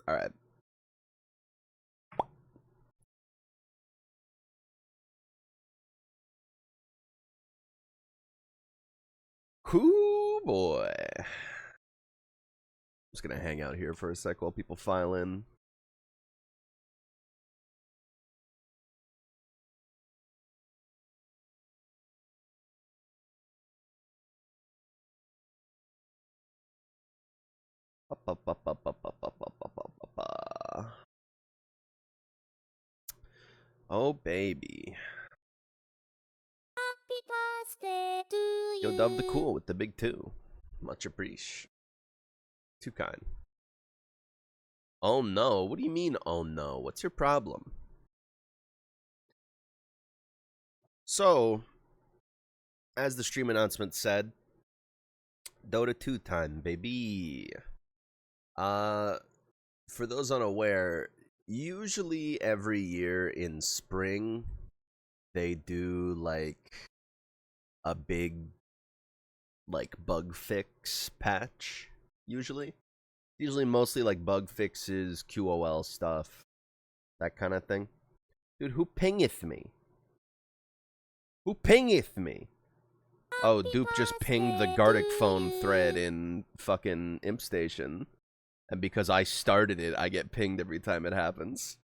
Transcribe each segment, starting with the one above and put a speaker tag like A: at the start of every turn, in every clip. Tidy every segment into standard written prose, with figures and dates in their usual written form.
A: All right. Cool boy. I'm just gonna hang out here for a sec while people file in. Oh baby.
B: Happy birthday to you.
A: Yo, Dub the Cool with the big 2. Much appreciated. Too kind. Oh no. What do you mean, oh no? What's your problem? So, as the stream announcement said, Dota 2 time, baby. For those unaware, usually every year in spring, they do like a big like bug fix patch. Usually mostly like bug fixes, QOL stuff, that kind of thing. Dude, who pingeth me? Who pingeth me? Oh, Dupe just pinged the Gartic phone thread in fucking Imp Station. And because I started it, I get pinged every time it happens.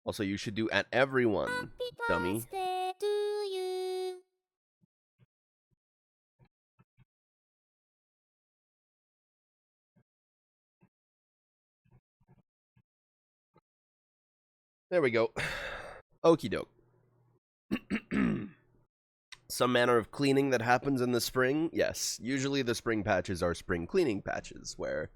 A: Also, you should do at everyone, dummy.
B: Birthday to you.
A: There we go. Okie doke. Some manner of cleaning that happens in the spring? Yes. Usually the spring patches are spring cleaning patches where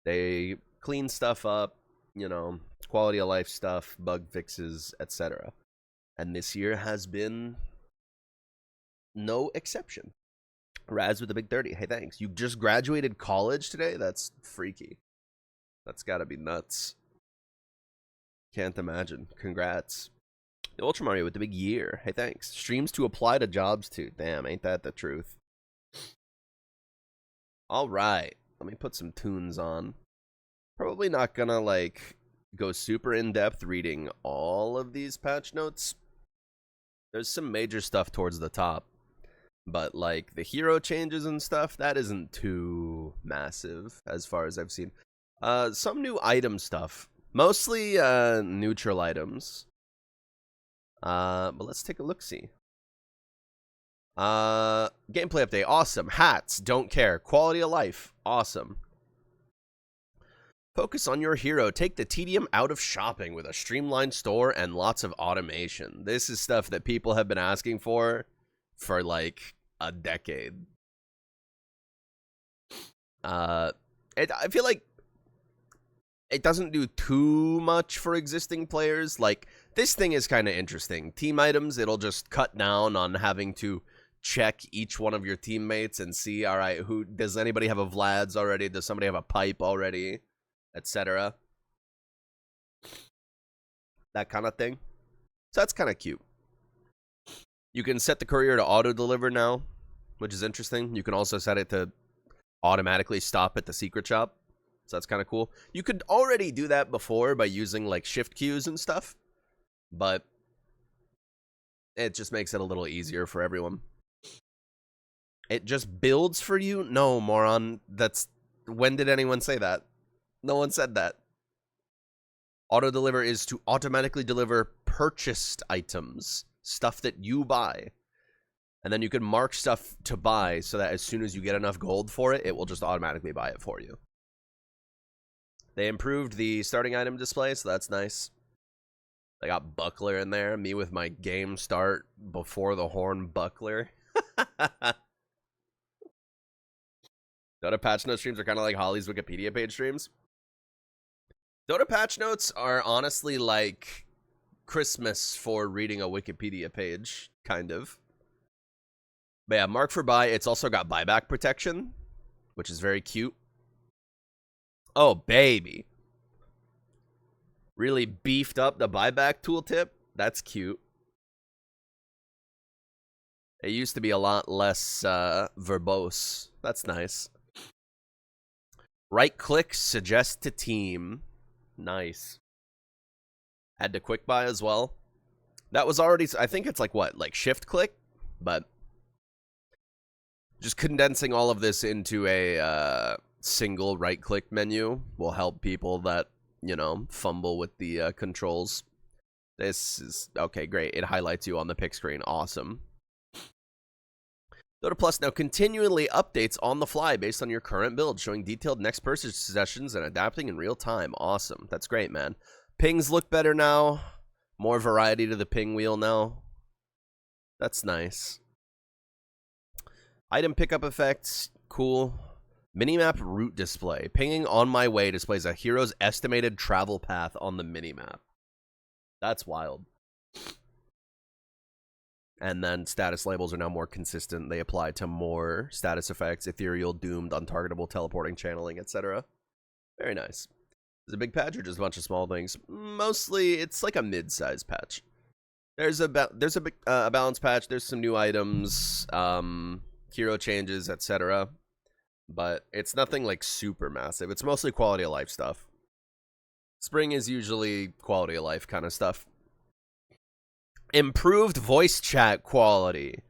A: they clean stuff up, you know, quality of life stuff, bug fixes, etc. And this year has been no exception. Raz with the big 30. Hey, thanks. You just graduated college today? That's freaky. That's gotta be nuts. Can't imagine. Congrats. The Ultra Mario with the big year. Hey, thanks. Streams to apply to jobs to. Damn, ain't that the truth? All right. Let me put some tunes on. Probably not gonna, like, go super in-depth reading all of these patch notes. There's some major stuff towards the top. But, like, the hero changes and stuff, that isn't too massive as far as I've seen. Some new item stuff. Mostly, neutral items. But let's take a look-see. Gameplay update, awesome. Hats, don't care. Quality of life, awesome. Focus on your hero. Take the tedium out of shopping with a streamlined store and lots of automation. This is stuff that people have been asking for like a decade. I feel like it doesn't do too much for existing players. Like, this thing is kind of interesting. Team items, it'll just cut down on having to check each one of your teammates and see, all right, who does anybody have a Vlad's already? Does somebody have a pipe already? Etc. That kind of thing. So that's kind of cute. You can set the courier to auto-deliver now, which is interesting. You can also set it to automatically stop at the secret shop. So that's kind of cool. You could already do that before by using, like, shift queues and stuff. But it just makes it a little easier for everyone. It just builds for you? No, moron. That's... When did anyone say that? No one said that. Auto-deliver is to automatically deliver purchased items. Stuff that you buy. And then you can mark stuff to buy so that as soon as you get enough gold for it, it will just automatically buy it for you. They improved the starting item display, so that's nice. They got Buckler in there. Me with my game start before the horn Buckler. Dota patch note streams are kind of like Holly's Wikipedia page streams. Dota patch notes are honestly like Christmas for reading a Wikipedia page, kind of. But yeah, mark for buy. It's also got buyback protection, which is very cute. Oh, baby. Really beefed up the buyback tooltip. That's cute. It used to be a lot less verbose. That's nice. Right click, suggest to team. Nice. Add to quick buy as well. That was already, I think it's like what, like shift click, but just condensing all of this into a single right click menu will help people that, you know, fumble with the controls. This is okay, great. It highlights you on the pick screen. Awesome. Dota Plus now continually updates on the fly based on your current build, showing detailed next person sessions and adapting in real time. Awesome. That's great, man. Pings look better now. More variety to the ping wheel now. That's nice. Item pickup effects. Cool. Minimap route display. Pinging on my way displays a hero's estimated travel path on the minimap. That's wild. And then status labels are now more consistent. They apply to more status effects, ethereal, doomed, untargetable, teleporting, channeling, etc. Very nice. Is it a big patch or just a bunch of small things? Mostly, it's like a mid-size patch. There's a big balance patch. There's some new items, hero changes, etc. But it's nothing like super massive. It's mostly quality of life stuff. Spring is usually quality of life kind of stuff. Improved voice chat quality.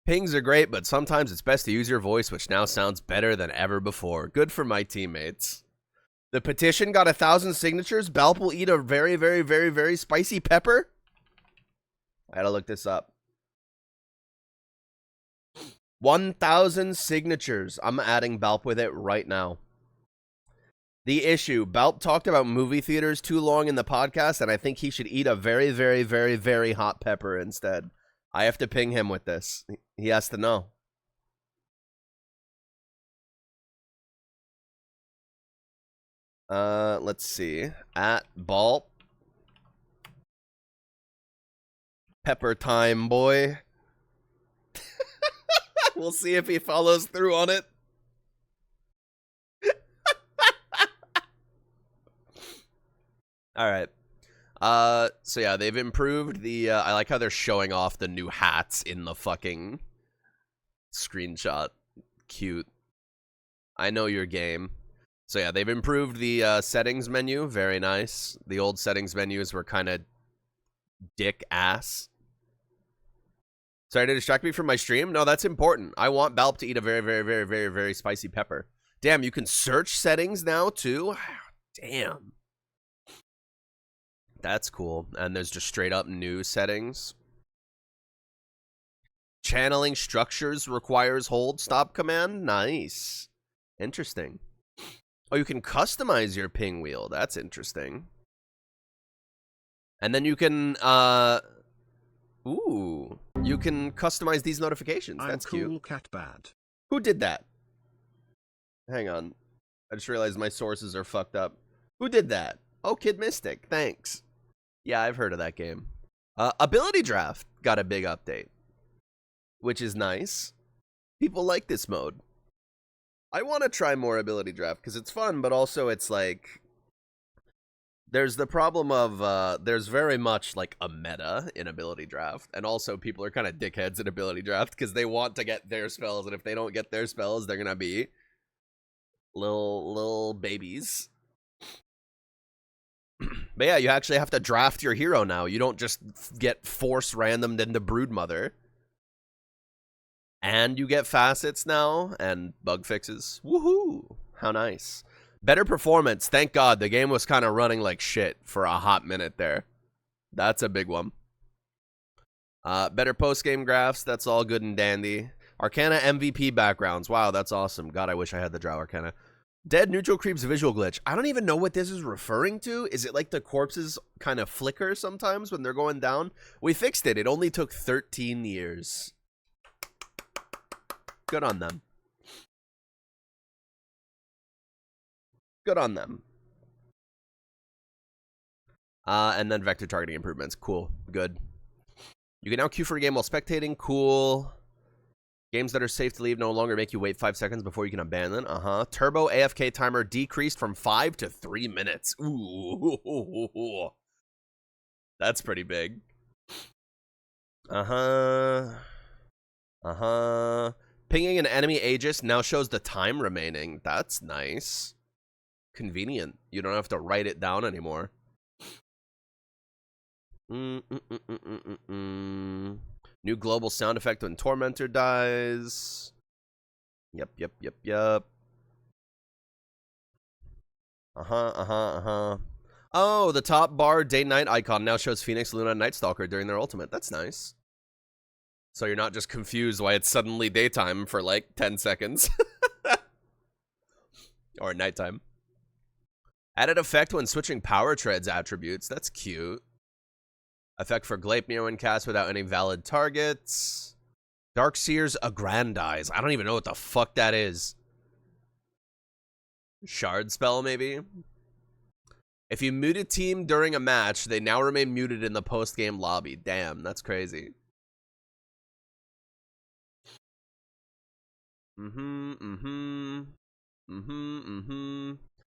A: Pings are great, but sometimes it's best to use your voice, which now sounds better than ever before. Good for my teammates. The petition got 1,000 signatures. Balp will eat a very, very, very, very spicy pepper. I gotta look this up. 1,000 signatures. I'm adding Balp with it right now. The issue, Balp talked about movie theaters too long in the podcast, and I think he should eat a very, very, very, very hot pepper instead. I have to ping him with this. He has to know. Let's see. At Balp. Pepper time, boy. We'll see if he follows through on it. All right. So yeah, they've improved the, I like how they're showing off the new hats in the fucking screenshot. Cute. I know your game. So yeah, they've improved the settings menu. Very nice. The old settings menus were kind of dick ass. Sorry to distract me from my stream. No, that's important. I want Balp to eat a very, very, very, very, very spicy pepper. Damn, you can search settings now too? Damn. That's cool. And there's just straight up new settings. Channeling structures requires hold stop command. Nice. Interesting. Oh, you can customize your ping wheel. That's interesting. And then you can, ooh. You can customize these notifications. That's
C: cool,
A: cute.
C: Cat bad.
A: Who did that? Hang on. I just realized my sources are fucked up. Who did that? Oh, Kid Mystic. Thanks. Yeah, I've heard of that game. Ability Draft got a big update, which is nice. People like this mode. I want to try more Ability Draft because it's fun, but also it's like there's the problem of there's very much like a meta in Ability Draft, and also people are kind of dickheads in Ability Draft because they want to get their spells, and if they don't get their spells, they're gonna be little babies. But yeah, you actually have to draft your hero now. You don't just get force randomed into Broodmother. And you get facets now and bug fixes. Woohoo! How nice. Better performance. Thank God. The game was kind of running like shit for a hot minute there. That's a big one. Better post-game graphs. That's all good and dandy. Arcana MVP backgrounds. Wow, that's awesome. God, I wish I had the Drow Arcana. Dead neutral creeps visual glitch. I don't even know what this is referring to. Is it like the corpses kind of flicker sometimes when they're going down? We fixed it. It only took 13 years. Good on them. Good on them. And then vector targeting improvements. Cool. Good. You can now queue for a game while spectating. Cool. Games that are safe to leave no longer make you wait 5 seconds before you can abandon. Turbo AFK timer decreased from 5 to 3 minutes. Ooh. That's pretty big. Pinging an enemy Aegis now shows the time remaining. That's nice. convenient. You don't have to write it down anymore. New global sound effect when Tormentor dies. Yep. Oh, the top bar day-night icon now shows Phoenix, Luna, and Night Stalker during their ultimate. That's nice. So you're not just confused why it's suddenly daytime for like 10 seconds. Or nighttime. Added effect when switching power treads attributes. That's cute. Effect for Gleipnir when cast without any valid targets. Darkseer's Aggrandize. I don't even know what the fuck that is. Shard spell, maybe? If you mute a team during a match, they now remain muted in the post-game lobby. Damn, that's crazy.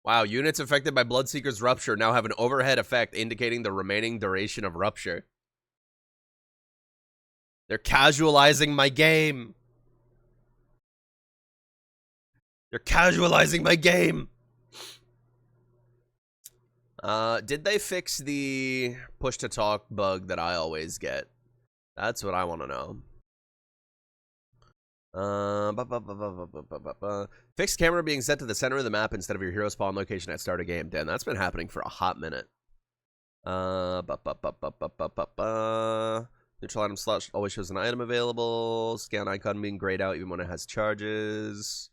A: Wow, units affected by Bloodseeker's Rupture now have an overhead effect indicating the remaining duration of Rupture. They're casualizing my game. They're casualizing my game. Did they fix the push-to-talk bug that I always get? That's what I want to know. Fixed camera being set to the center of the map instead of your hero spawn location at start of game. Damn, that's been happening for a hot minute. Neutral item slot always shows an item available. Scan icon being grayed out even when it has charges.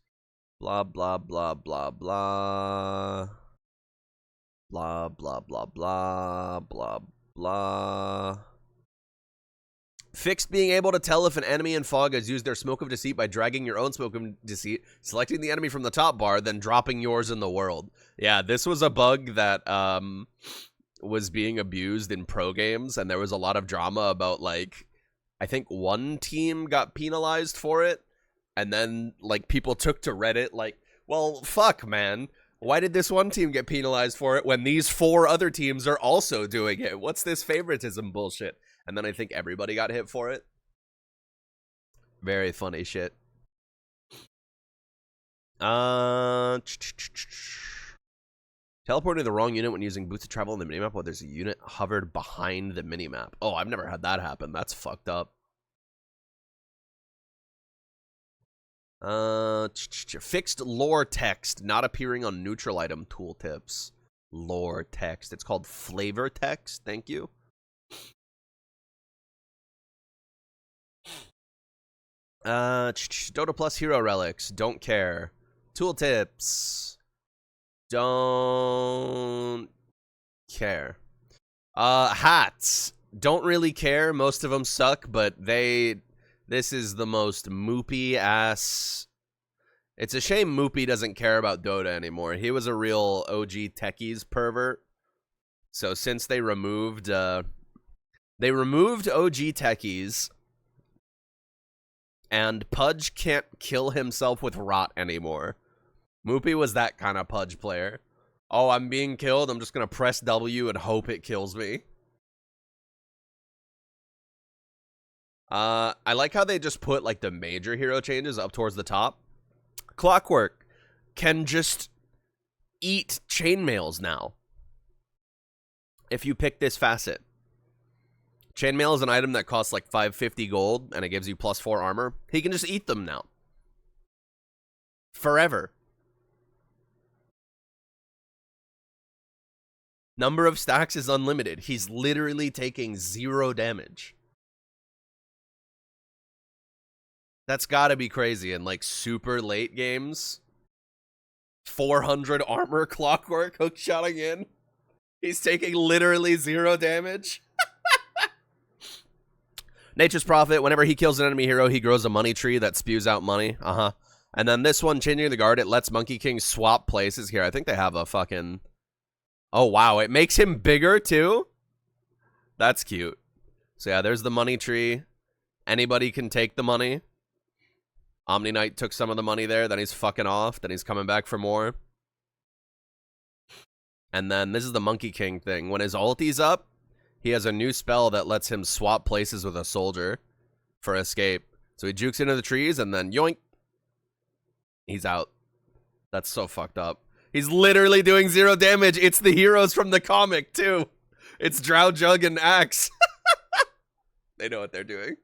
A: Blah, blah, blah, blah, blah. Blah, blah, blah, blah, blah, blah. Fixed being able to tell if an enemy in fog has used their Smoke of Deceit by dragging your own Smoke of Deceit, selecting the enemy from the top bar, then dropping yours in the world. Yeah, this was a bug that was being abused in pro games, and there was a lot of drama about, like, I think one team got penalized for it, and then, like, people took to Reddit, like, well, fuck, man. Why did this one team get penalized for it when these 4 other teams are also doing it? What's this favoritism bullshit? And then I think everybody got hit for it. Very funny shit. Teleporting the wrong unit when using boots of travel in the minimap while there's a unit hovered behind the minimap. Oh, I've never had that happen. That's fucked up. Fixed lore text not appearing on neutral item tooltips. Lore text. It's called flavor text. Thank you. Dota plus hero relics. Don't care. Tooltips. Don't care. Hats. Don't really care. Most of them suck, but this is the most moopy ass. It's a shame Moopy doesn't care about Dota anymore. He was a real OG techies pervert. So since they removed OG techies, and Pudge can't kill himself with rot anymore. Moopy was that kind of Pudge player. Oh, I'm being killed. I'm just going to press W and hope it kills me. I like how they just put, like, the major hero changes up towards the top. Clockwork can just eat chainmails now if you pick this facet. Chainmail is an item that costs like 550 gold, and it gives you +4 armor. He can just eat them now. Forever. Number of stacks is unlimited. He's literally taking 0 damage. That's gotta be crazy in, like, super late games. 400 armor Clockwork hookshotting in. He's taking literally 0 damage. Nature's Prophet, whenever he kills an enemy hero, he grows a money tree that spews out money. And then this one, Changing the Guard, it lets Monkey King swap places here. I think they have a fucking... Oh, wow. It makes him bigger, too? That's cute. So, yeah, there's the money tree. Anybody can take the money. Omni Knight took some of the money there. Then he's fucking off. Then he's coming back for more. And then this is the Monkey King thing. When his ulti's up, he has a new spell that lets him swap places with a soldier for escape. So he jukes into the trees and then yoink. He's out. That's so fucked up. He's literally doing 0 damage. It's the heroes from the comic, too. It's Drow, Jug, and Axe. They know what they're doing.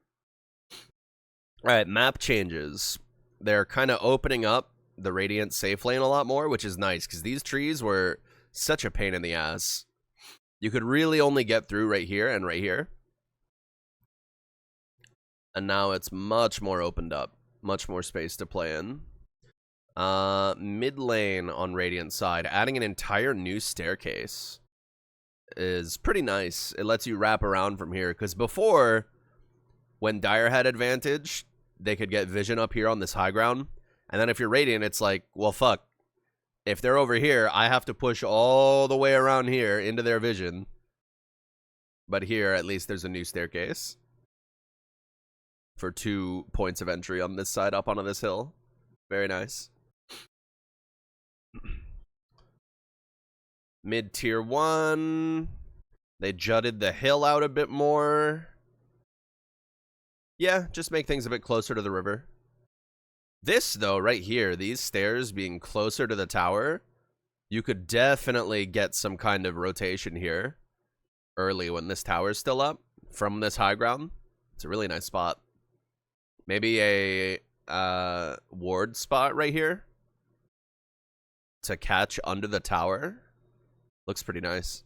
A: Alright, map changes. They're kind of opening up the Radiant safe lane a lot more, which is nice, because these trees were such a pain in the ass. You could really only get through right here and right here. And now it's much more opened up. Much more space to play in. Mid lane on Radiant side, adding an entire new staircase is pretty nice. It lets you wrap around from here, because before, when theyre had advantage, they could get vision up here on this high ground, and then if you're Radiant, it's like, well, fuck. If they're over here, I have to push all the way around here into their vision. But here, at least there's a new staircase for 2 points of entry on this side up onto this hill. Very nice. Mid tier 1. They jutted the hill out a bit more. Yeah, just make things a bit closer to the river. This, though, right here, these stairs being closer to the tower, you could definitely get some kind of rotation here early when this tower's still up from this high ground. It's a really nice spot. Maybe a ward spot right here to catch under the tower. Looks pretty nice.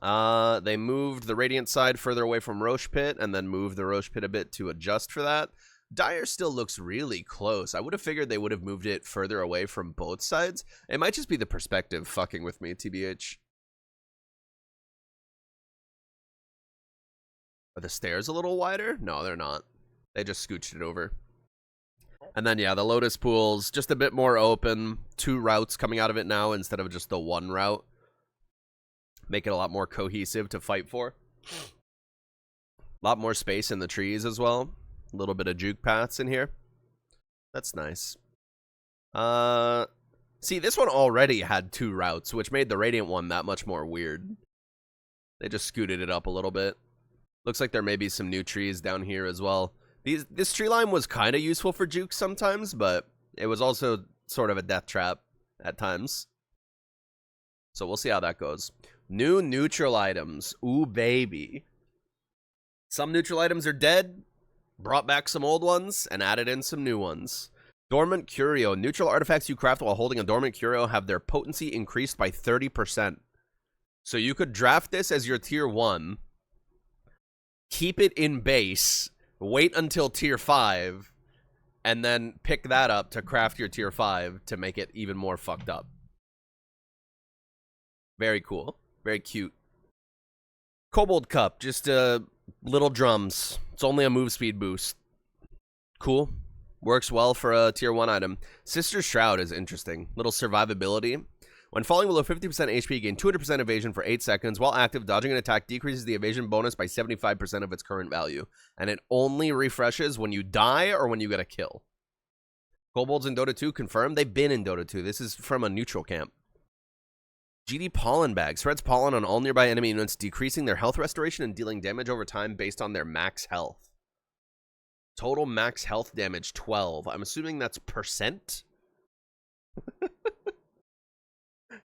A: They moved the Radiant side further away from Roche Pit and then moved the Roche Pit a bit to adjust for that. theyre still looks really close. I would have figured they would have moved it further away from both sides. It might just be the perspective fucking with me, TBH. Are the stairs a little wider? No, they're not. They just scooched it over. And then, yeah, the Lotus Pool's just a bit more open. 2 routes coming out of it now instead of just the 1 route. Make it a lot more cohesive to fight for. A lot more space in the trees as well. A little bit of juke paths in here. That's nice. See, this one already had 2 routes, which made the Radiant one that much more weird. They just scooted it up a little bit. Looks like there may be some new trees down here as well. This tree line was kind of useful for jukes sometimes, but it was also sort of a death trap at times. So we'll see how that goes. New neutral items. Ooh, baby. Some neutral items are dead. Brought back some old ones and added in some new ones. Dormant Curio. Neutral artifacts you craft while holding a Dormant Curio have their potency increased by 30%. So you could draft this as your tier 1. Keep it in base. Wait until tier 5. And then pick that up to craft your tier 5 to make it even more fucked up. Very cool. Very cute. Kobold Cup. Just little drums. It's only a move speed boost. Cool. Works well for a tier 1 item. Sister's Shroud is interesting. Little survivability. When falling below 50% HP, gain 200% evasion for 8 seconds. While active, dodging an attack decreases the evasion bonus by 75% of its current value. And it only refreshes when you die or when you get a kill. Kobolds in Dota 2 confirmed. They've been in Dota 2. This is from a neutral camp. GD Pollen Bag. Spreads pollen on all nearby enemy units, decreasing their health restoration and dealing damage over time based on their max health. Total max health damage 12. I'm assuming that's percent?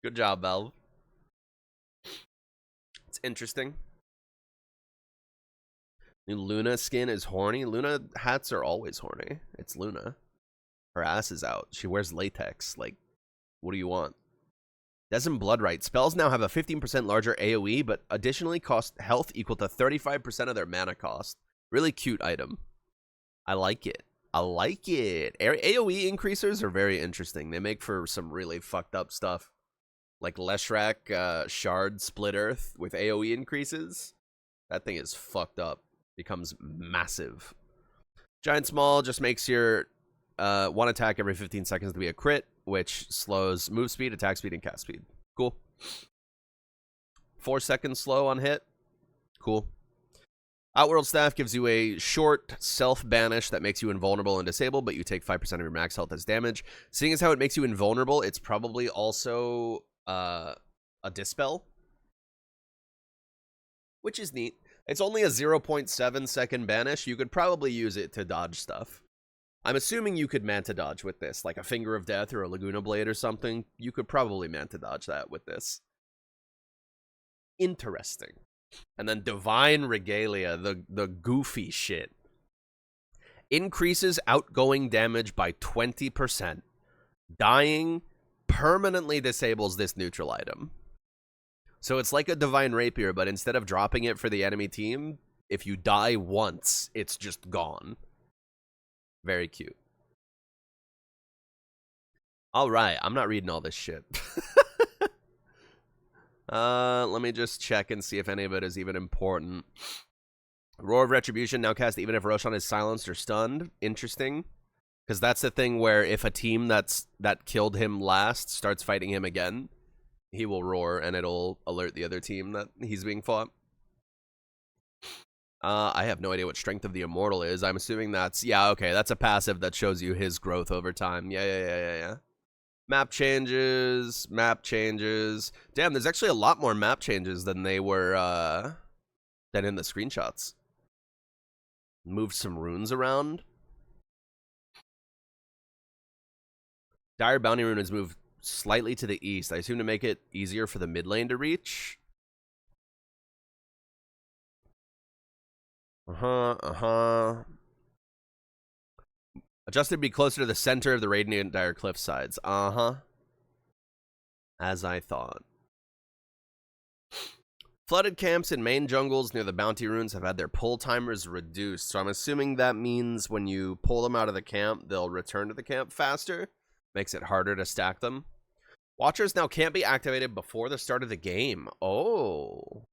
A: Good job, Valve. It's interesting. New Luna skin is horny. Luna hats are always horny. It's Luna. Her ass is out. She wears latex. Like, what do you want? Desmond Bloodright. Spells now have a 15% larger AoE, but additionally cost health equal to 35% of their mana cost. Really cute item. I like it. I like it. AoE increasers are very interesting. They make for some really fucked up stuff. Like Leshrac Shard Split Earth with AoE increases. That thing is fucked up. Becomes massive. Giant Small just makes your one attack every 15 seconds to be a crit, which slows move speed, attack speed, and cast speed. Cool. 4 seconds slow on hit. Cool. Outworld Staff gives you a short self-banish that makes you invulnerable and disabled, but you take 5% of your max health as damage. Seeing as how it makes you invulnerable, it's probably also a dispel, which is neat. It's only a 0.7 second banish. You could probably use it to dodge stuff. I'm assuming you could Manta Dodge with this, like a Finger of Death or a Laguna Blade or something. You could probably Manta Dodge that with this. Interesting. And then Divine Regalia, the goofy shit. Increases outgoing damage by 20%. Dying permanently disables this neutral item. So it's like a Divine Rapier, but instead of dropping it for the enemy team, if you die once, it's just gone. Very cute. Alright, I'm not reading all this shit. Let me just check and see if any of it is even important. Roar of Retribution now cast even if Roshan is silenced or stunned. Interesting. Because that's the thing where if a team that killed him last starts fighting him again, he will roar and it'll alert the other team that he's being fought. I have no idea what Strength of the Immortal is. I'm assuming that's... Yeah, okay, that's a passive that shows you his growth over time. Yeah. Map changes. Damn, there's actually a lot more map changes than they were, than in the screenshots. Moved some runes around. Dire Bounty Rune is moved slightly to the east. I assume to make it easier for the mid lane to reach. Adjusted to be closer to the center of the Radiant Dire cliff sides. As I thought. Flooded camps in main jungles near the bounty runes have had their pull timers reduced. So I'm assuming that means when you pull them out of the camp, they'll return to the camp faster. Makes it harder to stack them. Watchers now can't be activated before the start of the game. Oh.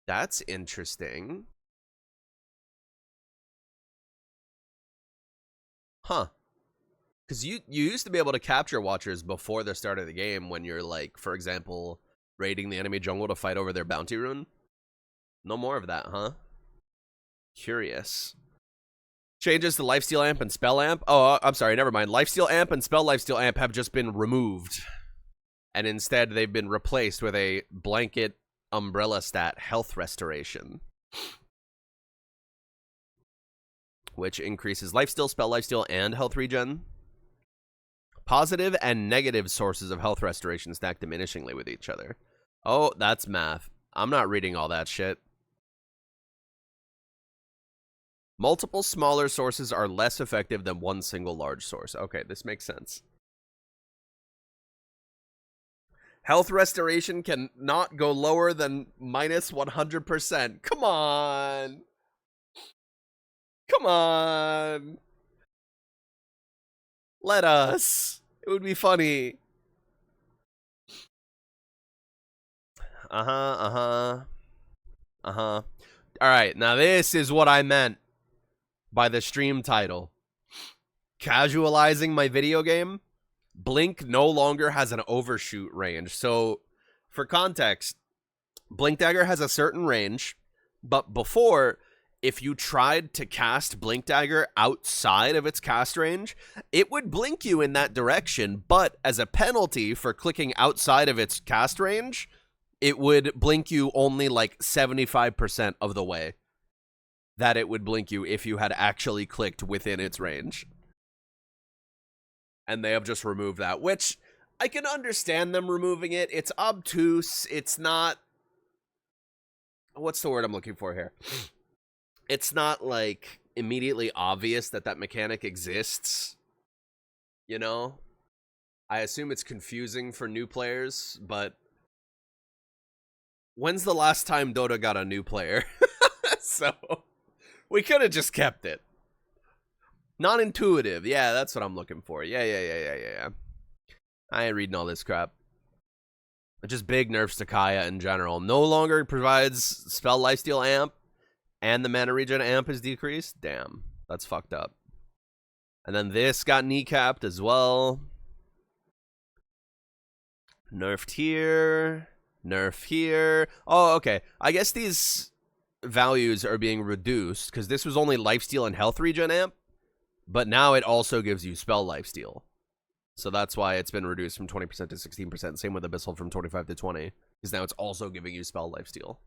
A: That's interesting. Huh. Because you used to be able to capture Watchers before the start of the game when you're, like, for example, raiding the enemy jungle to fight over their bounty rune. No more of that, huh? Curious. Changes to Lifesteal Amp and Spell Amp. Oh, I'm sorry, never mind. Lifesteal Amp and Spell Lifesteal Amp have just been removed. And instead, they've been replaced with a blanket umbrella stat, Health Restoration. Which increases Lifesteal, Spell Lifesteal, and Health Regen. Positive and negative sources of Health Restoration stack diminishingly with each other. Oh, that's math. I'm not reading all that shit. Multiple smaller sources are less effective than one single large source. Okay, this makes sense. Health restoration can not go lower than minus 100%. Come on. Come on. Let us. It would be funny. All right, now this is what I meant by the stream title. Casualizing my video game. Blink no longer has an overshoot range. So, for context, Blink Dagger has a certain range, but before, if you tried to cast Blink Dagger outside of its cast range, it would blink you in that direction, but as a penalty for clicking outside of its cast range, it would blink you only like 75% of the way that it would blink you if you had actually clicked within its range. And they have just removed that, which I can understand them removing it. It's obtuse. It's not... What's the word I'm looking for here? It's not, like, immediately obvious that that mechanic exists. You know? I assume it's confusing for new players, but... When's the last time Dota got a new player? So... We could have just kept it. Non-intuitive. Yeah, that's what I'm looking for. Yeah. I ain't reading all this crap. Just big nerfs to Kaya in general. No longer provides spell lifesteal amp, and the mana regen amp is decreased. Damn, that's fucked up. And then this got kneecapped as well. Nerfed here. Nerf here. Oh, okay. I guess these values are being reduced because this was only lifesteal and health regen amp, but now it also gives you spell lifesteal. So that's why it's been reduced from 20% to 16%. Same with Abyssal from 25 to 20, because now it's also giving you spell lifesteal.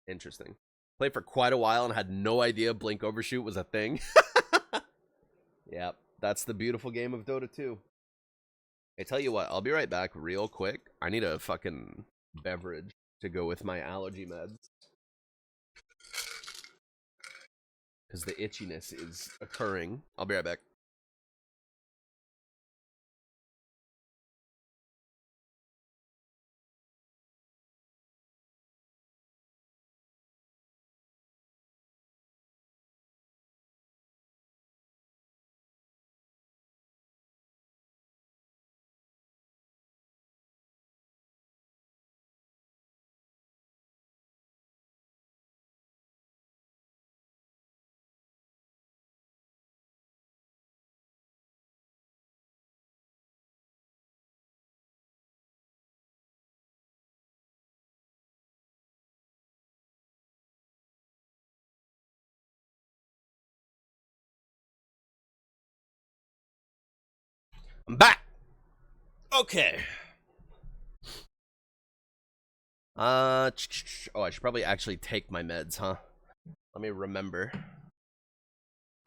A: Interesting. Played for quite a while and had no idea Blink Overshoot was a thing. Yep, that's the beautiful game of Dota 2. I tell you what, I'll be right back real quick. I need a fucking beverage to go with my allergy meds. Because the itchiness is occurring. I'll be right back. I'm back! Okay. Oh, I should probably actually take my meds, huh? Let me remember.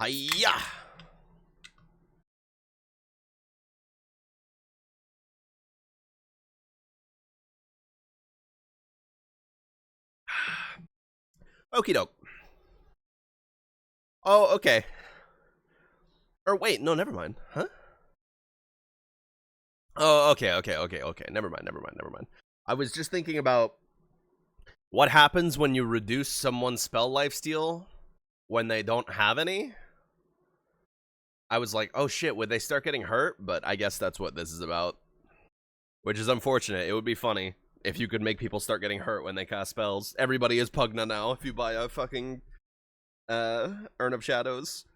A: Hiya! Okie doke. Oh, okay. Or wait, no, never mind. Huh? Oh, okay. Never mind. I was just thinking about what happens when you reduce someone's spell lifesteal when they don't have any. I was like, oh shit, would they start getting hurt? But I guess that's what this is about. Which is unfortunate. It would be funny if you could make people start getting hurt when they cast spells. Everybody is Pugna now if you buy a fucking Urn of Shadows.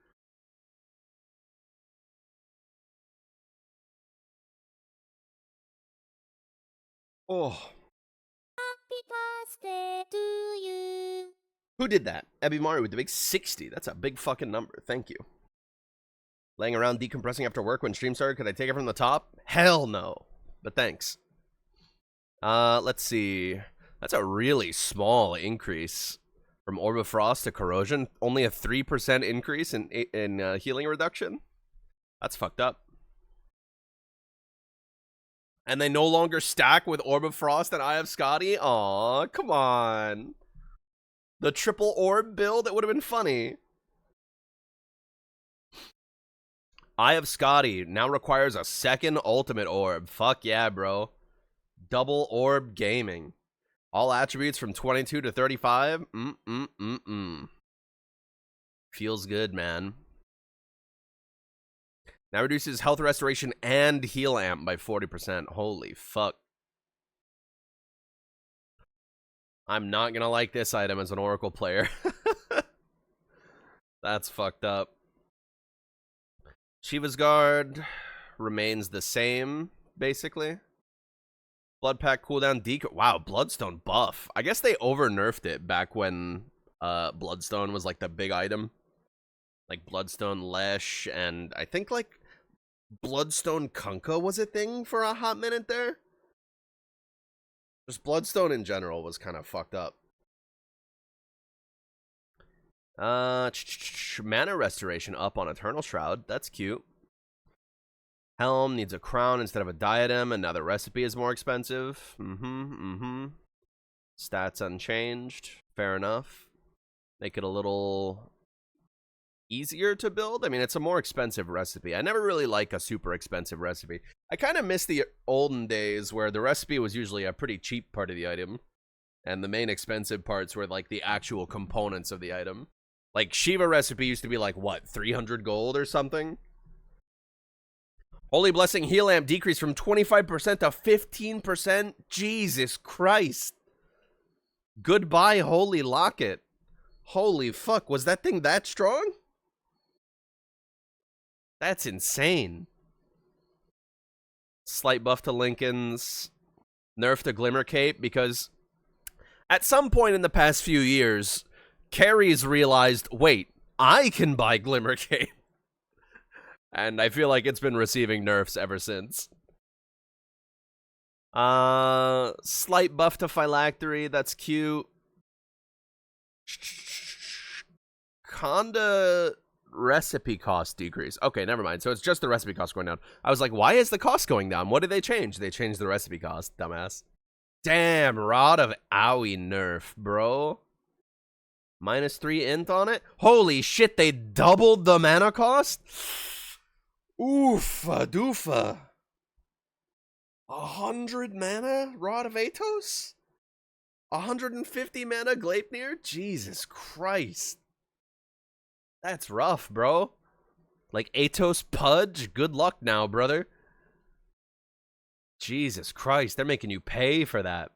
A: Oh.
B: Happy birthday to you.
A: Who did that? Ebimaru with the big 60. That's a big fucking number. Thank you. Laying around decompressing after work when stream started. Could I take it from the top? Hell no. But thanks. Let's see. That's a really small increase from Orb of Frost to Corrosion. Only a 3% increase in healing reduction. That's fucked up. And they no longer stack with Orb of Frost and Eye of Scotty? Aw, come on. The triple orb build? It would have been funny. Eye of Scotty now requires a second ultimate orb. Fuck yeah, bro. Double orb gaming. All attributes from 22 to 35. Feels good, man. Now reduces health restoration and heal amp by 40%. Holy fuck. I'm not gonna like this item as an Oracle player. That's fucked up. Shiva's Guard remains the same, basically. Blood Pack cooldown decrease. Wow, Bloodstone buff. I guess they over-nerfed it back when Bloodstone was like the big item. Like Bloodstone Lesh, and I think like Bloodstone Kunkka was a thing for a hot minute there. Just Bloodstone in general was kind of fucked up. Mana restoration up on Eternal Shroud. That's cute. Helm needs a crown instead of a diadem, and now the recipe is more expensive. Stats unchanged. Fair enough. Make it a little easier to build. I mean, it's a more expensive recipe. I never really like a super expensive recipe. I kind of miss the olden days where the recipe was usually a pretty cheap part of the item, and the main expensive parts were like the actual components of the item. Like Shiva recipe used to be like what, 300 gold or something? Holy Blessing heal amp decreased from 25% to 15%. Jesus Christ. Goodbye, Holy Locket. Holy fuck, was that thing that strong? That's insane. Slight buff to Lincoln's. Nerf to Glimmer Cape, because at some point in the past few years, carries realized, wait, I can buy Glimmer Cape. And I feel like it's been receiving nerfs ever since. Slight buff to Phylactery, that's cute. Conda recipe cost decrease. Okay, never mind. So it's just the recipe cost going down. I was like, why is the cost going down? What did they change? They changed the recipe cost, dumbass. Damn, Rod of Owie nerf, bro. -3 int on it? Holy shit, they doubled the mana cost? Oofa doofa. 100 mana, Rod of Atos? 150 mana, Gleipnir? Jesus Christ. That's rough, bro. Like Atos Pudge? Good luck now, brother. Jesus Christ, they're making you pay for that.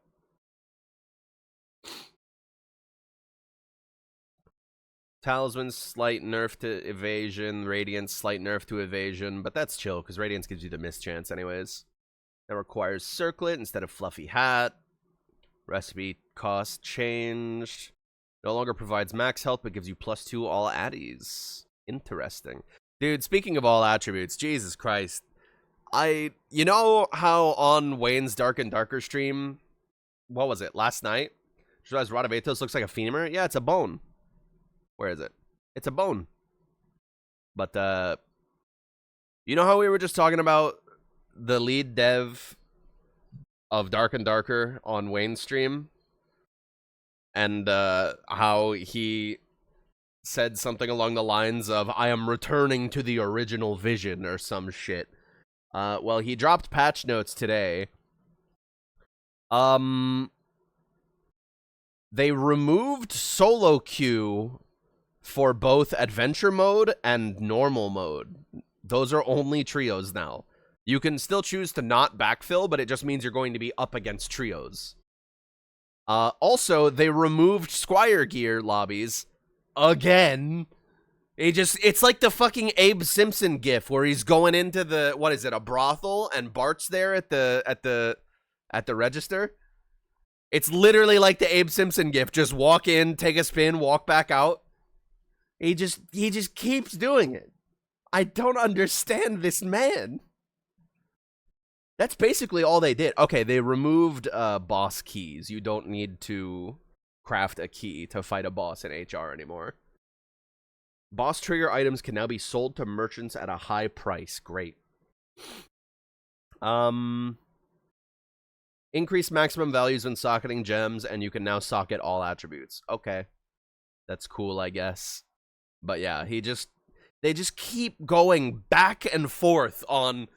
A: Talisman, slight nerf to evasion. Radiance, slight nerf to evasion. But that's chill, because Radiance gives you the mischance anyways. That requires Circlet instead of Fluffy Hat. Recipe cost changed. No longer provides max health, but gives you +2 all addies. Interesting. Dude, speaking of all attributes, Jesus Christ. You know how on Wayne's Dark and Darker stream, what was it, last night? Just realized Rod of Atos looks like a femur? Yeah, it's a bone. Where is it? It's a bone. But, you know how we were just talking about the lead dev of Dark and Darker on Wayne's stream? And, how he said something along the lines of, I am returning to the original vision, or some shit. Well, he dropped patch notes today. They removed solo queue for both adventure mode and normal mode. Those are only trios now. You can still choose to not backfill, but it just means you're going to be up against trios. Also, they removed Squire gear lobbies again. It's like the fucking Abe Simpson gif where he's going into the, what is it, a brothel, and Bart's there at the register. It's literally like the Abe Simpson gif. Just walk in, take a spin, walk back out. He just keeps doing it. I don't understand this man. That's basically all they did. Okay, they removed boss keys. You don't need to craft a key to fight a boss in HR anymore. Boss trigger items can now be sold to merchants at a high price. Great. Increase maximum values when socketing gems, and you can now socket all attributes. Okay. That's cool, I guess. But yeah, they just keep going back and forth on,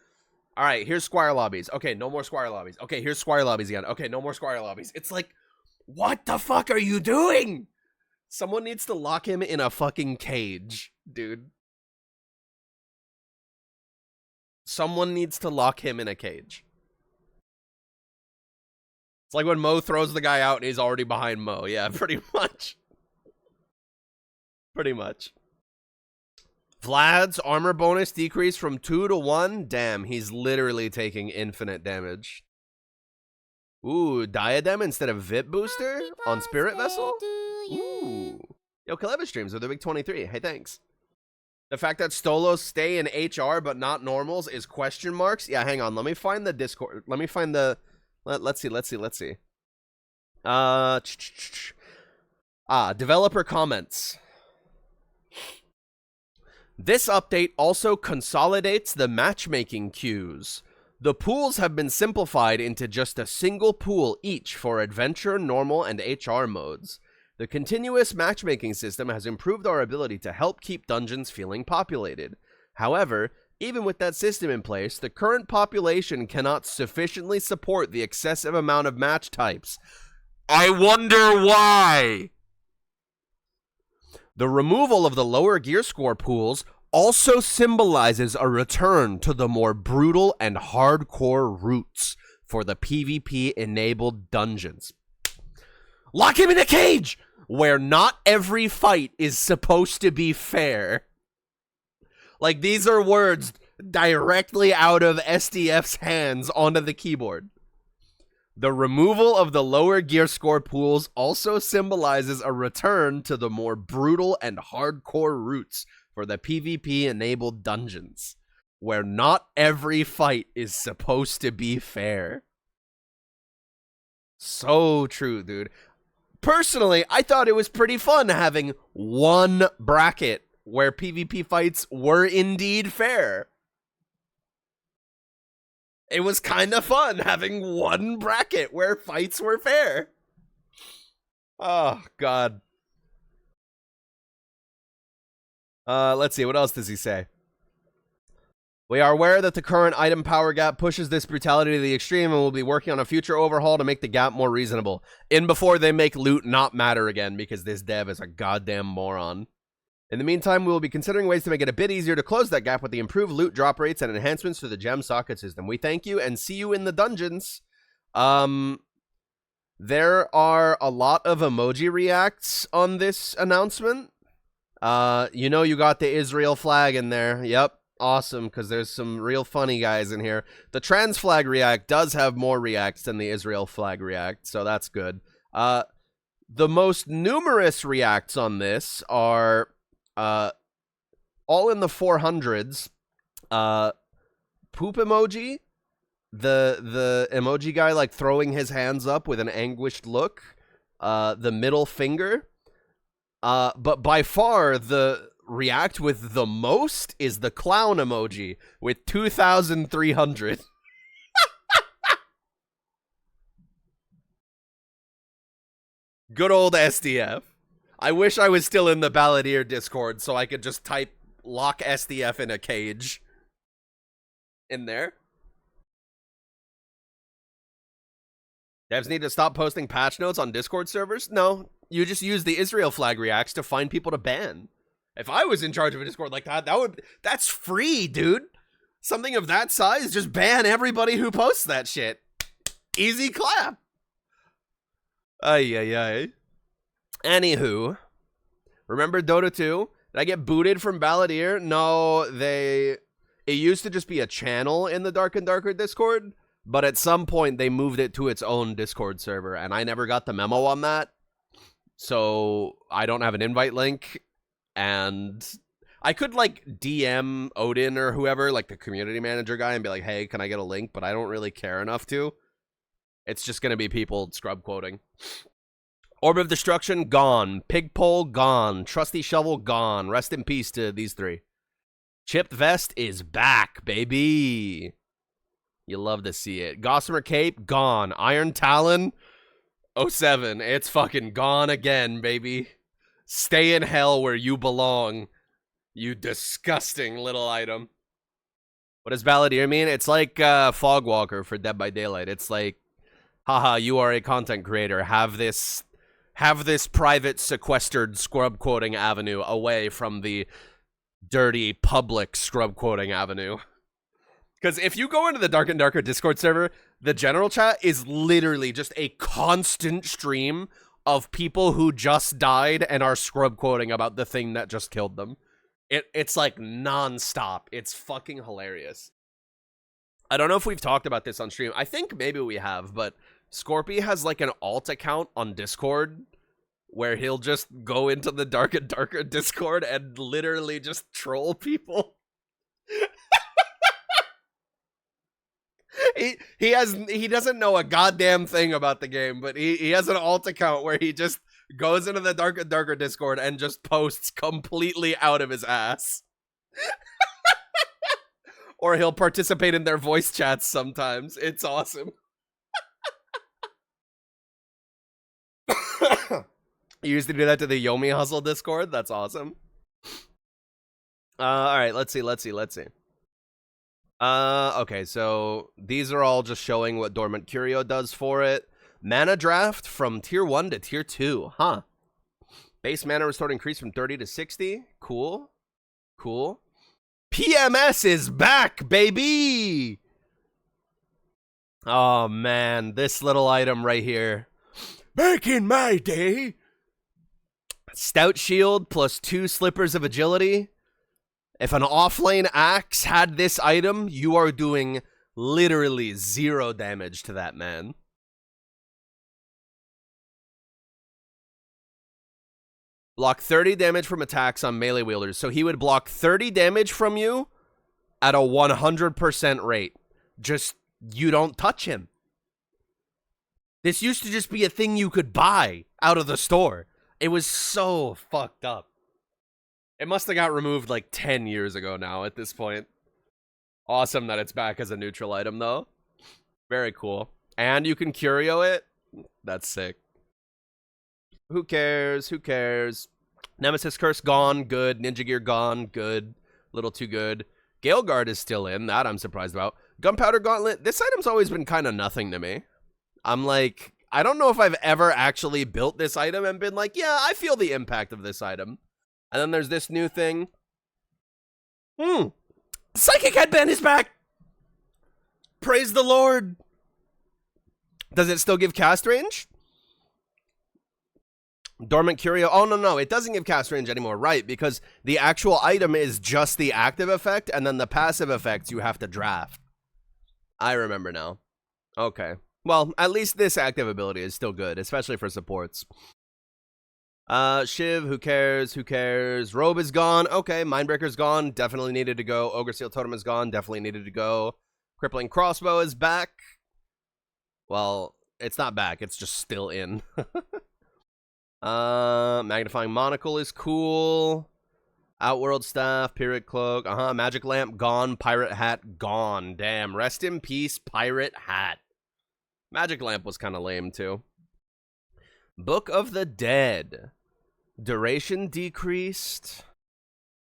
A: all right, here's Squire lobbies. Okay, no more Squire lobbies. Okay, here's Squire lobbies again. Okay, no more Squire lobbies. It's like, what the fuck are you doing? Someone needs to lock him in a fucking cage, dude. Someone needs to lock him in a cage. It's like when Mo throws the guy out and he's already behind Mo. Yeah, pretty much. Pretty much. Vlad's armor bonus decreased from 2 to 1. Damn, he's literally taking infinite damage. Ooh, Diadem instead of VIP booster on Spirit Vessel? Ooh. Yo, Kaleva streams with a big 23. Hey, thanks. The fact that Stolos stay in HR but not normals is question marks? Yeah, hang on. Let me find the Discord. Let me find the... Let's see. Developer comments. This update also consolidates the matchmaking queues. The pools have been simplified into just a single pool each for adventure, normal, and HR modes. The continuous matchmaking system has improved our ability to help keep dungeons feeling populated. However, even with that system in place, the current population cannot sufficiently support the excessive amount of match types. I wonder why! The removal of the lower gear score pools also symbolizes a return to the more brutal and hardcore routes for the PvP-enabled dungeons. Lock him in a cage! Where not every fight is supposed to be fair. Like, these are words directly out of SDF's hands onto the keyboard. The removal of the lower gear score pools also symbolizes a return to the more brutal and hardcore routes for the PvP-enabled dungeons, where not every fight is supposed to be fair. So true, dude. Personally, I thought it was pretty fun having one bracket where PvP fights were indeed fair. It was kind of fun having one bracket where fights were fair. Oh, God. Let's see. What else does he say? We are aware that the current item power gap pushes this brutality to the extreme and will be working on a future overhaul to make the gap more reasonable. In before they make loot not matter again because this dev is a goddamn moron. In the meantime, we will be considering ways to make it a bit easier to close that gap with the improved loot drop rates and enhancements to the gem socket system. We thank you and see you in the dungeons. There are a lot of emoji reacts on this announcement. You know you got the Israel flag in there. Yep. Awesome, because there's some real funny guys in here. The trans flag react does have more reacts than the Israel flag react, so that's good. The most numerous reacts on this are all in the 400s. Poop emoji, the emoji guy like throwing his hands up with an anguished look, the middle finger. But by far the react with the most is the clown emoji with 2,300. Good old SDF. I wish I was still in the Balladeer Discord so I could just type lock SDF in a cage in there. Devs need to stop posting patch notes on Discord servers? No, you just use the Israel flag reacts to find people to ban. If I was in charge of a Discord like that, that's free, dude. Something of that size, just ban everybody who posts that shit. Easy clap. Ay, ay, ay. Anywho, remember Dota 2? Did I get booted from Balladeer? No, it used to just be a channel in the Dark and Darker Discord, but at some point they moved it to its own Discord server, and I never got the memo on that, so I don't have an invite link. And I could like DM Odin or whoever, like the community manager guy, and be like, hey, can I get a link? But I don't really care enough to. It's just going to be people scrub quoting. Orb of Destruction, gone. Pigpole, gone. Trusty Shovel, gone. Rest in peace to these three. Chipped Vest is back, baby. You love to see it. Gossamer Cape, gone. Iron Talon, 07. It's fucking gone again, baby. Stay in hell where you belong, you disgusting little item. What does Balladeer mean? It's like Fogwalker for Dead by Daylight. It's like, haha, you are a content creator. Have this private sequestered scrub quoting avenue away from the dirty public scrub quoting avenue. Because if you go into the Dark and Darker Discord server, the general chat is literally just a constant stream of people who just died and are scrub quoting about the thing that just killed them. It's like non-stop. It's fucking hilarious. I don't know if we've talked about this on stream. I think maybe we have, but Scorpy has like an alt account on Discord where he'll just go into the Dark and Darker Discord and literally just troll people. He doesn't know a goddamn thing about the game, but he has an alt account where he just goes into the Dark and Darker Discord and just posts completely out of his ass. Or he'll participate in their voice chats sometimes. It's awesome. You used to do that to the Yomi Hustle Discord? That's awesome. Alright, let's see. Okay, so these are all just showing what Dormant Curio does for it. Mana draft from tier 1 to tier 2. Huh. Base mana restored increase from 30 to 60. Cool. Cool. PMS is back, baby! Oh, man. This little item right here. Back in my day. Stout Shield plus 2 Slippers of Agility. If an offlane axe had this item, you are doing literally 0 damage to that man. Block 30 damage from attacks on melee wielders. So he would block 30 damage from you at a 100% rate. Just, you don't touch him. This used to just be a thing you could buy out of the store. It was so fucked up. It must have got removed like 10 years ago now at this point. Awesome that it's back as a neutral item, though. Very cool. And you can curio it. That's sick. Who cares? Who cares? Nemesis Curse gone. Good. Ninja Gear gone. Good. Little too good. Gale Guard is still in. That I'm surprised about. Gunpowder Gauntlet. This item's always been kind of nothing to me. I'm like, I don't know if I've ever actually built this item and been like, yeah, I feel the impact of this item. And then there's this new thing. Psychic Headband is back! Praise the Lord! Does it still give cast range? Dormant Curio. Oh, no. It doesn't give cast range anymore. Right, because the actual item is just the active effect, and then the passive effects you have to draft. I remember now. Okay. Well, at least this active ability is still good, especially for supports. Shiv, who cares? Who cares? Robe is gone. Okay, Mindbreaker's gone. Definitely needed to go. Ogre Seal Totem is gone. Definitely needed to go. Crippling Crossbow is back. Well, it's not back. It's just still in. Magnifying Monocle is cool. Outworld Staff, Pirate Cloak. Magic Lamp gone. Pirate Hat gone. Damn. Rest in peace, Pirate Hat. Magic Lamp was kind of lame, too. Book of the Dead. Duration decreased.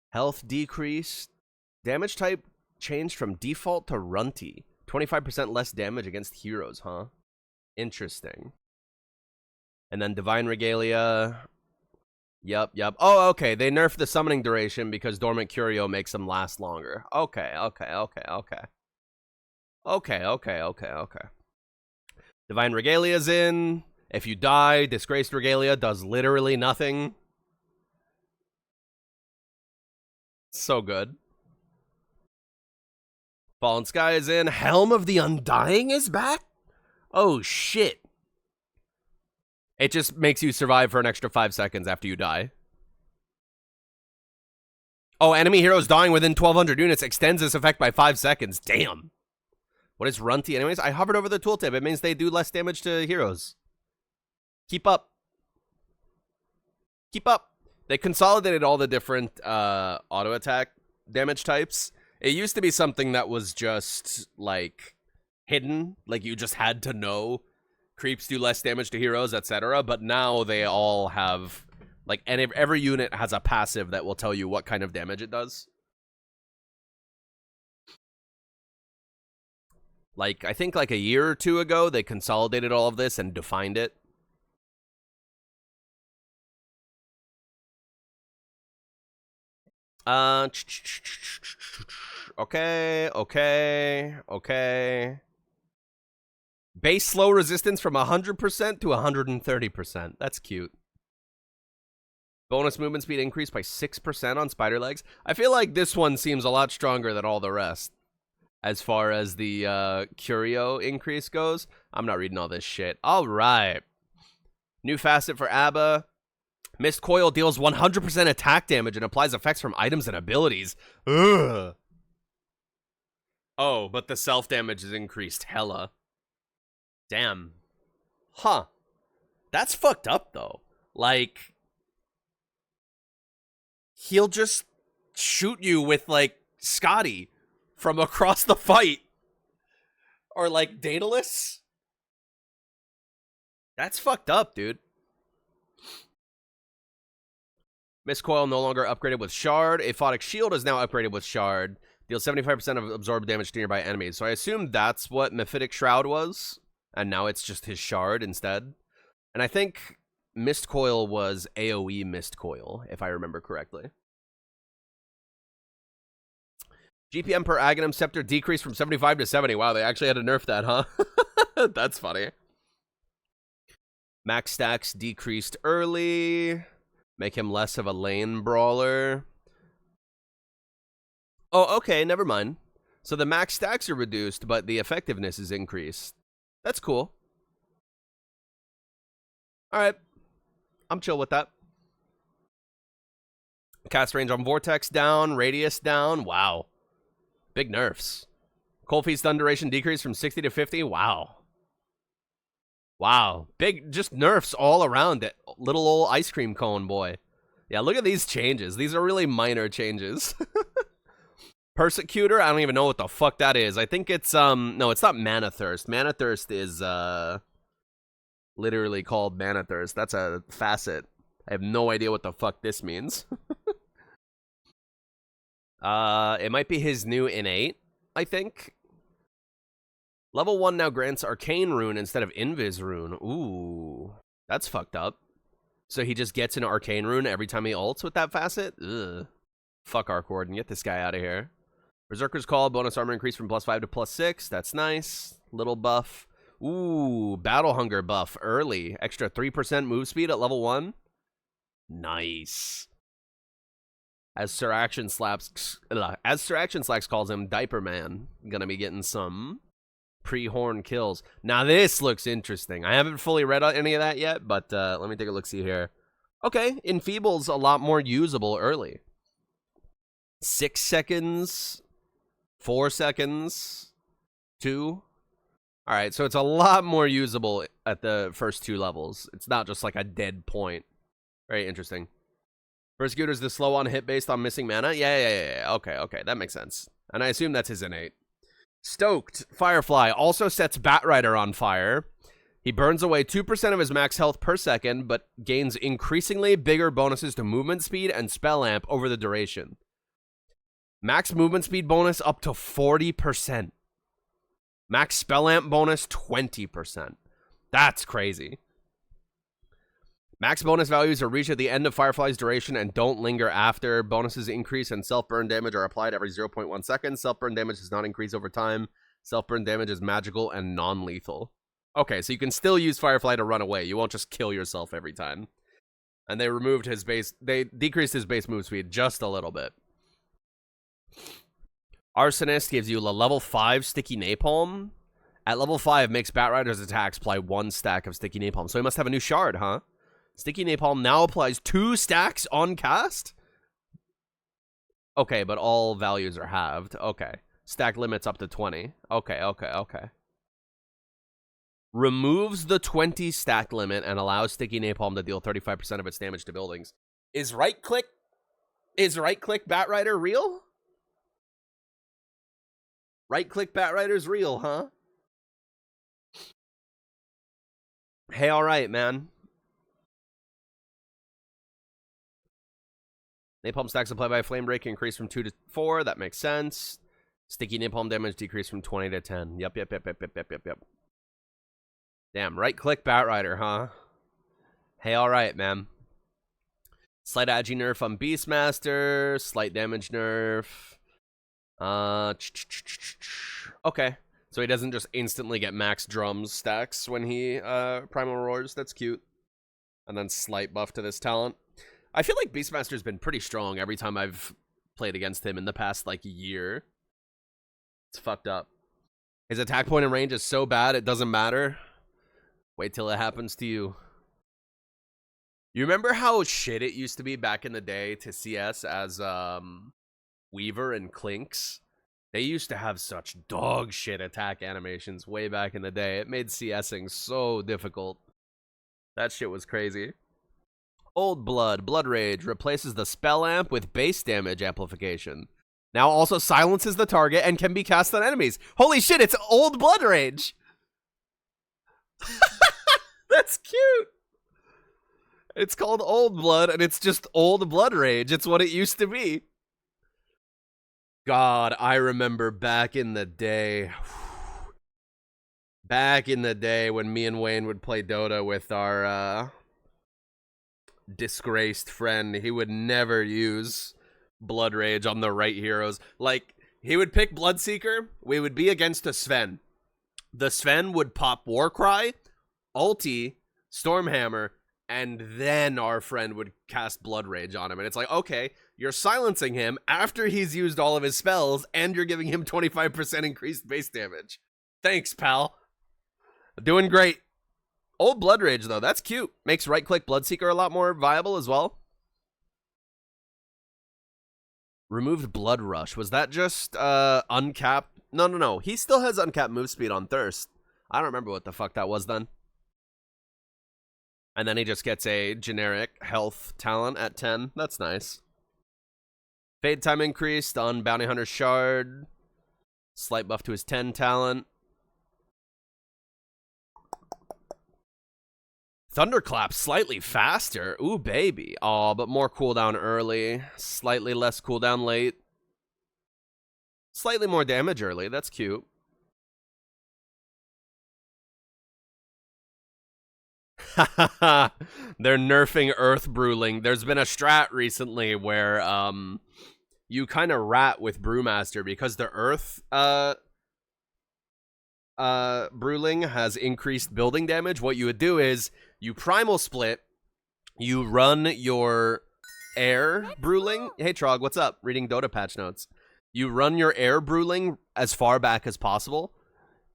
A: Health decreased. Damage type changed from default to runty. 25% less damage against heroes, huh? Interesting. And then Divine Regalia. Yep. Oh, okay. They nerfed the summoning duration because Dormant Curio makes them last longer. Okay. Divine Regalia's in. If you die, Disgraced Regalia does literally nothing. So good. Fallen Sky is in. Helm of the Undying is back? Oh, shit. It just makes you survive for an extra 5 seconds after you die. Oh, enemy heroes dying within 1,200 units extends this effect by 5 seconds. Damn. What is runty? Anyways, I hovered over the tooltip. It means they do less damage to heroes. Keep up. Keep up. They consolidated all the different auto attack damage types. It used to be something that was just, like, hidden. Like, you just had to know creeps do less damage to heroes, etc. But now they all have, like, and every unit has a passive that will tell you what kind of damage it does. Like, I think like a year or two ago, they consolidated all of this and defined it. Okay. Base slow resistance from 100% to 130%. That's cute. Bonus movement speed increased by 6% on spider legs. I feel like this one seems a lot stronger than all the rest. As far as the curio increase goes. I'm not reading all this shit. All right. New facet for Abba. Mist Coil deals 100% attack damage and applies effects from items and abilities. Ugh. Oh, but the self-damage is increased hella. Damn. Huh. That's fucked up, though. Like, he'll just shoot you with, like, Scotty from across the fight. Or, like, Daedalus. That's fucked up, dude. Mist Coil no longer upgraded with Shard. Aphotic Shield is now upgraded with Shard. Deals 75% of absorbed damage to nearby enemies. So I assume that's what Mephitic Shroud was. And now it's just his Shard instead. And I think Mist Coil was AoE Mist Coil, if I remember correctly. GPM per Aghanim Scepter decreased from 75 to 70. Wow, they actually had to nerf that, huh? That's funny. Max stacks decreased early. Make him less of a lane brawler. Oh, okay, never mind. So the max stacks are reduced, but the effectiveness is increased. That's cool. Alright. I'm chill with that. Cast range on Vortex down, Radius down. Wow. Big nerfs. Cold Feet stun duration decreased from 60 to 50. Wow. Wow. Big, just nerfs all around it. Little old ice cream cone boy. Yeah, look at these changes. These are really minor changes. Persecutor, I don't even know what the fuck that is. I think it's, no, it's not Mana Thirst. Mana Thirst is, literally called Mana Thirst. That's a facet. I have no idea what the fuck this means. It might be his new innate, I think. Level 1 now grants Arcane Rune instead of Invis Rune. Ooh, that's fucked up. So he just gets an Arcane Rune every time he ults with that facet? Ugh. Fuck Arc Warden, get this guy out of here. Berserker's Call, bonus armor increase from +5 to +6. That's nice. Little buff. Ooh, Battle Hunger buff early. Extra 3% move speed at level 1. Nice. As Sir Action Slacks calls him, Diaper Man. Gonna be getting some pre-horn kills. Now this looks interesting. I haven't fully read any of that yet, but let me take a look-see here. Okay, Enfeeble's a lot more usable early. 6 seconds, 4 seconds, 2. All right, so it's a lot more usable at the first 2 levels. It's not just like a dead point. Very interesting. Persecutor's the slow on hit based on missing mana? Yeah. Okay, that makes sense. And I assume that's his innate. Stoked Firefly also sets Batrider on fire. He burns away 2% of his max health per second, but gains increasingly bigger bonuses to movement speed and spell amp over the duration. Max movement speed bonus up to 40%. Max spell amp bonus 20%. That's crazy. Max bonus values are reached at the end of Firefly's duration and don't linger after. Bonuses increase and self-burn damage are applied every 0.1 seconds. Self-burn damage does not increase over time. Self-burn damage is magical and non-lethal. Okay, so you can still use Firefly to run away. You won't just kill yourself every time. And they removed his base... They decreased his base move speed just a little bit. Arsonist gives you a level 5 Sticky Napalm. At level 5, makes Batrider's attacks apply 1 stack of Sticky Napalm. So he must have a new shard, huh? Sticky Napalm now applies 2 stacks on cast? Okay, but all values are halved. Okay. Stack limits up to 20. Okay. Removes the 20 stack limit and allows Sticky Napalm to deal 35% of its damage to buildings. Is right-click Batrider real? Right-click Batrider's real, huh? Hey, alright, man. Napalm stacks applied by Flame Break increase from 2 to 4. That makes sense. Sticky Napalm damage decreased from 20 to 10. Yep. Damn, right-click Batrider, huh? Hey, alright, man. Slight agi nerf on Beastmaster. Slight damage nerf. Okay. So he doesn't just instantly get max drums stacks when he Primal Roars. That's cute. And then slight buff to this talent. I feel like Beastmaster's been pretty strong every time I've played against him in the past, like, year. It's fucked up. His attack point and range is so bad, it doesn't matter. Wait till it happens to you. You remember how shit it used to be back in the day to CS as, Weaver and Clinks? They used to have such dog shit attack animations way back in the day. It made CSing so difficult. That shit was crazy. Old Blood, Blood Rage, replaces the spell amp with base damage amplification. Now also silences the target and can be cast on enemies. Holy shit, it's Old Blood Rage! That's cute! It's called Old Blood, and it's just Old Blood Rage. It's what it used to be. God, I remember back in the day. Back in the day when me and Wayne would play Dota with our, disgraced friend. He would never use Blood Rage on the right heroes. Like, he would pick Bloodseeker. We would be against a Sven. The Sven would pop Warcry, ulti, Stormhammer, and then our friend would cast Blood Rage on him. And it's like, okay, you're silencing him after he's used all of his spells, and you're giving him 25% increased base damage. Thanks, pal. Doing great. Old Blood Rage, though, that's cute. Makes right-click Bloodseeker a lot more viable as well. Removed Blood Rush. Was that just uncapped? No. He still has uncapped move speed on Thirst. I don't remember what the fuck that was then. And then he just gets a generic health talent at 10. That's nice. Fade time increased on Bounty Hunter's Shard. Slight buff to his 10 talent. Thunderclap slightly faster. Ooh, baby. Aw, but more cooldown early. Slightly less cooldown late. Slightly more damage early. That's cute. They're nerfing Earth Bruling. There's been a strat recently where you kind of rat with Brewmaster because the Earth Bruling has increased building damage. What you would do is you primal split, you run your air Bruling. Hey Trog, what's up? Reading Dota patch notes. You run your air Bruling as far back as possible,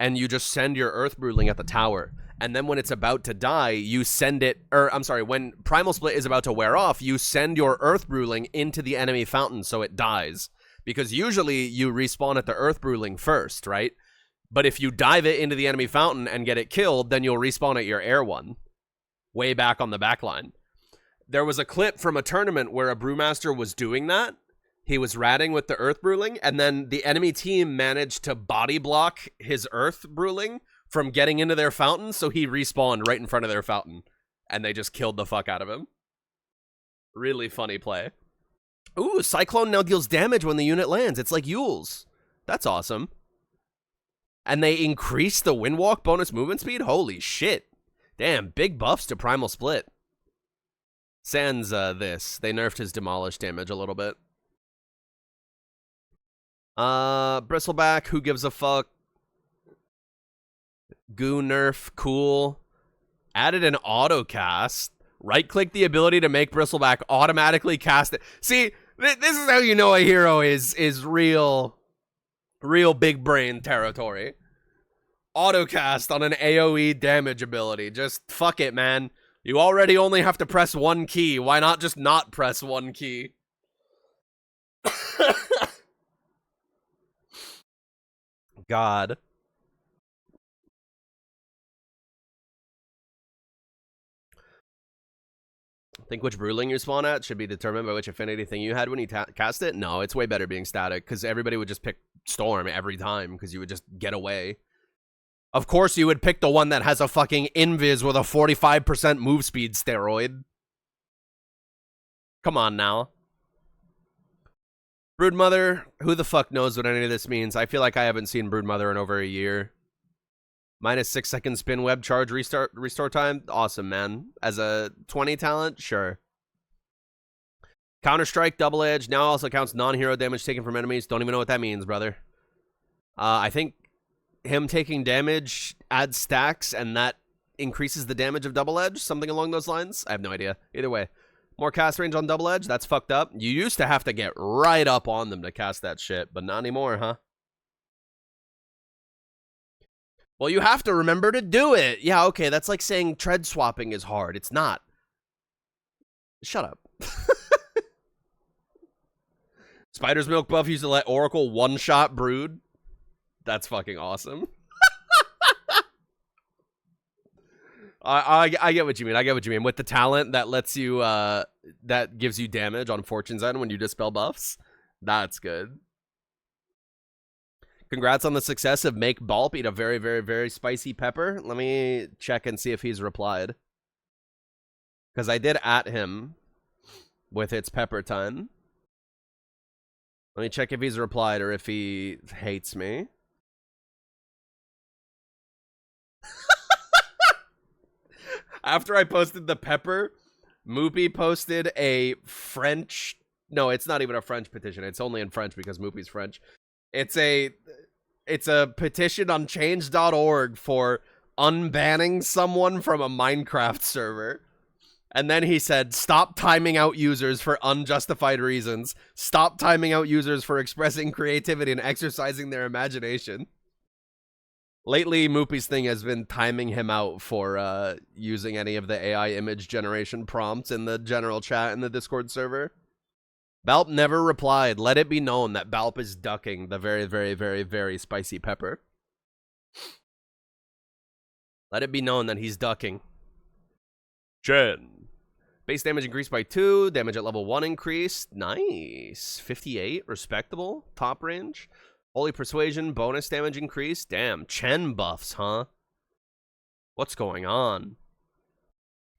A: and you just send your Earth Bruling at the tower. And then when it's about to die, you send it, or I'm sorry, when Primal Split is about to wear off, you send your Earth Bruling into the enemy fountain so it dies. Because usually you respawn at the Earth Bruling first, right? But if you dive it into the enemy fountain and get it killed, then you'll respawn at your air one. Way back on the back line. There was a clip from a tournament where a Brewmaster was doing that. He was ratting with the Earth Bruling, and then the enemy team managed to body block his Earth Bruling from getting into their fountain, so he respawned right in front of their fountain, and they just killed the fuck out of him. Really funny play. Ooh, Cyclone now deals damage when the unit lands. It's like Yule's. That's awesome. And they increase the Windwalk bonus movement speed? Holy shit. Damn, big buffs to Primal Split. Sans this. They nerfed his Demolish damage a little bit. Bristleback, who gives a fuck? Goo nerf, cool. Added an auto cast. Right click the ability to make Bristleback automatically cast it. See, this is how you know a hero is real big brain territory. Auto cast on an AoE damage ability. Just fuck it, man. You already only have to press one key. Why not just not press one key? God. Think which Bruling you spawn at should be determined by which affinity thing you had when you cast it? No, it's way better being static, because everybody would just pick Storm every time, because you would just get away. Of course you would pick the one that has a fucking invis with a 45% move speed steroid. Come on now. Broodmother, who the fuck knows what any of this means? I feel like I haven't seen Broodmother in over a year. Minus 6 second spin web charge restore time. Awesome, man. As a 20 talent, sure. Counter-Strike, Double Edge, now also counts non-hero damage taken from enemies. Don't even know what that means, brother. I think him taking damage adds stacks, and that increases the damage of Double Edge. Something along those lines. I have no idea. Either way. More cast range on Double Edge. That's fucked up. You used to have to get right up on them to cast that shit, but not anymore, huh? Well, you have to remember to do it. Yeah, okay, that's like saying tread swapping is hard. It's not. Shut up. Spider's Milk buff used to let Oracle one-shot Brood. That's fucking awesome. I get what you mean. I get what you mean. With the talent that lets you, that gives you damage on Fortune's End when you dispel buffs. That's good. Congrats on the success of Make Balp eat a very, very, very spicy pepper. Let me check and see if he's replied. Because I did at him with its pepper time. Let me check if he's replied or if he hates me. After I posted the pepper, Moopy posted a French... No, it's not even a French petition. It's only in French because Moopy's French. It's a petition on change.org for unbanning someone from a Minecraft server. And then he said, stop timing out users for unjustified reasons. Stop timing out users for expressing creativity and exercising their imagination. Lately, Moopy's thing has been timing him out for using any of the AI image generation prompts in the general chat in the Discord server. Balp never replied. Let it be known that Balp is ducking the very, very, very, very spicy pepper. Let it be known that he's ducking. Chen. Base damage increased by 2. Damage at level 1 increased. Nice. 58. Respectable. Top range. Holy Persuasion. Bonus damage increased. Damn. Chen buffs, huh? What's going on?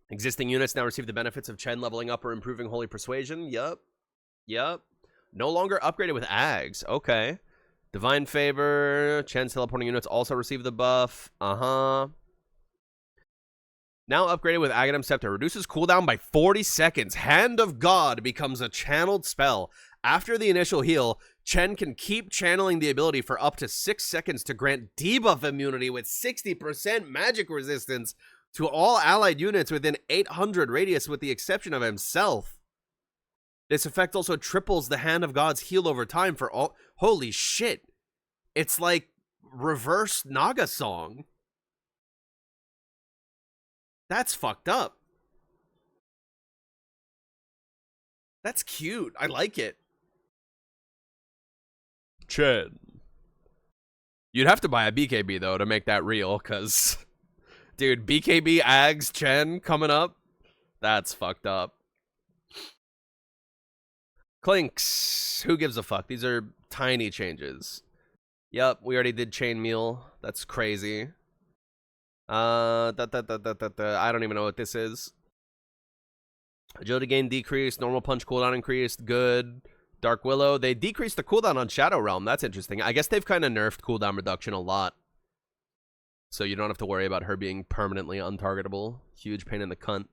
A: Existing units now receive the benefits of Chen leveling up or improving Holy Persuasion. Yup. No longer upgraded with Ags. Okay. Divine Favor. Chen's teleporting units also receive the buff. Uh-huh. Now upgraded with Aghanim Scepter. Reduces cooldown by 40 seconds. Hand of God becomes a channeled spell. After the initial heal, Chen can keep channeling the ability for up to 6 seconds to grant debuff immunity with 60% magic resistance to all allied units within 800 radius with the exception of himself. This effect also triples the Hand of God's heal over time for all... Holy shit. It's like reverse Naga Song. That's fucked up. That's cute. I like it. Chen. You'd have to buy a BKB, though, to make that real, because... Dude, BKB, Ags, Chen coming up? That's fucked up. Clinks. Who gives a fuck? These are tiny changes. Yep, we already did Chainmail. That's crazy. I don't even know what this is. Agility gain decreased. Normal punch cooldown increased. Good. Dark Willow. They decreased the cooldown on Shadow Realm. That's interesting. I guess they've kind of nerfed cooldown reduction a lot. So you don't have to worry about her being permanently untargetable. Huge pain in the cunt.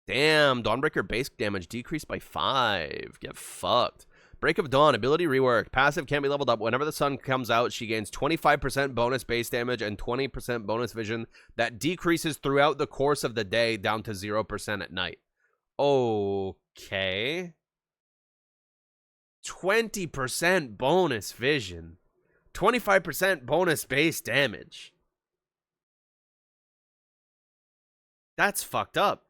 A: Damn. Dawnbreaker base damage decreased by 5. Get fucked. Break of Dawn, ability reworked. Passive can't be leveled up. Whenever the sun comes out, she gains 25% bonus base damage and 20% bonus vision. That decreases throughout the course of the day down to 0% at night. Okay. 20% bonus vision. 25% bonus base damage. That's fucked up.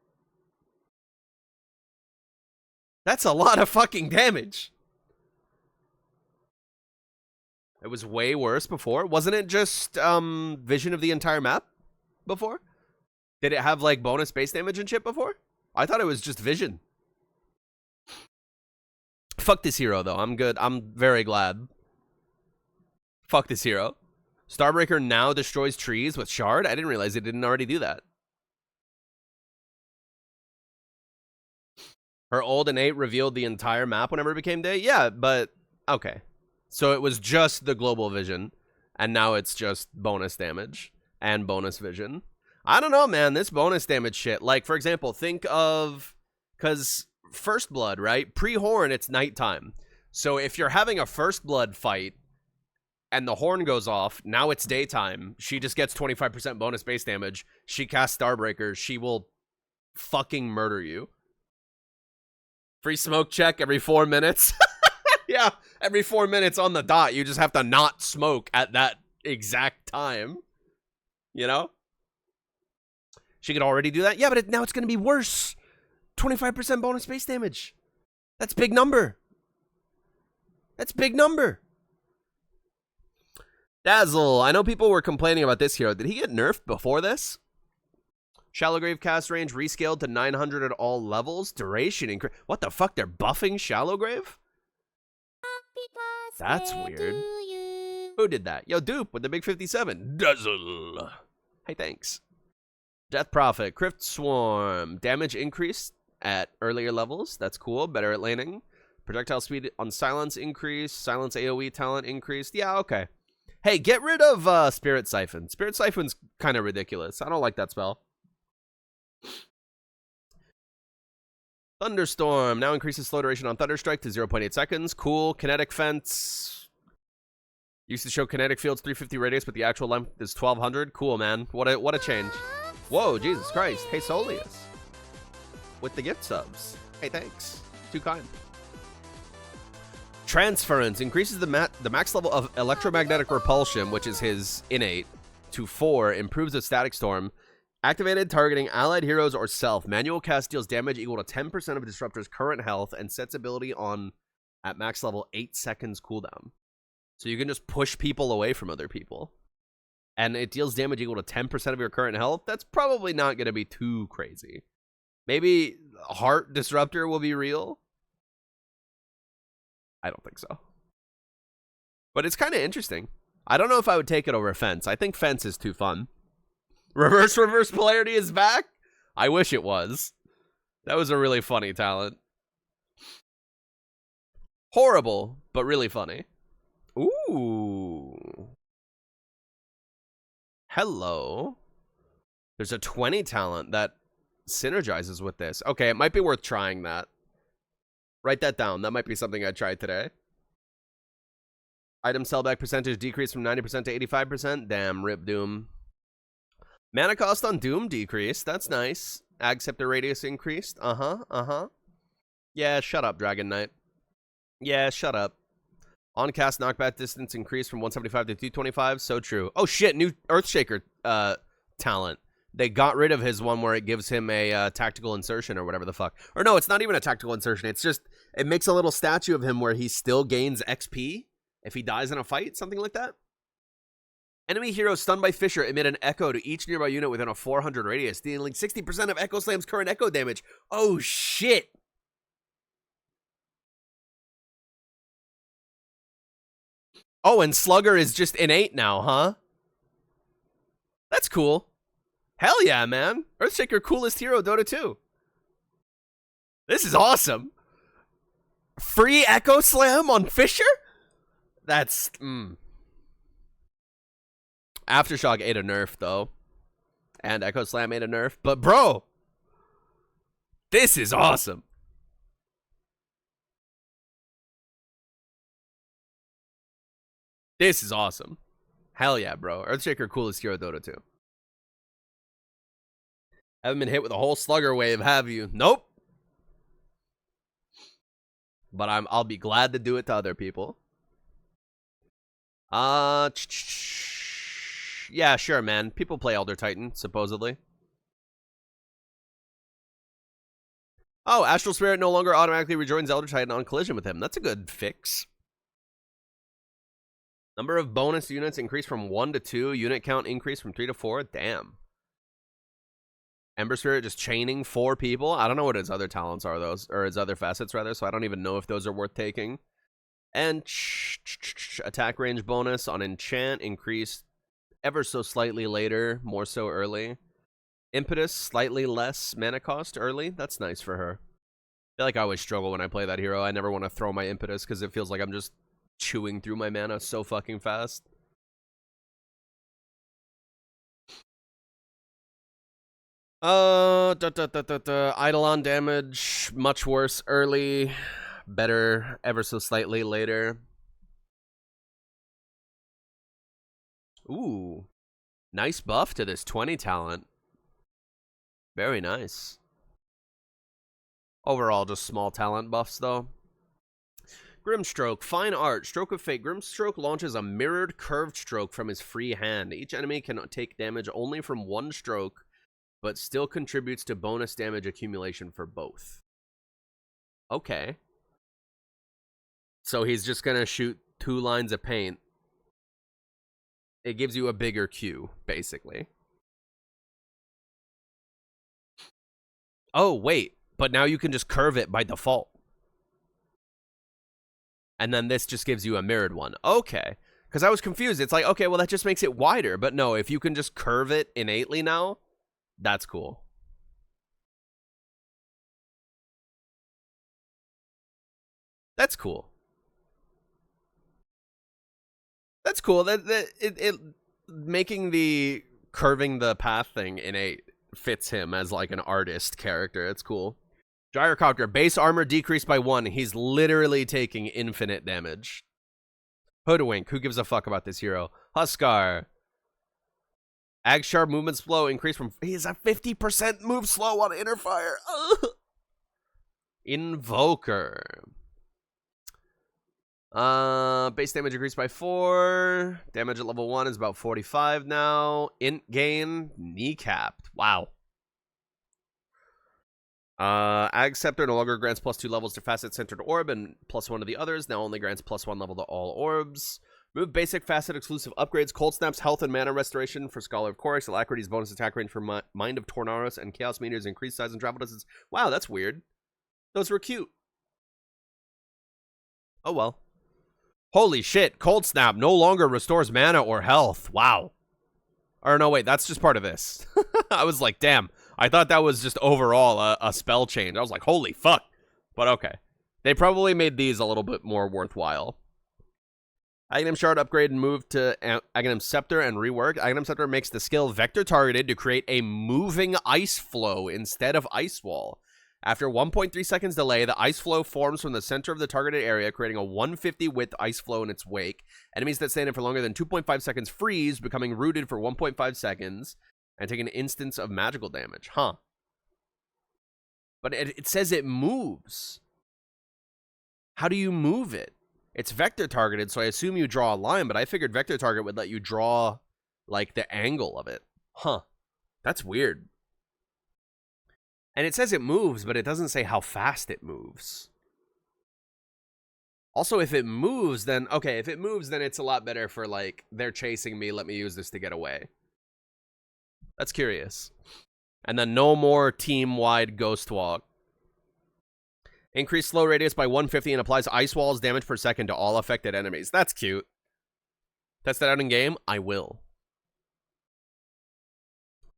A: That's a lot of fucking damage. It was way worse before. Wasn't it just vision of the entire map before? Did it have like bonus base damage and shit before? I thought it was just vision. Fuck this hero though. I'm good. I'm very glad. Fuck this hero. Starbreaker now destroys trees with Shard? I didn't realize it didn't already do that. Her old and 8 revealed the entire map whenever it became day? Yeah, but okay. So it was just the global vision, and now it's just bonus damage and bonus vision. I don't know, man. This bonus damage shit. Like, for example, think of... Because First Blood, right? Pre-Horn, it's nighttime. So if you're having a First Blood fight, and the horn goes off, now it's daytime. She just gets 25% bonus base damage. She casts Starbreaker. She will fucking murder you. Free smoke check every 4 minutes. Yeah, every 4 minutes on the dot. You just have to not smoke at that exact time. You know? She could already do that. Yeah, but now it's going to be worse. 25% bonus base damage. That's big number. That's big number. Dazzle. I know people were complaining about this hero. Did he get nerfed before this? Shallow Grave cast range rescaled to 900 at all levels. Duration increase. What the fuck? They're buffing Shallow Grave? That's weird. Who did that? Yo, Dupe with the big 57. Dazzle. Hey, thanks. Death Prophet. Crypt Swarm. Damage increased at earlier levels. That's cool. Better at laning. Projectile speed on Silence increased. Silence AoE talent increased. Yeah, okay. Hey, get rid of Spirit Siphon. Spirit Siphon's kind of ridiculous. I don't like that spell. Thunderstorm now increases slow duration on Thunderstrike to 0.8 seconds. Cool. Kinetic Fence used to show kinetic fields 350 radius, but the actual length is 1200. Cool, man. What a change. Whoa, Jesus Christ. Hey, Solius with the gift subs. Hey, thanks. Too kind. Transference increases the max level of electromagnetic repulsion, which is his innate, to 4. Improves the static storm. Activated targeting allied heroes or self. Manual cast deals damage equal to 10% of a disruptor's current health and sets ability on at max level 8 seconds cooldown. So you can just push people away from other people. And it deals damage equal to 10% of your current health. That's probably not going to be too crazy. Maybe Heart Disruptor will be real? I don't think so. But it's kind of interesting. I don't know if I would take it over Fence. I think Fence is too fun. Reverse Polarity is back? I wish it was. That was a really funny talent. Horrible, but really funny. Ooh. Hello. There's a 20 talent that synergizes with this. Okay, it might be worth trying that. Write that down. That might be something I'd try today. Item sellback percentage decreased from 90% to 85%. Damn, rip Doom. Mana cost on Doom decreased. That's nice. Ag Scepter radius increased. Yeah, shut up, Dragon Knight. Yeah, shut up. On cast knockback distance increased from 175 to 225. So true. Oh shit, new Earthshaker talent. They got rid of his one where it gives him a tactical insertion or whatever the fuck. Or no, it's not even a tactical insertion. It's just, it makes a little statue of him where he still gains XP if he dies in a fight, something like that. Enemy hero stunned by Fissure emit an echo to each nearby unit within a 400 radius, dealing 60% of Echo Slam's current echo damage. Oh shit. Oh, and Slugger is just innate now, huh? That's cool. Hell yeah, man. Earthshaker, coolest hero, Dota 2. This is awesome. Free Echo Slam on Fissure? That's... Aftershock ate a nerf, though. And Echo Slam ate a nerf. But, bro, this is awesome. This is awesome. Hell yeah, bro. Earthshaker, coolest hero, Dota 2. Haven't been hit with a whole Slugger wave, have you? Nope. But I'll be glad to do it to other people. Yeah, sure, man. People play Elder Titan, supposedly. Oh, Astral Spirit no longer automatically rejoins Elder Titan on collision with him. That's a good fix. Number of bonus units increased from 1 to 2. Unit count increased from 3 to 4. Damn. Ember Spirit just chaining 4 people. I don't know what his other talents are, those, or his other facets, rather, so I don't even know if those are worth taking. And attack range bonus on Enchant increased ever so slightly later, more so early. Impetus, slightly less mana cost early. That's nice for her. I feel like I always struggle when I play that hero. I never want to throw my Impetus because it feels like I'm just chewing through my mana so fucking fast. Eidolon damage, much worse early, better ever so slightly later. Ooh, nice buff to this 20 talent. Very nice. Overall, just small talent buffs, though. Grimstroke, fine art, stroke of fate. Grimstroke launches a mirrored curved stroke from his free hand. Each enemy can take damage only from one stroke, but still contributes to bonus damage accumulation for both. Okay. So he's just gonna shoot 2 lines of paint. It gives you a bigger Q, basically. Oh, wait. But now you can just curve it by default. And then this just gives you a mirrored one. Okay. Because I was confused. It's like, okay, well, that just makes it wider. But no, if you can just curve it innately now, that's cool. That's cool. That's cool. It making the curving the path thing innate fits him as like an artist character. It's cool. Gyrocopter, base armor decreased by 1. He's literally taking infinite damage. Hoodwink, who gives a fuck about this hero? Huskar. Ag Sharp movement slow increased from... He's a 50% move slow on inner fire. Ugh. Invoker. Base damage increased by 4. Damage at level 1 is about 45 now. Int gain, kneecapped. Wow. Ag Scepter no longer grants +2 levels to facet centered orb and +1 to the others. Now only grants +1 level to all orbs. Move basic facet exclusive upgrades, Cold Snap's health and mana restoration for Scholar of Chorus, Alacrity's bonus attack range for Mind of Tornaros, and Chaos Meteor's increased size and travel distance. Wow, that's weird. Those were cute. Oh well. Holy shit, Cold Snap no longer restores mana or health. Wow. Or no, wait, that's just part of this. I was like, damn. I thought that was just overall a spell change. I was like, holy fuck. But okay. They probably made these a little bit more worthwhile. Aghanim Shard upgrade and move to Aghanim Scepter and rework. Aghanim Scepter makes the skill vector targeted to create a moving ice flow instead of ice wall. After 1.3 seconds delay, the ice flow forms from the center of the targeted area, creating a 150 width ice flow in its wake. Enemies that stand in for longer than 2.5 seconds freeze, becoming rooted for 1.5 seconds, and take an instance of magical damage. Huh. But it says it moves. How do you move it? It's vector targeted, so I assume you draw a line, but I figured vector target would let you draw, like, the angle of it. Huh. That's weird. And it says it moves, but it doesn't say how fast it moves. Also, if it moves, then... Okay, if it moves, then it's a lot better for, like, they're chasing me, let me use this to get away. That's curious. And then no more team-wide Ghost Walk. Increase slow radius by 150 and applies ice walls damage per second to all affected enemies. That's cute. Test that out in game? I will.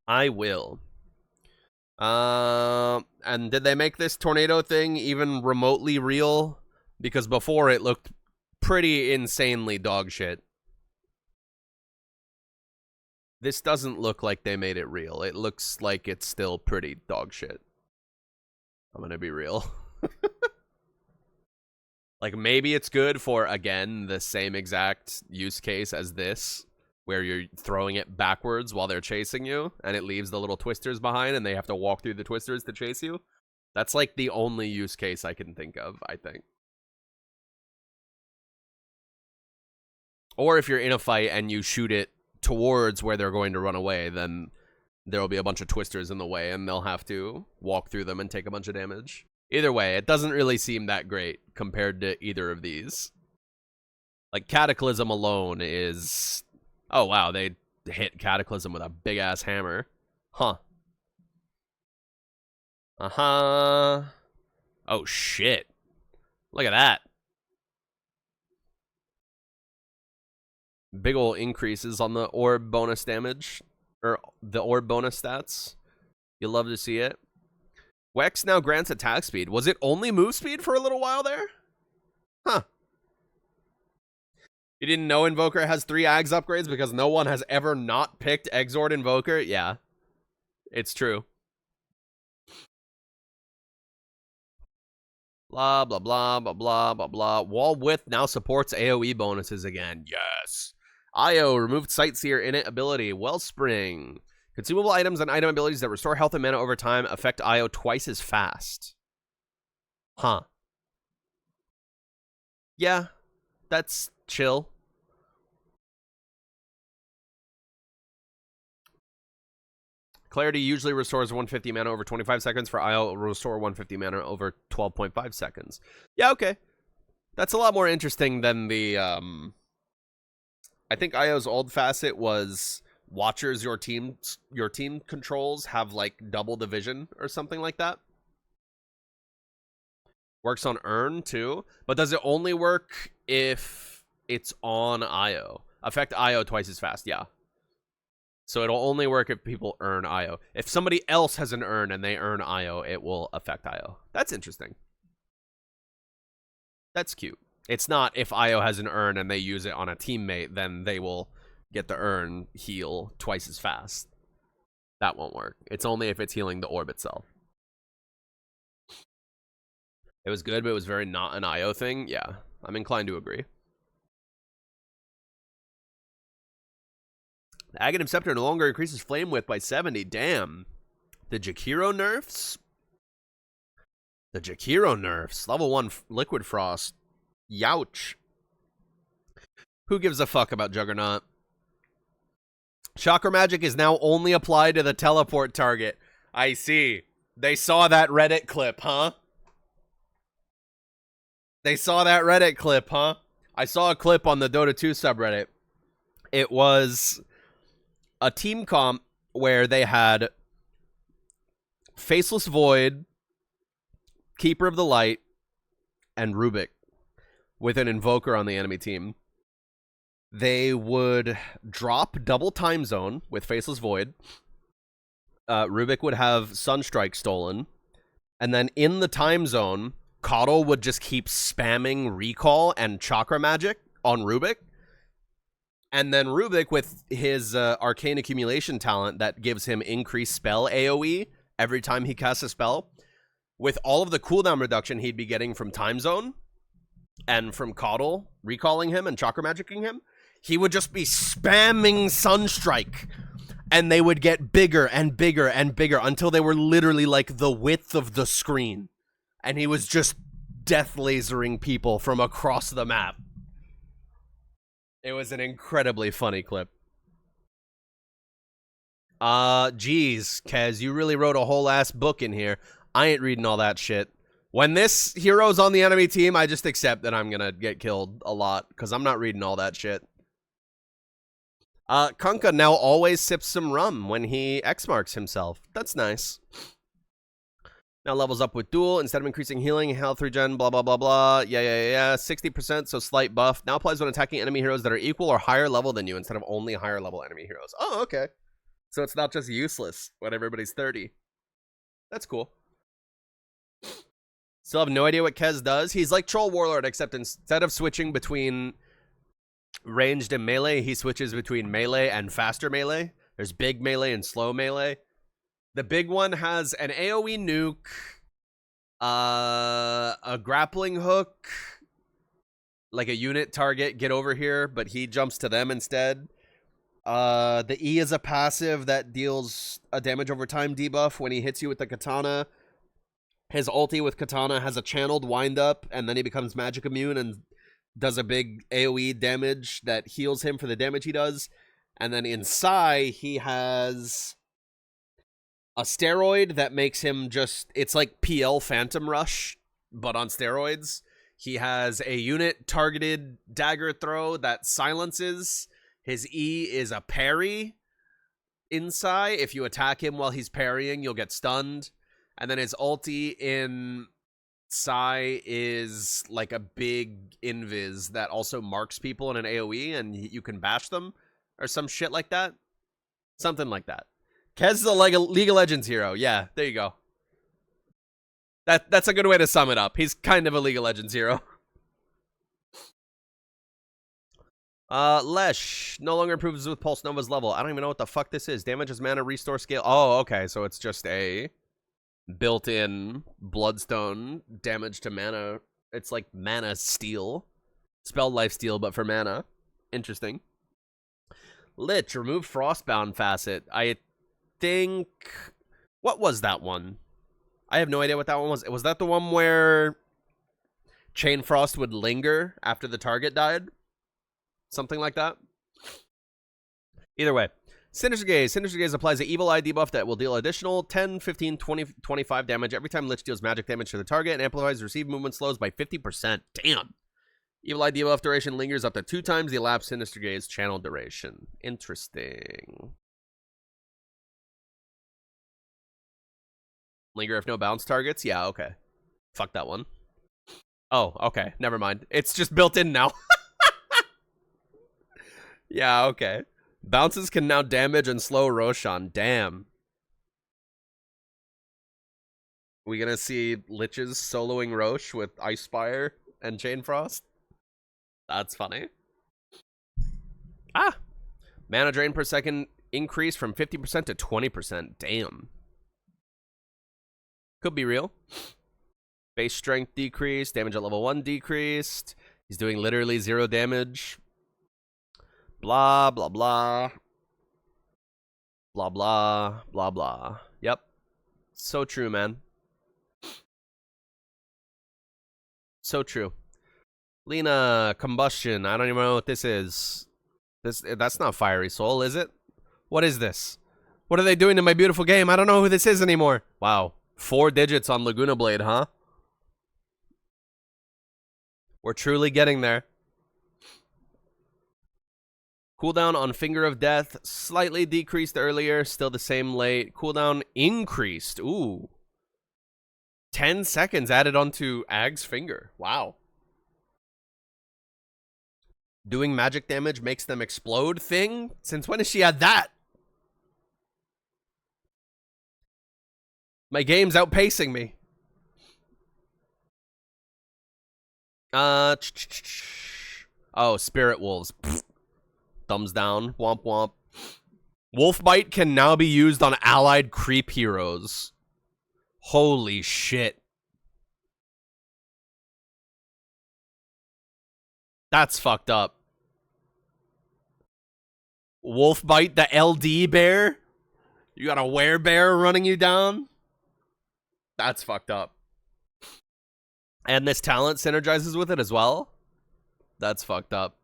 A: I will. And did they make this tornado thing even remotely real? Because before it looked pretty insanely dog shit. This doesn't look like they made it real. It looks like it's still pretty dog shit. I'm gonna be real. Like, maybe it's good for, again, the same exact use case as this, where you're throwing it backwards while they're chasing you, and it leaves the little twisters behind, and they have to walk through the twisters to chase you. That's, like, the only use case I can think of, I think. Or if you're in a fight and you shoot it towards where they're going to run away, then there'll be a bunch of twisters in the way, and they'll have to walk through them and take a bunch of damage. Either way, it doesn't really seem that great compared to either of these. Like, Cataclysm alone is... Oh, wow, they hit Cataclysm with a big-ass hammer. Huh. Uh-huh. Oh, shit. Look at that. Big ol' increases on the orb bonus damage. Or the orb bonus stats. You'll love to see it. Wex now grants attack speed. Was it only move speed for a little while there? Huh. You didn't know Invoker has 3 Ags upgrades because no one has ever not picked Exord Invoker? Yeah. It's true. Blah, blah, blah, blah, blah, blah, blah. Wall width now supports AoE bonuses again. Yes. Io, removed Sightseer Innate ability. Wellspring. Consumable items and item abilities that restore health and mana over time affect Io twice as fast. Huh. Yeah, that's chill. Clarity usually restores 150 mana over 25 seconds. For Io, it will restore 150 mana over 12.5 seconds. Yeah, okay. That's a lot more interesting than the... I think Io's old facet was... Watchers your team controls have like double the vision or something like that. Works on Earn too, but does it only work if it's on Io? Affect Io twice as fast, yeah. So it'll only work if people earn Io. If somebody else has an Earn and they earn Io, it will affect Io. That's interesting. That's cute. It's not if Io has an Earn and they use it on a teammate, then they will get the Earn heal twice as fast. That won't work. It's only if it's healing the orb itself. It was good, but it was very not an Io thing. Yeah, I'm inclined to agree. The Aghanim Scepter no longer increases flame width by 70. Damn. The Jakiro nerfs? The Jakiro nerfs. Level 1 Liquid Frost. Youch. Who gives a fuck about Juggernaut? Chakra magic is now only applied to the teleport target. I see. They saw that Reddit clip, huh? They saw that Reddit clip, huh? I saw a clip on the Dota 2 subreddit. It was a team comp where they had Faceless Void, Keeper of the Light, and Rubik with an Invoker on the enemy team. They would drop double time zone with Faceless Void. Rubik would have Sunstrike stolen. And then in the time zone, Coddle would just keep spamming Recall and Chakra Magic on Rubik. And then Rubik, with his Arcane Accumulation talent that gives him increased spell AoE every time he casts a spell, with all of the cooldown reduction he'd be getting from Time Zone and from Coddle recalling him and Chakra Magicking him, he would just be spamming Sunstrike. And they would get bigger and bigger and bigger until they were literally like the width of the screen. And he was just death lasering people from across the map. It was an incredibly funny clip. Geez, Kez, you really wrote a whole ass book in here. I ain't reading all that shit. When this hero's on the enemy team, I just accept that I'm gonna get killed a lot, because I'm not reading all that shit. Kunkka now always sips some rum when he X-marks himself. That's nice. Now levels up with Duel. Instead of increasing healing, health regen, blah, blah, blah, blah. Yeah. 60%, so slight buff. Now applies when attacking enemy heroes that are equal or higher level than you instead of only higher level enemy heroes. Oh, okay. So it's not just useless when everybody's 30. That's cool. Still have no idea what Kez does. He's like Troll Warlord, except instead of switching between ranged and melee, he switches between melee and faster melee. There's big melee and slow melee. The big one has an AoE nuke, a grappling hook, like a unit target, get over here, but he jumps to them instead. The E is a passive that deals a damage over time debuff when he hits you with the katana. His ulti with katana has a channeled wind up, and then he becomes magic immune and does a big AoE damage that heals him for the damage he does. And then in Sai, he has a steroid that makes him just... It's like PL Phantom Rush, but on steroids. He has a unit-targeted dagger throw that silences. His E is a parry in Sai. If you attack him while he's parrying, you'll get stunned. And then his ulti in Sai is like a big invis that also marks people in an AoE and you can bash them or some shit like that. Something like that. Kez is a League of Legends hero. Yeah, there you go. That's a good way to sum it up. He's kind of a League of Legends hero. Lesh no longer improves with Pulse Nova's level. I don't even know what the fuck this is. Damages mana, restore scale. Oh, okay. So it's just a built-in Bloodstone damage to mana. It's like mana steal. Spell life steal, but for mana. Interesting. Lich, remove Frostbound facet. I think... What was that one? I have no idea what that one was. Was that the one where Chain Frost would linger after the target died? Something like that? Either way. Sinister Gaze. Sinister Gaze applies an Evil Eye debuff that will deal additional 10, 15, 20, 25 damage every time Lich deals magic damage to the target and amplifies received movement slows by 50%. Damn! Evil Eye debuff duration lingers up to 2 times the elapsed Sinister Gaze channel duration. Interesting. Linger if no bounce targets? Yeah, okay. Fuck that one. Oh, okay. Never mind. It's just built in now. Yeah, okay. Bounces can now damage and slow Roshan. Damn. We gonna see Liches soloing Rosh with Ice Spire and Chain Frost? That's funny. Ah! Mana drain per second increase from 50% to 20%. Damn. Could be real. Base strength decreased. Damage at level 1 decreased. He's doing literally 0 damage. Blah, blah, blah. Blah, blah, blah, blah. Yep. So true, man. So true. Lena, Combustion. I don't even know what this is. That's not Fiery Soul, is it? What is this? What are they doing to my beautiful game? I don't know who this is anymore. Wow. 4 digits on Laguna Blade, huh? We're truly getting there. Cooldown on Finger of Death, slightly decreased earlier, still the same late. Cooldown increased. Ooh. 10 seconds added onto Ag's finger. Wow. Doing magic damage makes them explode thing? Since when has she had that? My game's outpacing me. Oh, Spirit Wolves. Pfft. Thumbs down. Womp womp. Wolfbite can now be used on allied creep heroes. Holy shit. That's fucked up. Wolfbite, the LD bear? You got a werebear running you down? That's fucked up. And this talent synergizes with it as well? That's fucked up.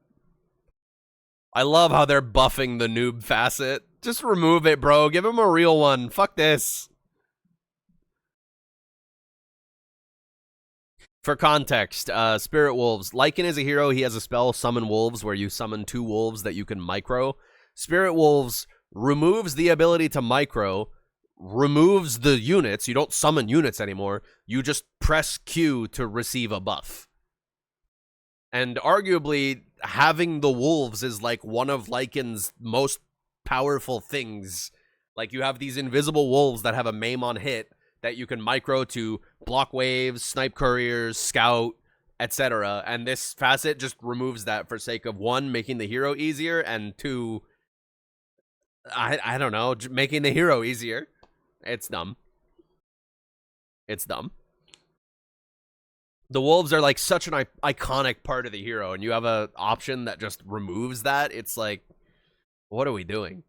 A: I love how they're buffing the noob facet. Just remove it, bro. Give him a real one. Fuck this. For context, Spirit Wolves. Lycan is a hero. He has a spell, Summon Wolves, where you summon 2 wolves that you can micro. Spirit Wolves removes the ability to micro, removes the units. You don't summon units anymore. You just press Q to receive a buff. And arguably, having the wolves is like one of Lycan's most powerful things. Like, you have these invisible wolves that have a maim on hit that you can micro to block waves, snipe couriers, scout, etc. And this facet just removes that for sake of 1, making the hero easier, and 2, I don't know, making the hero easier. It's dumb. It's dumb. The wolves are like such an iconic part of the hero, and you have a option that just removes that. It's like, what are we doing?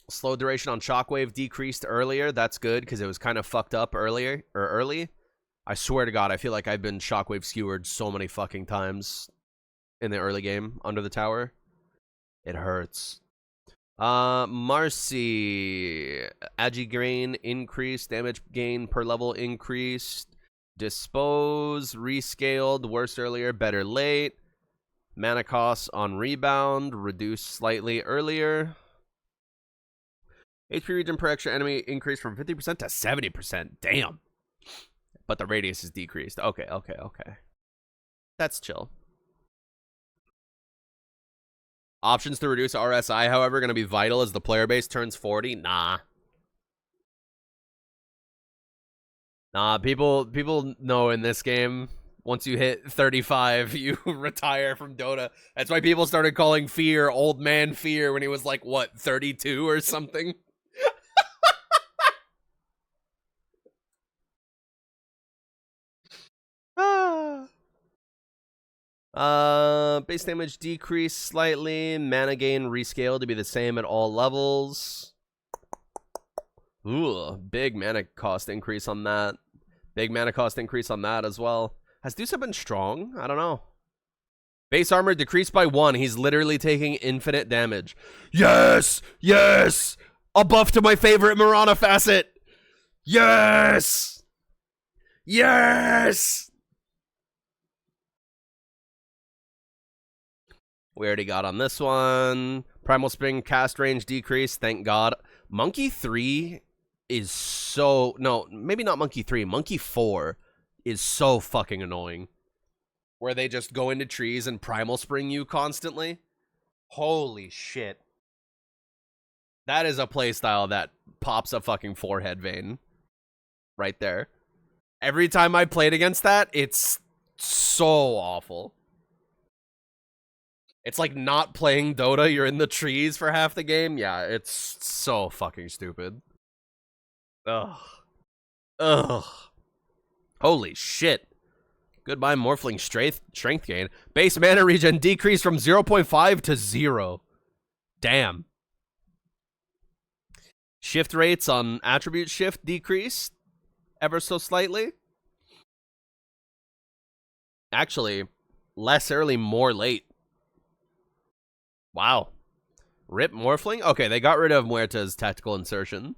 A: Slow duration on Shockwave decreased earlier. That's good, because it was kind of fucked up early. I swear to God, I feel like I've been Shockwave skewered so many fucking times in the early game under the tower. It hurts. Marcy. Agigrain increased. Damage gain per level increased. Dispose. Rescaled. Worse earlier, better late. Mana costs on rebound. Reduced slightly earlier. HP region per extra enemy increased from 50% to 70%. Damn. But the radius is decreased. Okay. That's chill. Options to reduce RSI, however, going to be vital as the player base turns 40. Nah, people know in this game, once you hit 35, you retire from Dota. That's why people started calling Fear Old Man Fear when he was like, what, 32 or something? Base damage decreased slightly. Mana gain rescaled to be the same at all levels. Ooh, big mana cost increase on that. Big mana cost increase on that as well. Has Dusa been strong? I don't know. Base armor decreased by 1. He's literally taking infinite damage. Yes! Yes! A buff to my favorite Mirana facet! Yes! Yes! We already got on this one. Primal Spring cast range decrease, thank God. Monkey 3 is so... No, maybe not Monkey 3. Monkey 4 is so fucking annoying. Where they just go into trees and Primal Spring you constantly. Holy shit. That is a playstyle that pops a fucking forehead vein. Right there. Every time I played against that, it's so awful. It's like not playing Dota, you're in the trees for half the game. Yeah, it's so fucking stupid. Ugh. Holy shit. Goodbye, Morphling strength gain. Base mana regen decreased from 0.5 to 0. Damn. Shift rates on attribute shift decreased ever so slightly. Actually, less early, more late. Wow. Rip Morphling? Okay, they got rid of Muerta's tactical insertion.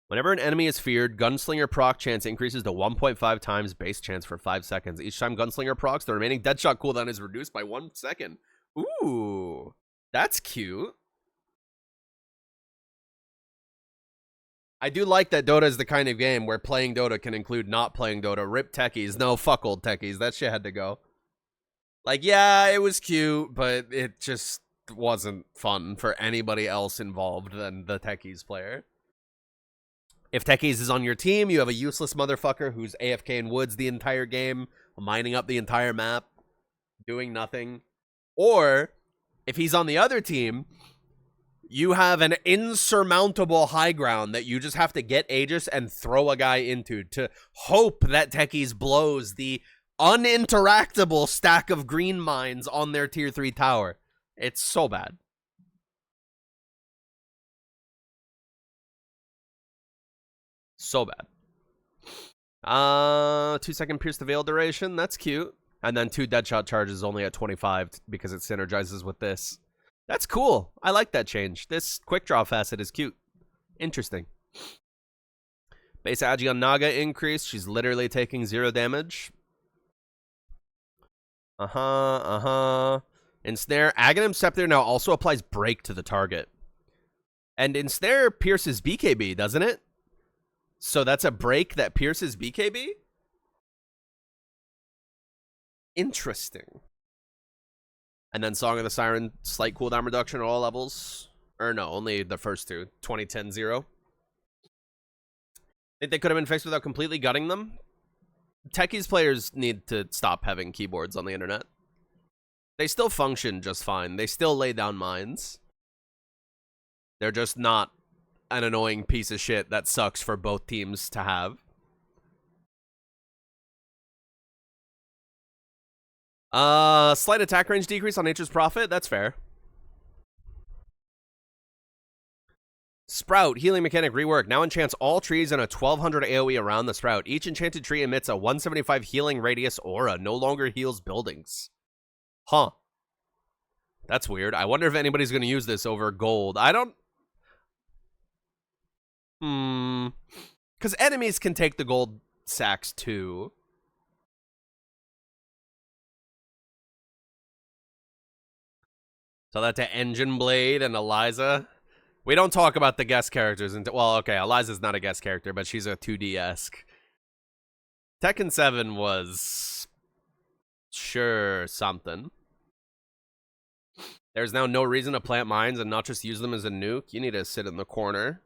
A: Whenever an enemy is feared, Gunslinger proc chance increases to 1.5 times base chance for 5 seconds. Each time Gunslinger procs, the remaining Deadshot cooldown is reduced by 1 second. Ooh, that's cute. I do like that Dota is the kind of game where playing Dota can include not playing Dota. Rip techies. No, fuck old techies. That shit had to go. Like, yeah, it was cute, but it just wasn't fun for anybody else involved than the techies player. If techies is on your team, you have a useless motherfucker who's AFK in woods the entire game, mining up the entire map, doing nothing. Or, if he's on the other team, you have an insurmountable high ground that you just have to get Aegis and throw a guy into to hope that techies blows the uninteractable stack of green mines on their tier 3 tower. It's so bad. So bad. 2-second pierce the veil duration. That's cute. And then 2 deadshot charges only at 25 because it synergizes with this. That's cool. I like that change. This quick draw facet is cute. Interesting. Base Agi on Naga increased. She's literally taking 0 damage. Ensnare. Aghanim Scepter now also applies break to the target. And Ensnare pierces BKB, doesn't it? So that's a break that pierces BKB? Interesting. And then Song of the Siren, slight cooldown reduction at all levels. Or no, only the first two. 20-10-0. Think they could have been fixed without completely gutting them? Techies players need to stop having keyboards on the internet. They still function just fine. They still lay down mines. They're just not an annoying piece of shit that sucks for both teams to have. Slight attack range decrease on Nature's Prophet. That's fair. Sprout, healing mechanic rework. Now enchants all trees and a 1200 AoE around the sprout. Each enchanted tree emits a 175 healing radius aura. No longer heals buildings. Huh. That's weird. I wonder if anybody's going to use this over gold. I don't... Because enemies can take the gold sacks too. So that to Engine Blade and Eliza. We don't talk about the guest characters until... Well, okay, Eliza's not a guest character, but she's a 2D-esque. Tekken 7 was... Sure, something. There's now no reason to plant mines and not just use them as a nuke. You need to sit in the corner.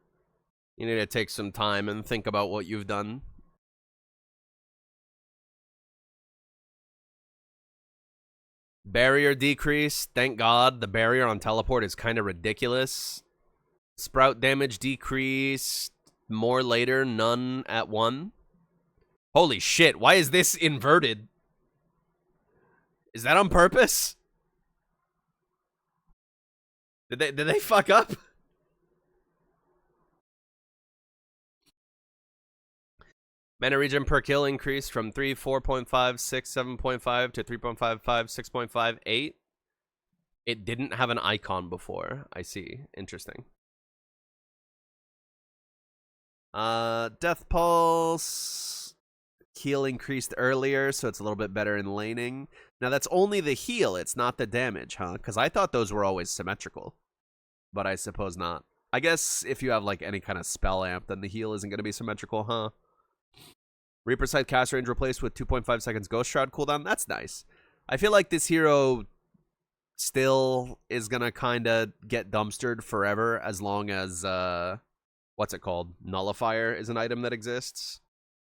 A: You need to take some time and think about what you've done. Barrier decrease. Thank God. The barrier on teleport is kind of ridiculous. Sprout damage decrease. More later. None at 1. Holy shit. Why is this inverted? Is that on purpose? Did they fuck up? Mana regen per kill increased from 3, 4.5, 6, 7.5 to 3.55, 6.5, 8. It didn't have an icon before. I see. Interesting. Death Pulse. Heal increased earlier, so it's a little bit better in laning. Now, that's only the heal. It's not the damage, huh? Because I thought those were always symmetrical. But I suppose not. I guess if you have, like, any kind of spell amp, then the heal isn't going to be symmetrical, huh? Reaper Sight cast range replaced with 2.5 seconds Ghost Shroud cooldown. That's nice. I feel like this hero still is going to kind of get dumpstered forever as long as, what's it called? Nullifier is an item that exists.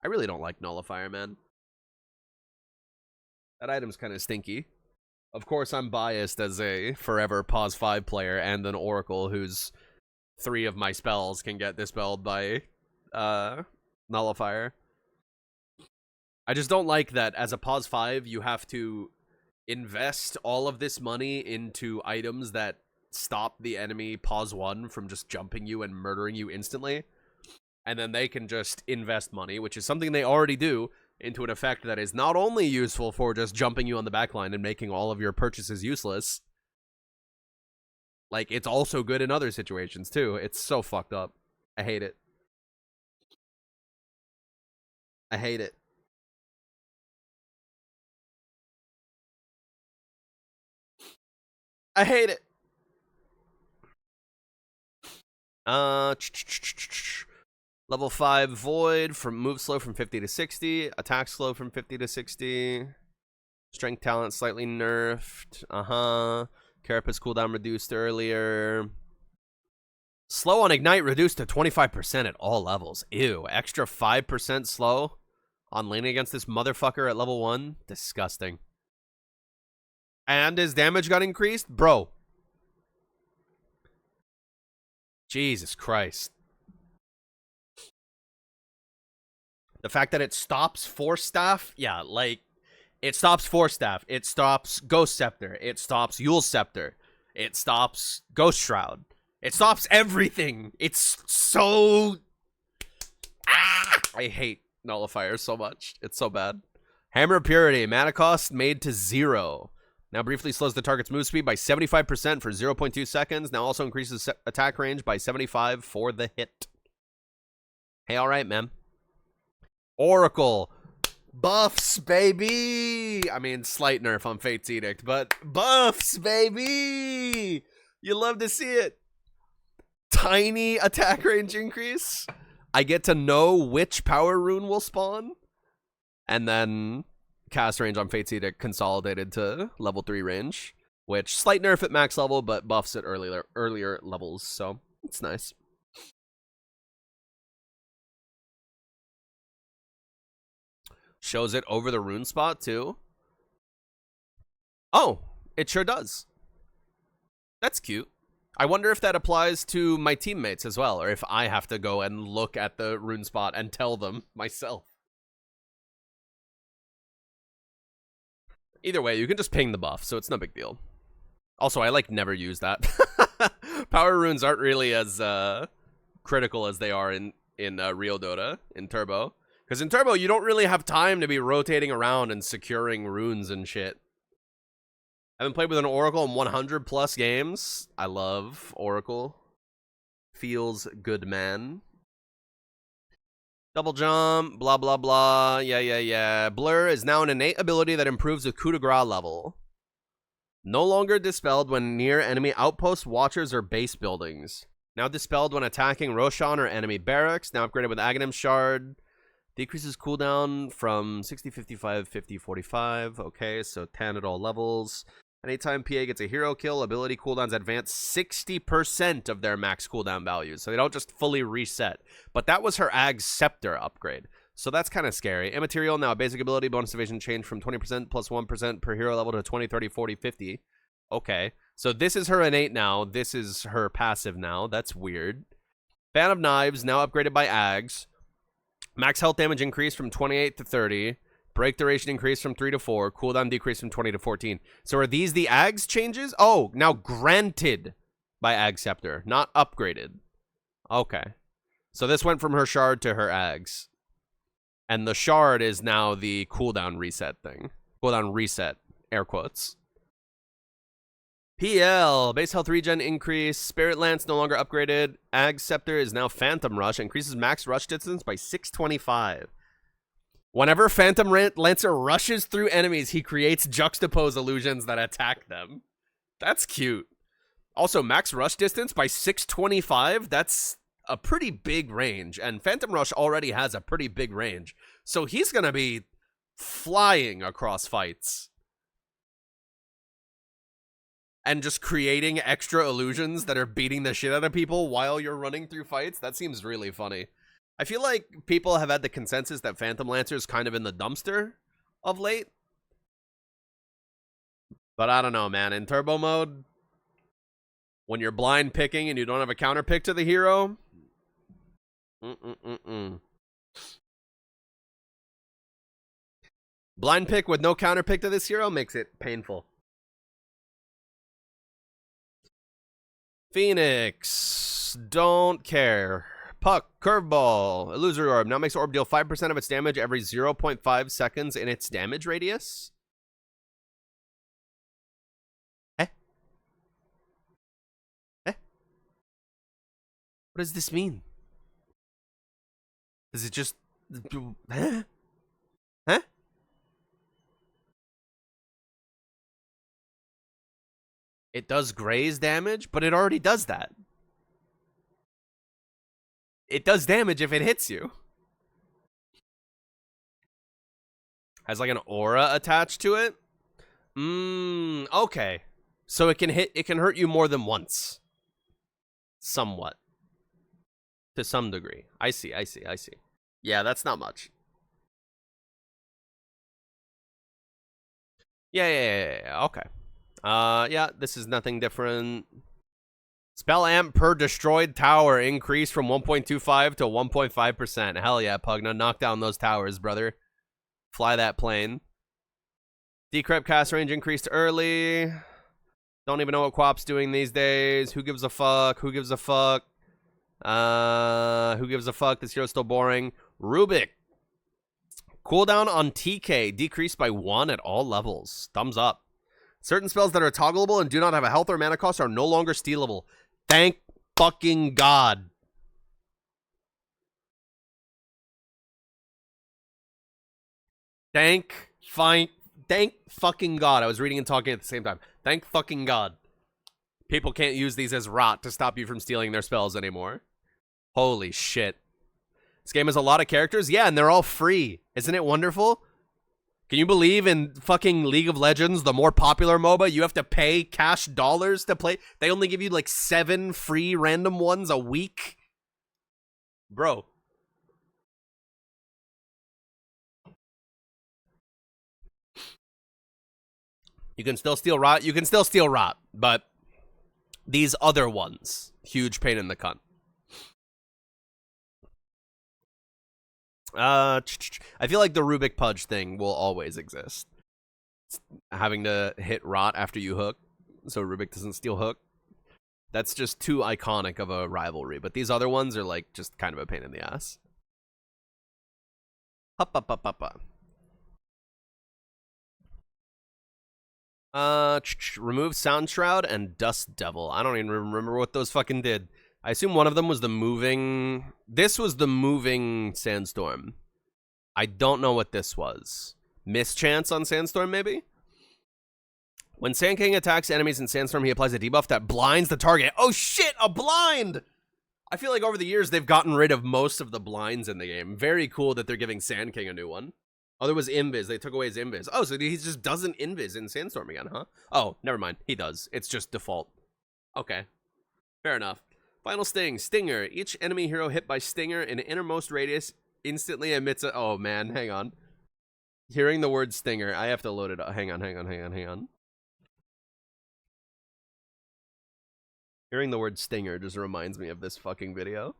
A: I really don't like Nullifier, man. That item's kind of stinky. Of course, I'm biased as a forever pause 5 player and an Oracle whose 3 of my spells can get dispelled by Nullifier. I just don't like that as a pause 5, you have to invest all of this money into items that stop the enemy pause 1 from just jumping you and murdering you instantly. And then they can just invest money, which is something they already do, into an effect that is not only useful for just jumping you on the backline and making all of your purchases useless, like, it's also good in other situations, too. It's so fucked up. I hate it. I hate it. I hate it. Level 5 Void from move slow from 50 to 60. Attack slow from 50 to 60. Strength talent slightly nerfed. Carapace cooldown reduced earlier. Slow on Ignite reduced to 25% at all levels. Ew. Extra 5% slow on laning against this motherfucker at level 1. Disgusting. And his damage got increased? Bro. Jesus Christ. The fact that it stops Force Staff? Yeah, like, it stops Force Staff. It stops Ghost Scepter. It stops Yule Scepter. It stops Ghost Shroud. It stops everything. It's so... I hate nullifiers so much. It's so bad. Hammer of Purity. Mana cost made to 0. Now briefly slows the target's move speed by 75% for 0.2 seconds. Now also increases attack range by 75 for the hit. Hey, alright, man. Oracle. Buffs, baby! I mean, slight nerf on Fate's Edict, but buffs, baby! You love to see it. Tiny attack range increase. I get to know which power rune will spawn. And then cast range on Fate's Edict consolidated to level 3 range. Which, slight nerf at max level, but buffs at earlier levels, so it's nice. Shows it over the rune spot, too. Oh, it sure does. That's cute. I wonder if that applies to my teammates as well, or if I have to go and look at the rune spot and tell them myself. Either way, you can just ping the buff, so it's no big deal. Also, I, like, never use that. Power runes aren't really as critical as they are in real Dota, in Turbo. Because in Turbo, you don't really have time to be rotating around and securing runes and shit. I haven't played with an Oracle in 100 plus games. I love Oracle. Feels good, man. Double jump, blah, blah, blah. Yeah. Blur is now an innate ability that improves with coup de grace level. No longer dispelled when near enemy outposts, watchers, or base buildings. Now dispelled when attacking Roshan or enemy barracks. Now upgraded with Aghanim Shard. Decreases cooldown from 60, 55, 50, 45. Okay, so 10 at all levels. Anytime PA gets a hero kill, ability cooldowns advance 60% of their max cooldown values. So they don't just fully reset. But that was her Ag's Scepter upgrade. So that's kind of scary. Immaterial, now a basic ability. Bonus evasion change from 20% plus 1% per hero level to 20, 30, 40, 50. Okay. So this is her innate now. This is her passive now. That's weird. Fan of Knives, now upgraded by Ags. Max health damage increased from 28 to 30. Break duration increased from 3 to 4. Cooldown decreased from 20 to 14. So are these the Ags changes? Oh, now granted by Ag Scepter, not upgraded. Okay. So this went from her shard to her Ags. And the shard is now the cooldown reset thing. Cooldown reset, air quotes. PL, base health regen increase. Spirit Lance no longer upgraded. Ag Scepter is now Phantom Rush. Increases max rush distance by 625. Whenever Phantom Lancer rushes through enemies, he creates juxtapose illusions that attack them. That's cute. Also, max rush distance by 625. That's a pretty big range. And Phantom Rush already has a pretty big range. So he's going to be flying across fights. And just creating extra illusions that are beating the shit out of people while you're running through fights. That seems really funny. I feel like people have had the consensus that Phantom Lancer is kind of in the dumpster of late. But I don't know, man. In turbo mode, when you're blind picking and you don't have a counter pick to the hero, blind pick with no counter pick to this hero makes it painful. Phoenix, don't care. Puck, curveball, illusory orb. Now makes orb deal 5% of its damage every 0.5 seconds in its damage radius. Eh? What does this mean? Does it just... It does graze damage, but it already does that. It does damage if it hits you. Has like an aura attached to it. Okay. So it can hurt you more than once. Somewhat. To some degree. I see. Yeah, that's not much. Yeah. Okay. Yeah, this is nothing different. Spell amp per destroyed tower increased from 1.25 to 1.5%. Hell yeah, Pugna. Knock down those towers, brother. Fly that plane. Decrypt cast range increased early. Don't even know what Quap's doing these days. Who gives a fuck? Who gives a fuck? Who gives a fuck? This hero's still boring. Rubik. Cooldown on TK decreased by 1 at all levels. Thumbs up. Certain spells that are toggleable and do not have a health or mana cost are no longer stealable. Thank fucking God. Thank fucking God. I was reading and talking at the same time. Thank fucking God. People can't use these as rot to stop you from stealing their spells anymore. Holy shit. This game has a lot of characters. Yeah, and they're all free. Isn't it wonderful? Can you believe in fucking League of Legends, the more popular MOBA, you have to pay cash dollars to play? They only give you like 7 free random ones a week? Bro. You can still steal rot. You can still steal rot, but these other ones, huge pain in the cunt. I feel like the Rubik Pudge thing will always exist. Having to hit rot after you hook, so Rubik doesn't steal hook. That's just too iconic of a rivalry. But these other ones are like just kind of a pain in the ass. Remove Sound Shroud and Dust Devil. I don't even remember what those fucking did. I assume one of them was the moving... This was the moving Sandstorm. I don't know what this was. Mischance on Sandstorm, maybe? When Sand King attacks enemies in Sandstorm, he applies a debuff that blinds the target. Oh shit, a blind! I feel like over the years, they've gotten rid of most of the blinds in the game. Very cool that they're giving Sand King a new one. Oh, there was Invis. They took away his Invis. Oh, so he just doesn't Invis in Sandstorm again, huh? Oh, never mind. He does. It's just default. Okay. Fair enough. Final Sting. Stinger. Each enemy hero hit by Stinger in innermost radius instantly emits a... Oh, man. Hang on. Hearing the word Stinger. I have to load it up. Hang on. Hearing the word Stinger just reminds me of this fucking video.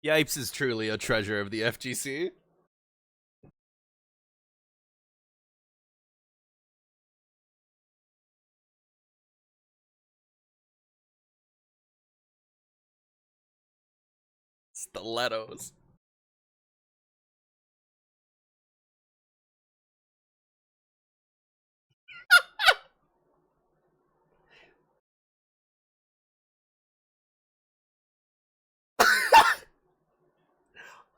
A: Yipes is truly a treasure of the FGC. Stilettos.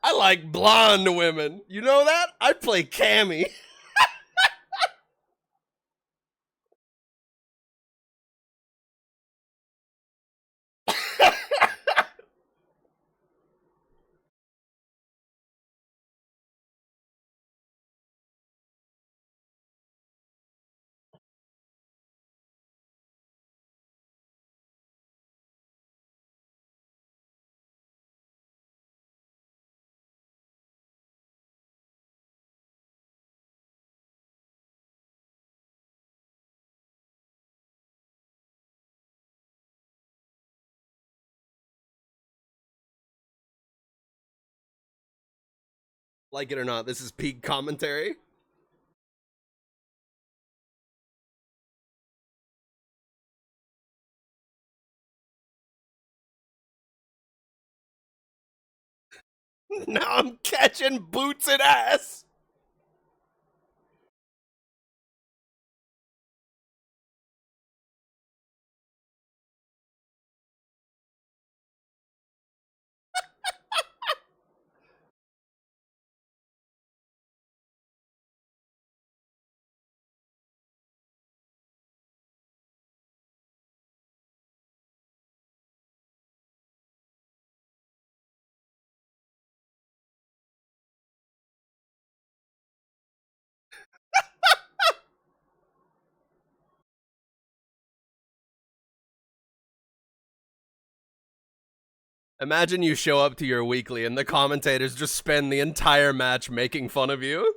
A: I like blonde women. You know that? I'd play Cammy. Like it or not, this is peak commentary. Now I'm catching boots and ass. Imagine you show up to your weekly and the commentators just spend the entire match making fun of you.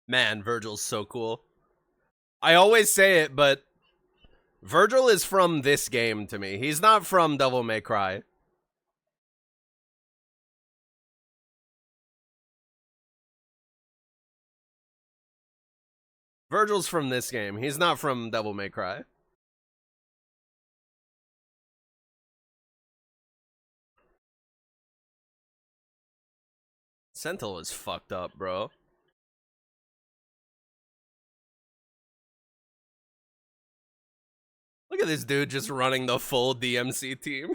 A: Man, Virgil's so cool. I always say it, but Virgil is from this game to me. He's not from Devil May Cry. Virgil's from this game. He's not from Devil May Cry. Sentinel is fucked up, bro. Look at this dude just running the full DMC team.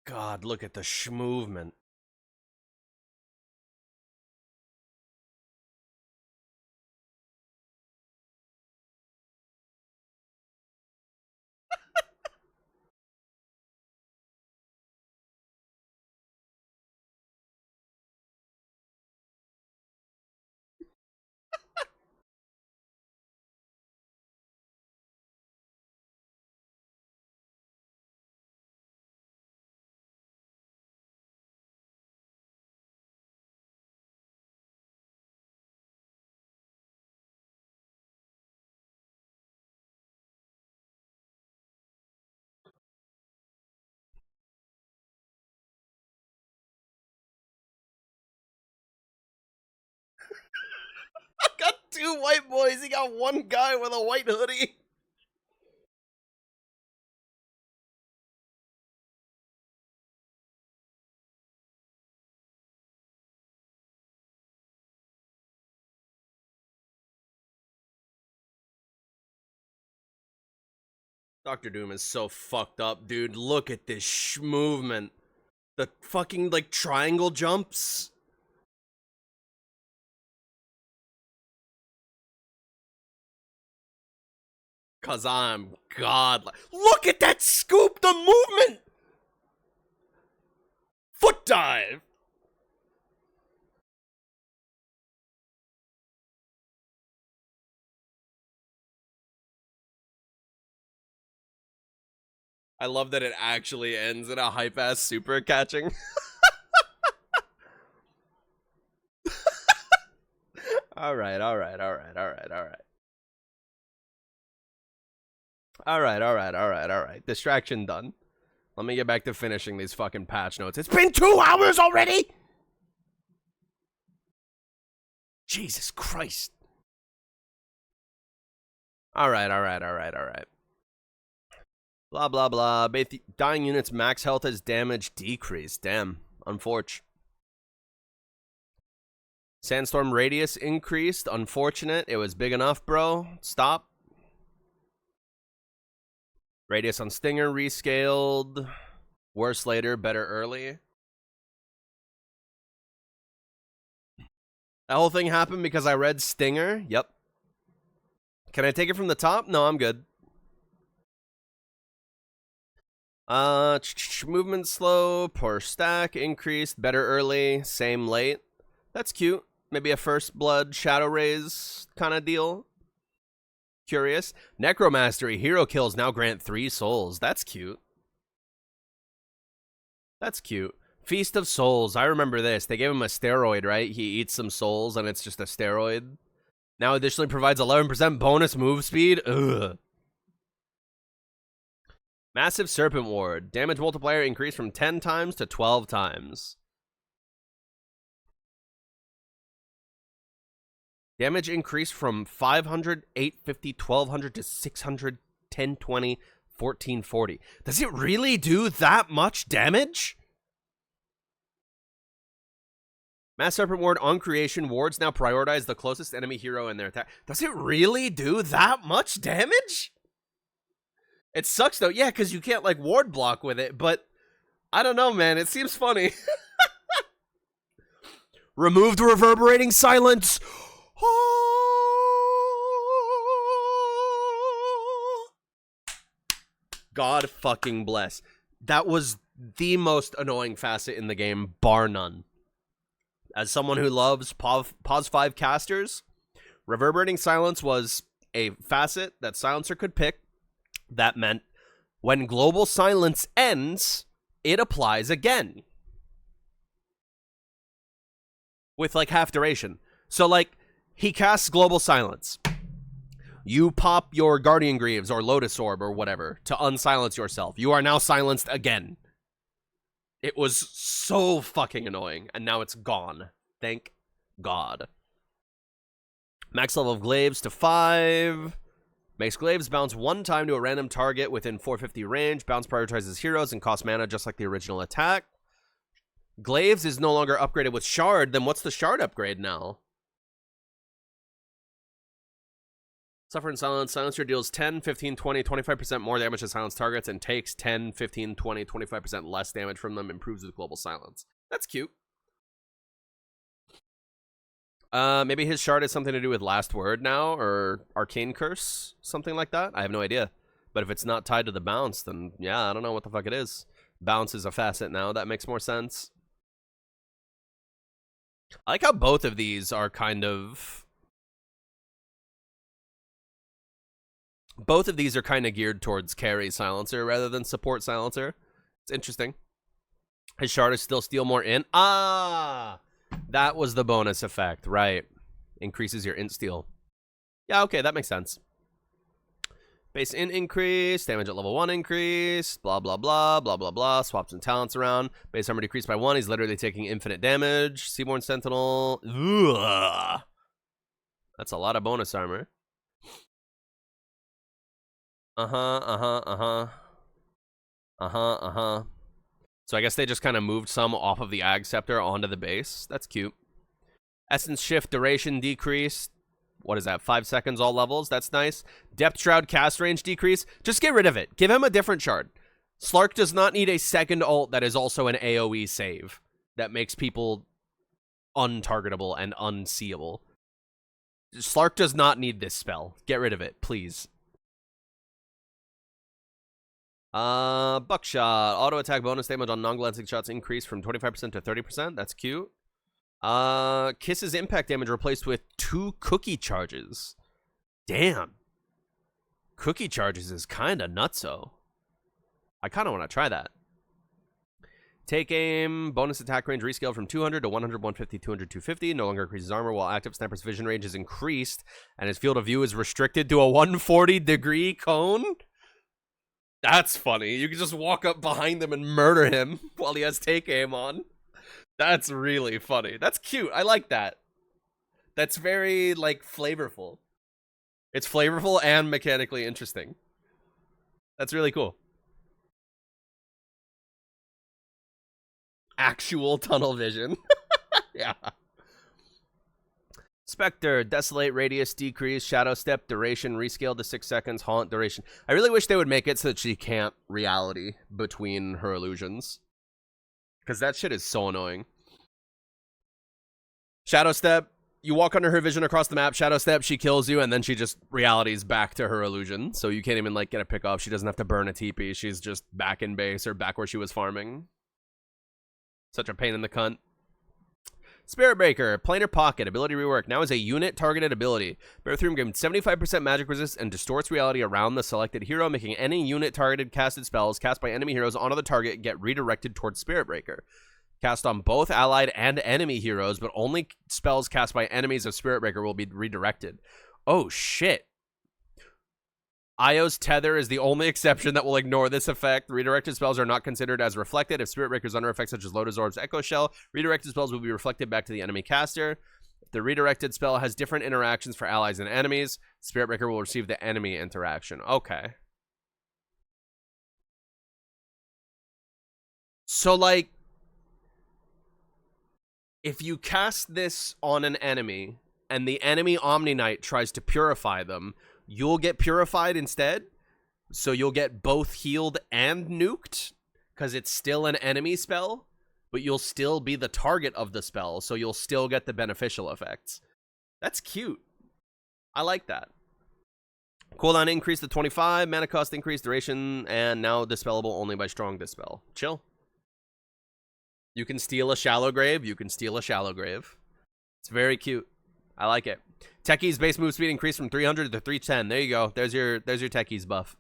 A: God, look at the movement. I got two white boys. He got one guy with a white hoodie. Dr. Doom is so fucked up, dude. Look at this movement. The fucking, like, triangle jumps. Cause I'm godlike. Look at that scoop, the movement! Foot dive! I love that it actually ends in a hype-ass super catching. Alright. Distraction done. Let me get back to finishing these fucking patch notes. It's been 2 hours already! Jesus Christ. Alright. Blah, blah, blah. Dying units' max health as damage decreased. Damn. Unfortunate. Sandstorm radius increased. Unfortunate. It was big enough, bro. Stop. Radius on Stinger rescaled. Worse later, better early. That whole thing happened because I read Stinger. Yep. Can I take it from the top? No, I'm good. Movement slow, per stack increased, better early, same late. That's cute. Maybe a First Blood Shadow Raise kind of deal. Curious. Necromastery. Hero kills now grant 3 souls. That's cute. That's cute. Feast of Souls. I remember this. They gave him a steroid, right? He eats some souls and it's just a steroid. Now additionally provides 11% bonus move speed. Ugh. Massive Serpent Ward. Damage multiplier increased from 10 times to 12 times. Damage increased from 500, 850, 1200 to 600, 1020, 1440. Does it really do that much damage? Mass Serpent Ward on creation. Wards now prioritize the closest enemy hero in their attack. Does it really do that much damage? It sucks though. Yeah, because you can't like ward block with it, but I don't know, man. It seems funny. Removed reverberating silence. God fucking bless. That was the most annoying facet in the game, bar none. As someone who loves pause 5 casters, reverberating silence was a facet that Silencer could pick. That meant when global silence ends, it applies again. With like half duration. So like, he casts global silence. You pop your Guardian Greaves or Lotus Orb or whatever to unsilence yourself. You are now silenced again. It was so fucking annoying, and now it's gone. Thank God. Max level of Glaives to 5. Makes Glaives bounce 1 time to a random target within 450 range. Bounce prioritizes heroes and costs mana just like the original attack. Glaives is no longer upgraded with Shard. Then what's the Shard upgrade now? Suffer in Silence. Silencer deals 10, 15, 20, 25% more damage to silenced targets and takes 10, 15, 20, 25% less damage from them. Improves with global silence. That's cute. Maybe his shard has something to do with Last Word now, or Arcane Curse, something like that. I have no idea. But if it's not tied to the bounce, then yeah, I don't know what the fuck it is. Bounce is a facet now. That makes more sense. I like how both of these are kind of... Both of these are kind of geared towards carry Silencer rather than support Silencer. It's interesting. His shard is still steal more int. Ah! That was the bonus effect, right. Increases your int steal. Yeah, okay, that makes sense. Base int increase, damage at level 1 increase, blah, blah, blah, blah, blah, blah. Swap some talents around. Base armor decreased by 1. He's literally taking infinite damage. Seaborn Sentinel. Ugh. That's a lot of bonus armor. So I guess they just kind of moved some off of the Ag Scepter onto the base. That's cute. Essence Shift duration decreased. What is that? 5 seconds all levels. That's nice. Depth Shroud cast range decrease. Just get rid of it. Give him a different shard. Slark does not need a second ult that is also an AoE save that makes people untargetable and unseeable. Slark does not need this spell. Get rid of it, please. Buckshot. Auto attack bonus damage on non-glancing shots increased from 25% to 30%. That's cute. Kiss's impact damage replaced with 2 cookie charges. Damn. Cookie charges is kind of nutso. I kind of want to try that. Take aim. Bonus attack range rescaled from 200 to 100, 150, 200, 250. No longer increases armor while active. Sniper's vision range is increased. And his field of view is restricted to a 140-degree cone. That's funny. You can just walk up behind him and murder him while he has take aim on. That's really funny. That's cute. I like that. That's very, like, flavorful. It's flavorful and mechanically interesting. That's really cool. Actual tunnel vision. Yeah. Spectre, Desolate, Radius, Decrease, Shadow Step, Duration, Rescale to 6 seconds, Haunt, Duration. I really wish they would make it so that she can't reality between her illusions. Because that shit is so annoying. Shadow Step, you walk under her vision across the map, Shadow Step, she kills you, and then she just realities back to her illusion. So you can't even, like, get a pick off. She doesn't have to burn a TP. She's just back in base or back where she was farming. Such a pain in the cunt.
C: Spirit Breaker, Planar Pocket, ability rework. Now is a unit targeted ability. Barathrum gains 75% magic resist and distorts reality around the selected hero, making any unit targeted casted spells cast by enemy heroes onto the target get redirected towards Spirit Breaker. Cast on both allied and enemy heroes, but only spells cast by enemies of Spirit Breaker will be redirected. Oh, shit. Io's Tether is the only exception that will ignore this effect. Redirected spells are not considered as reflected. If Spirit Breaker is under effects such as Lotus Orb's Echo Shell, redirected spells will be reflected back to the enemy caster. If the redirected spell has different interactions for allies and enemies, Spirit Breaker will receive the enemy interaction. Okay. So, like, if you cast this on an enemy and the enemy Omni Knight tries to purify them, you'll get purified instead. So you'll get both healed and nuked because it's still an enemy spell, but you'll still be the target of the spell, so you'll still get the beneficial effects. That's cute. I like that. Cooldown increased to 25, mana cost increased, duration, and now dispellable only by strong dispel. Chill. You can steal a Shallow Grave. You can steal a Shallow Grave. It's very cute. I like it. Techie's base move speed increased from 300 to 310. There you go. There's your Techie's buff.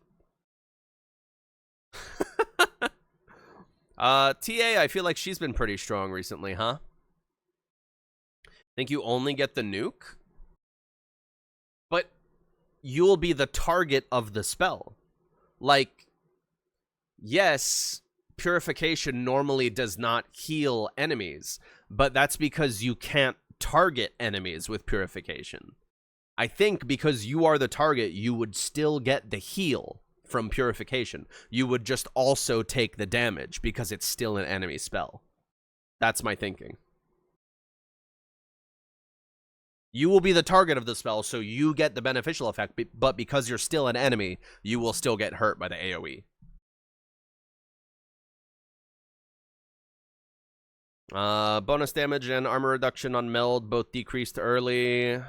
C: TA, I feel like she's been pretty strong recently, huh? Think you only get the nuke? But you'll be the target of the spell. Like, yes, purification normally does not heal enemies, but that's because you can't target enemies with purification. I think because you are the target, you would still get the heal from purification. You would just also take the damage because it's still an enemy spell. That's my thinking. You will be the target of the spell, so you get the beneficial effect, but because you're still an enemy, you will still get hurt by the AoE. Bonus damage and armor reduction on meld both decreased early.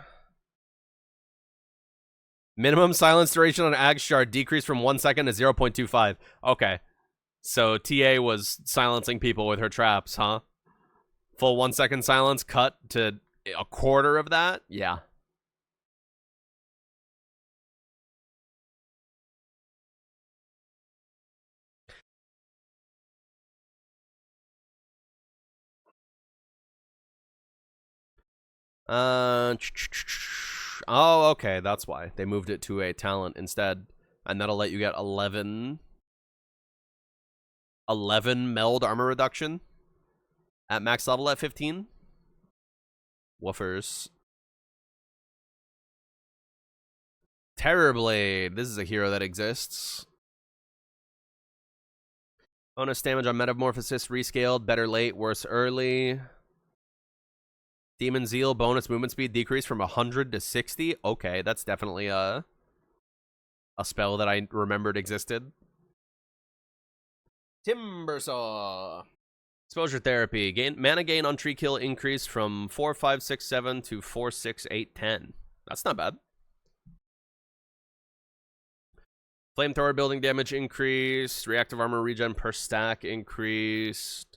C: Minimum silence duration on Ag Shard decreased from 1 second to 0.25. Okay. So TA was silencing people with her traps, huh? Full 1 second silence cut to a quarter of that? Yeah. Oh, okay, that's why. They moved it to a talent instead. And that'll let you get 11 meld armor reduction at max level at 15. Woofers. Terrorblade. This is a hero that exists. Bonus damage on Metamorphosis rescaled. Better late, worse early. Demon Zeal, bonus movement speed decrease from 100 to 60. Okay, that's definitely a spell that I remembered existed. Timbersaw. Exposure therapy. Mana gain on tree kill increased from 4, 5, 6, 7 to 4, 6, 8, 10. That's not bad. Flamethrower building damage increased. Reactive armor regen per stack increased.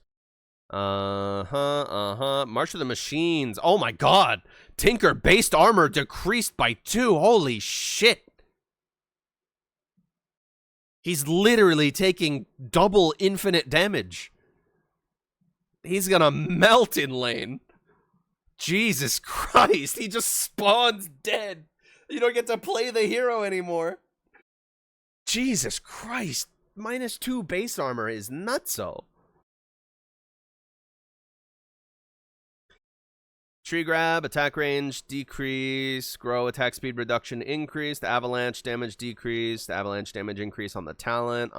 C: March of the Machines. Oh my god. Tinker based armor decreased by 2. Holy shit. He's literally taking double infinite damage. He's gonna melt in lane. Jesus Christ. He just spawns dead. You don't get to play the hero anymore. Jesus Christ. -2 base armor is nutso. Tree grab, attack range decrease, grow, attack speed reduction increased, avalanche damage decreased, avalanche damage increase on the talent,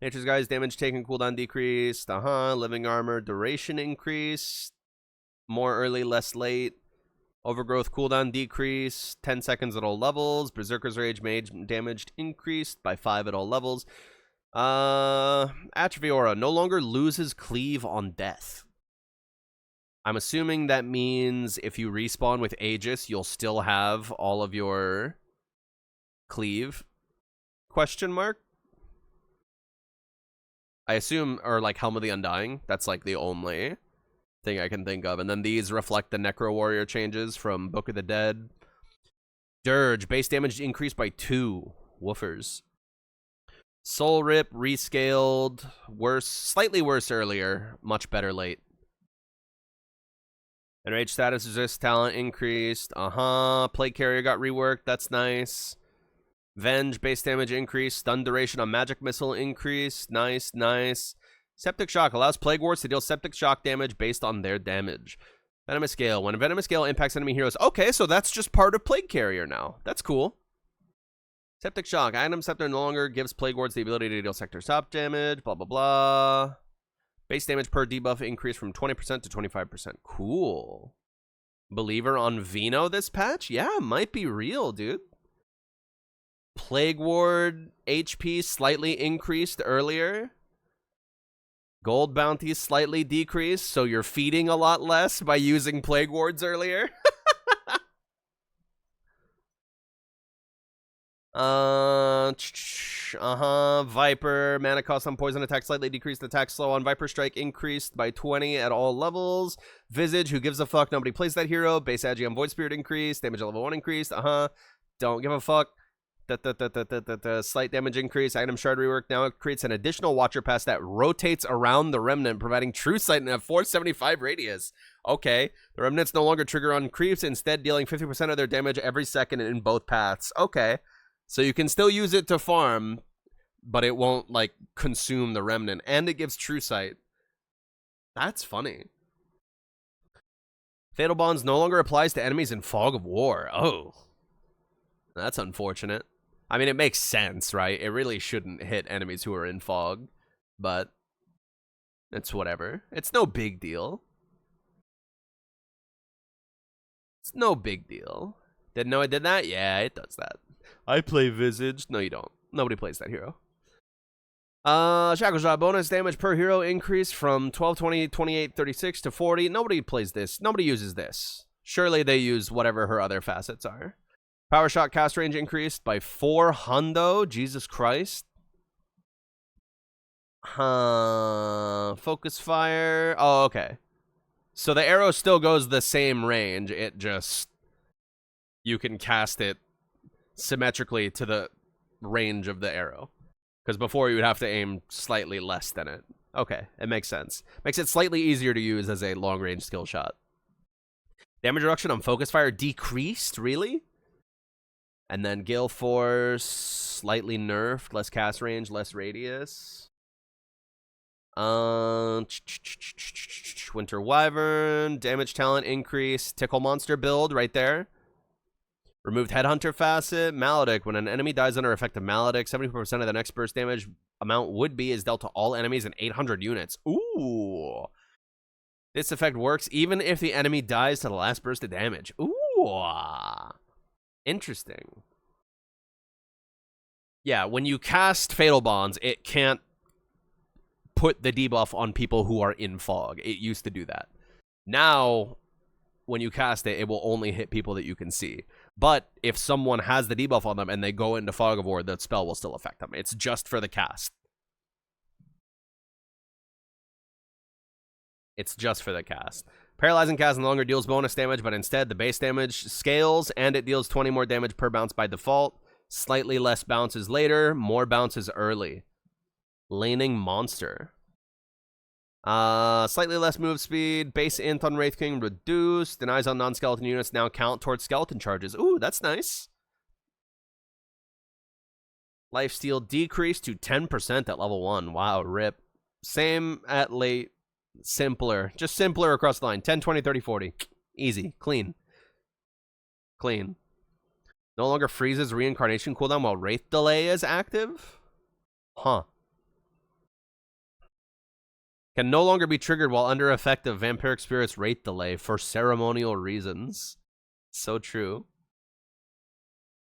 C: Nature's Guise damage taken cooldown decreased, living armor duration increased, more early, less late, overgrowth cooldown decreased, 10 seconds at all levels, Berserker's Rage mage damage increased by 5 at all levels, Atrophy Aura no longer loses cleave on death. I'm assuming that means if you respawn with Aegis, you'll still have all of your cleave? Question mark? I assume, or like Helm of the Undying, that's like the only thing I can think of. And then these reflect the Necro Warrior changes from Book of the Dead. Dirge, base damage increased by 2. Woofers. Soul Rip, rescaled. Worse, slightly worse earlier. Much better late. Enrage status resist talent increased. Plague Carrier got reworked. That's nice. Venge, base damage increased. Stun duration on magic missile increased. Nice, nice. Septic Shock allows Plague Wards to deal Septic Shock damage based on their damage. Venomous Gale. When a Venomous Gale impacts enemy heroes. Okay, so that's just part of Plague Carrier now. That's cool. Septic Shock. Item Scepter no longer gives Plague Wards the ability to deal sector stop damage. Blah, blah, blah. Base damage per debuff increased from 20% to 25%. Cool. Believer on Vino this patch? Yeah, might be real, dude. Plague Ward HP slightly increased earlier. Gold bounties slightly decreased, so you're feeding a lot less by using Plague Wards earlier. Viper, mana cost on poison attack slightly decreased. Attack slow on Viper Strike increased by 20 at all levels. Visage, who gives a fuck? Nobody plays that hero. Base Agi on Void Spirit increased. Damage at level 1 increased. Don't give a fuck. Slight damage increase. Item Shard rework. Now it creates an additional Watcher Pass that rotates around the Remnant, providing True Sight in a 475 radius. Okay. The Remnants no longer trigger on creeps, instead dealing 50% of their damage every second in both paths. Okay. So you can still use it to farm, but it won't, like, consume the Remnant. And it gives True Sight. That's funny. Fatal Bonds no longer applies to enemies in Fog of War. Oh. That's unfortunate. I mean, it makes sense, right? It really shouldn't hit enemies who are in Fog. But it's whatever. It's no big deal. It's no big deal. Didn't know it did that? Yeah, it does that. I play Visage. No, you don't. Nobody plays that hero. Shackle Shot. Bonus damage per hero increased from 12, 20, 28, 36 to 40. Nobody plays this. Nobody uses this. Surely they use whatever her other facets are. Power Shot cast range increased by 4 hundo. Jesus Christ. Focus Fire. Oh, okay. So the arrow still goes the same range. It just... You can cast it symmetrically to the range of the arrow. Because before you would have to aim slightly less than it. Okay, it makes sense. Makes it slightly easier to use as a long-range skill shot. Damage reduction on Focus Fire decreased? Really? And then Gale Force, slightly nerfed. Less cast range, less radius. Winter Wyvern, damage talent increase. Tickle Monster build right there. Removed Headhunter facet. Maledict. When an enemy dies under effect of Maledict, 74% of the next burst damage amount would be is dealt to all enemies in 800 units. Ooh. This effect works even if the enemy dies to the last burst of damage. Ooh. Interesting. Yeah, when you cast Fatal Bonds, it can't put the debuff on people who are in Fog. It used to do that. Now, when you cast it, it will only hit people that you can see. But if someone has the debuff on them and they go into Fog of War, that spell will still affect them. It's just for the cast. It's just for the cast. Paralyzing cast no longer deals bonus damage, but instead the base damage scales, and it deals 20 more damage per bounce by default. Slightly less bounces later, more bounces early. Laning Monster. Slightly less move speed. Base int on Wraith King reduced. Denies on non-skeleton units now count towards skeleton charges. Ooh, that's nice. Lifesteal decreased to 10% at level 1. Wow, rip. Same at late. Simpler. Just simpler across the line. 10, 20, 30, 40. Easy. Clean. Clean. No longer freezes reincarnation cooldown while Wraith Delay is active? Huh. Can no longer be triggered while under effect of Vampiric Spirit's Wraith Delay for ceremonial reasons. So true.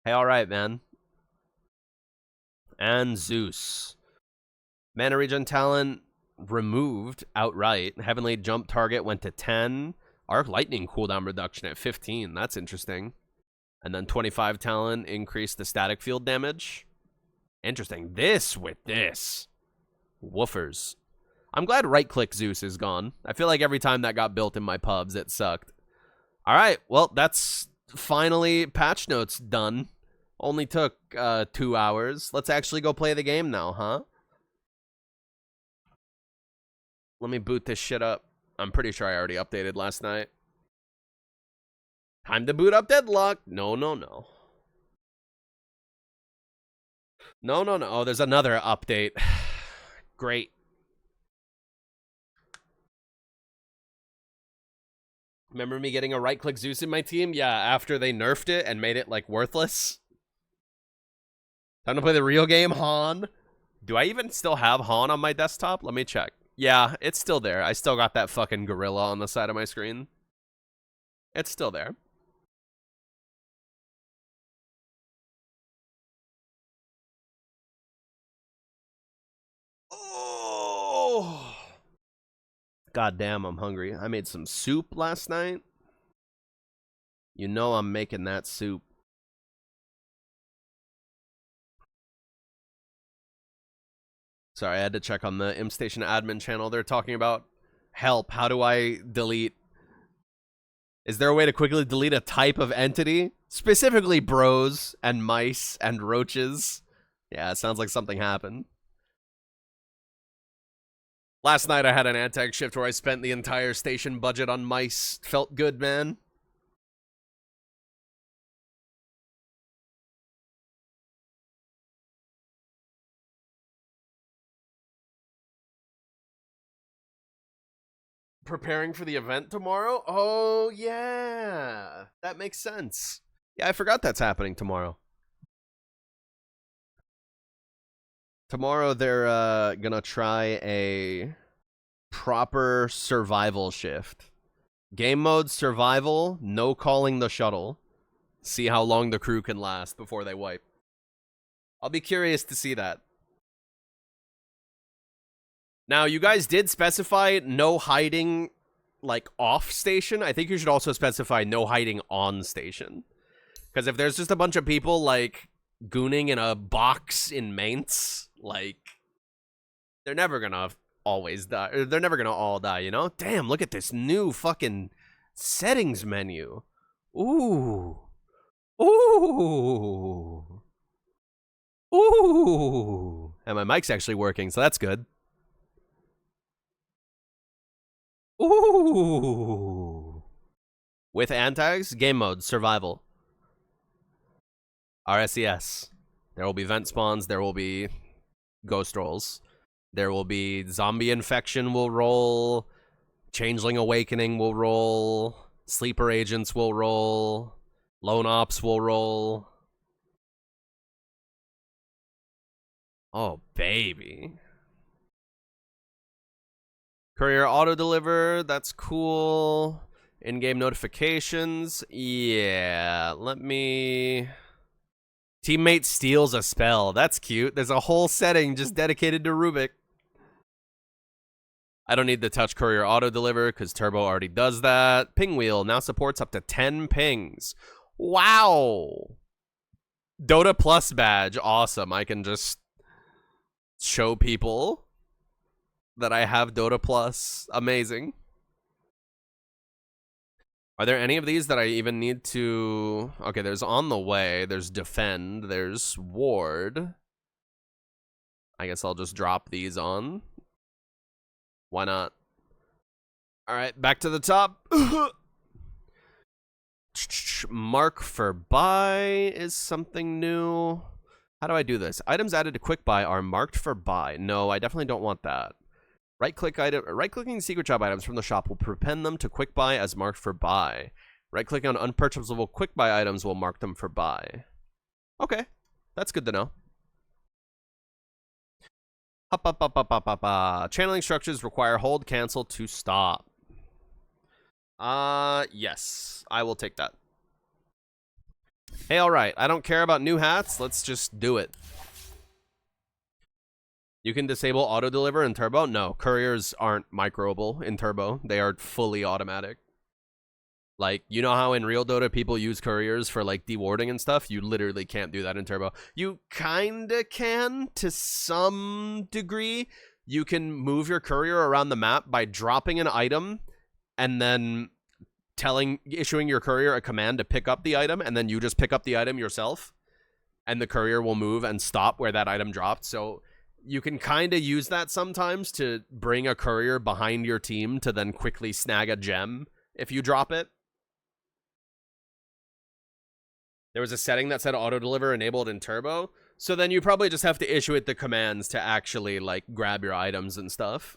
C: Hey, alright, man. And Zeus. Mana regen talent removed outright. Heavenly jump target went to 10. Arc Lightning cooldown reduction at 15. That's interesting. And then 25 talent increased the static field damage. Interesting. This with this. Woofers. I'm glad right-click Zeus is gone. I feel like every time that got built in my pubs, it sucked. All right, well, that's finally patch notes done. Only took 2 hours. Let's actually go play the game now, huh? Let me boot this shit up. I'm pretty sure I already updated last night. Time to boot up Deadlock. No, no, no. No, no, no. Oh, there's another update. Great. Remember me getting a right-click Zeus in my team? Yeah, after they nerfed it and made it, like, worthless. Time to play the real game, Han. Do I even still have Han on my desktop? Let me check. Yeah, it's still there. I still got that fucking gorilla on the side of my screen. It's still there. Oh! God damn, I'm hungry. I made some soup last night. You know I'm making that soup. Sorry, I had to check on the ImStation admin channel. They're talking about help. How do I delete? Is there a way to quickly delete a type of entity? Specifically bros and mice and roaches. Yeah, it sounds like something happened. Last night I had an anti shift where I spent the entire station budget on mice. Felt good, man. Preparing for the event tomorrow? Oh, yeah. That makes sense. Yeah, I forgot that's happening tomorrow. Tomorrow they're gonna try a proper survival shift. Game mode survival, no calling the shuttle. See how long the crew can last before they wipe. I'll be curious to see that. Now, you guys did specify no hiding, like, off station. I think you should also specify no hiding on station. Because if there's just a bunch of people, like, gooning in a box in Mainz, like, they're never gonna always die. Or they're never gonna all die, you know? Damn, look at this new fucking settings menu. Ooh. Ooh. Ooh. And my mic's actually working, so that's good. Ooh. With antags, game mode, survival. RSES. There will be vent spawns, there will be ghost rolls. There will be zombie infection will roll, changeling awakening will roll, sleeper agents will roll, lone ops will roll. Oh, baby. Courier auto-deliver, that's cool. In-game notifications, yeah, let me... Teammate steals a spell, that's cute. There's a whole setting just dedicated to Rubik. I don't need to touch courier auto-deliver because Turbo already does that. Ping wheel now supports up to 10 pings. Wow! Dota Plus badge, awesome. I can just show people that I have Dota Plus. Amazing. Are there any of these that I even need to... Okay, there's on the way. There's defend. There's ward. I guess I'll just drop these on. Why not? Alright, back to the top. Mark for buy is something new. How do I do this? Items added to quick buy are marked for buy. No, I definitely don't want that. Right-clicking secret job items from the shop will prepend them to quick buy as marked for buy. Right-clicking on unpurchasable quick buy items will mark them for buy. Okay, that's good to know. Channeling structures require hold cancel to stop. Yes, I will take that. Hey, all right, I don't care about new hats. Let's just do it. You can disable auto-deliver in Turbo? No, couriers aren't microable in Turbo. They are fully automatic. Like, you know how in real Dota people use couriers for, like, dewarding and stuff? You literally can't do that in Turbo. You kinda can to some degree. you can move your courier around the map by dropping an item and then issuing your courier a command to pick up the item, and then you just pick up the item yourself, and the courier will move and stop where that item dropped. So you can kind of use that sometimes to bring a courier behind your team to then quickly snag a gem if you drop it. There was a setting that said auto deliver enabled in turbo, so then you probably just have to issue it the commands to actually like grab your items and stuff.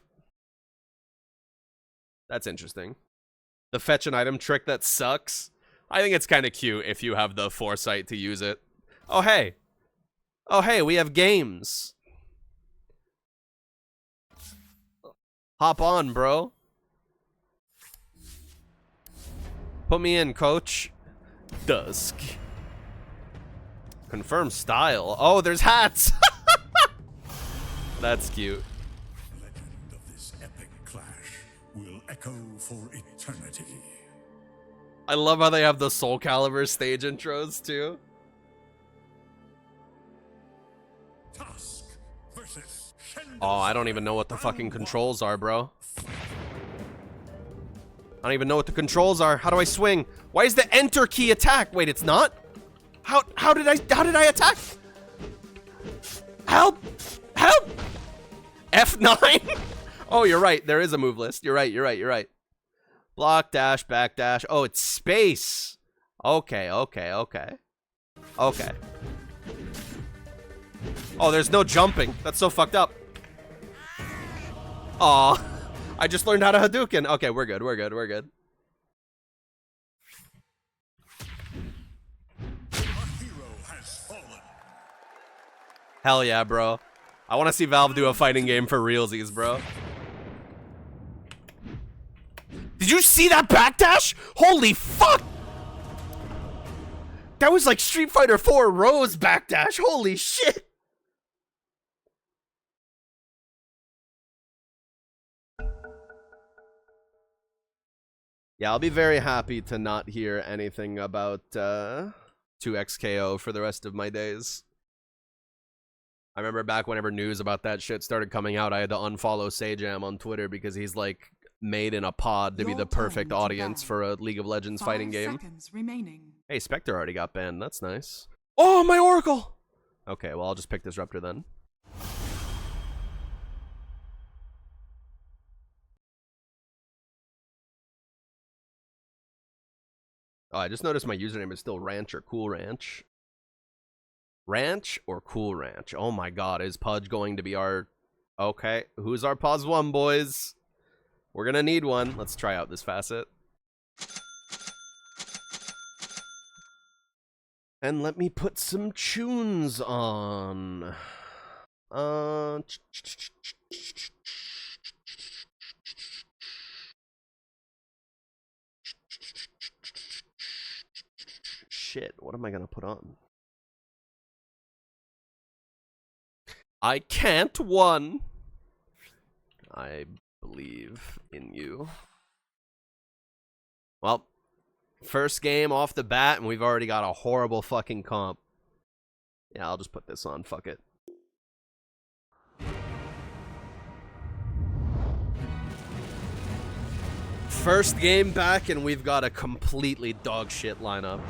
C: That's interesting. The fetch an item trick that sucks. I think it's kind of cute if you have the foresight to use it. Oh, hey. Oh, hey, we have games. Hop on, bro. Put me in, coach. Dusk. Confirm style. Oh, there's hats. That's cute.
D: Legend of this epic clash will echo for eternity.
C: I love how they have the Soul Calibur stage intros too.
D: Tusk versus
C: Oh, I don't even know what the fucking controls are, bro. I don't even know what the controls are. How do I swing? Why is the enter key attack? Wait, it's not? How did I attack? Help! Help! F9? Oh, you're right. There is a move list. You're right. Block, dash, back dash. Oh, it's space. Okay. Oh, there's no jumping. That's so fucked up. Aw. I just learned how to Hadouken. Okay, we're good. Hell yeah, bro. I want to see Valve do a fighting game for realsies, bro. Did you see that backdash? Holy fuck! That was like Street Fighter 4 Rose backdash. Holy shit! Yeah, I'll be very happy to not hear anything about 2XKO for the rest of my days. I remember back whenever news about that shit started coming out, I had to unfollow Sajam on Twitter because he's like made in a pod to be the perfect audience for a League of Legends fighting game. Hey, Spectre already got banned. That's nice. Oh, my Oracle! Okay, well, I'll just pick Disruptor then. Oh, I just noticed my username is still Ranch or Cool Ranch. Ranch or Cool Ranch? Oh my god, is Pudge going to be our... Okay, who's our Pause 1, boys? We're gonna need one. Let's try out this facet. And let me put some tunes on. Shit, what am I gonna put on? I can't one. I believe in you. Well, first game off the bat, and we've already got a horrible fucking comp. Yeah, I'll just put this on. Fuck it. First game back, and we've got a completely dog shit lineup.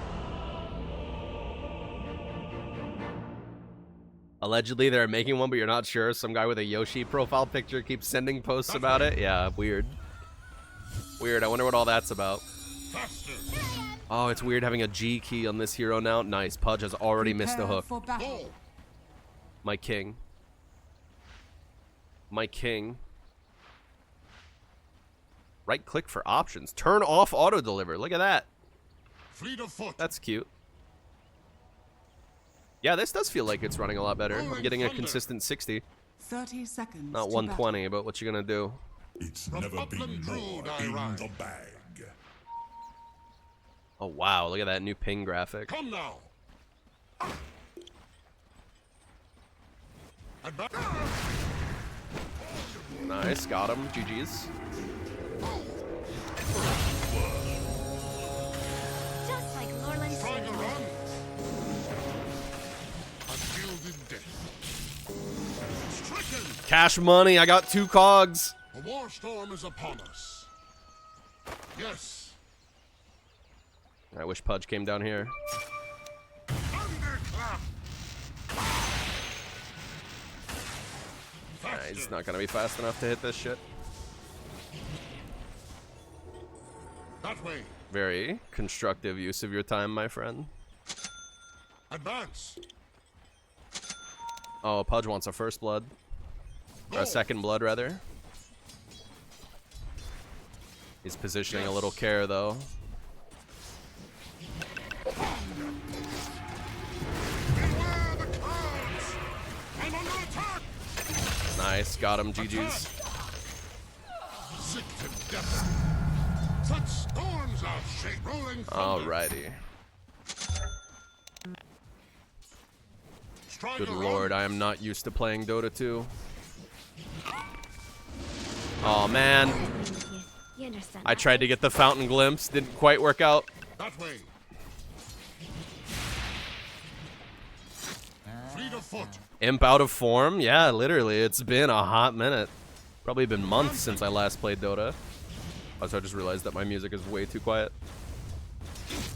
C: Allegedly, they're making one, but you're not sure. Some guy with a Yoshi profile picture keeps sending posts about it. Yeah, weird. Weird. I wonder what all that's about. Oh, it's weird having a G key on this hero now. Nice. Pudge has already missed a hook. My king. My king. Right click for options. Turn off auto deliver. Look at that. That's cute. Yeah, this does feel like it's running a lot better. I'm getting a consistent 60.
E: 30 seconds.
C: Not 120, but what you gonna do?
D: It's never been more in the bag.
C: Oh wow, look at that new ping graphic.
D: Come now.
C: Nice, got him. GG's.
B: Just like Norland said.
C: Cash money. I got 2 cogs.
E: A war storm is upon us. Yes.
C: I wish Pudge came down here.
E: Thunderclap.
C: Nah, he's not gonna be fast enough to hit this shit.
E: That way.
C: Very constructive use of your time, my friend.
E: Advance.
C: Oh, Pudge wants a first blood. Or a second blood, rather. He's positioning a little care, though.
E: Beware the clouds. I'm under attack.
C: Nice, got him, GG's.
E: Sick to death. Such storms are shake rolling thunder.
C: Alrighty.
E: Striker
C: Good lord, I am not used to playing Dota 2. Oh man,
B: You understand?
C: I tried to get the fountain glimpse, didn't quite work out.
E: That way. Fleet of foot.
C: Imp out of form? Yeah, literally, it's been a hot minute. Probably been months since I last played Dota. Also, I just realized that my music is way too quiet.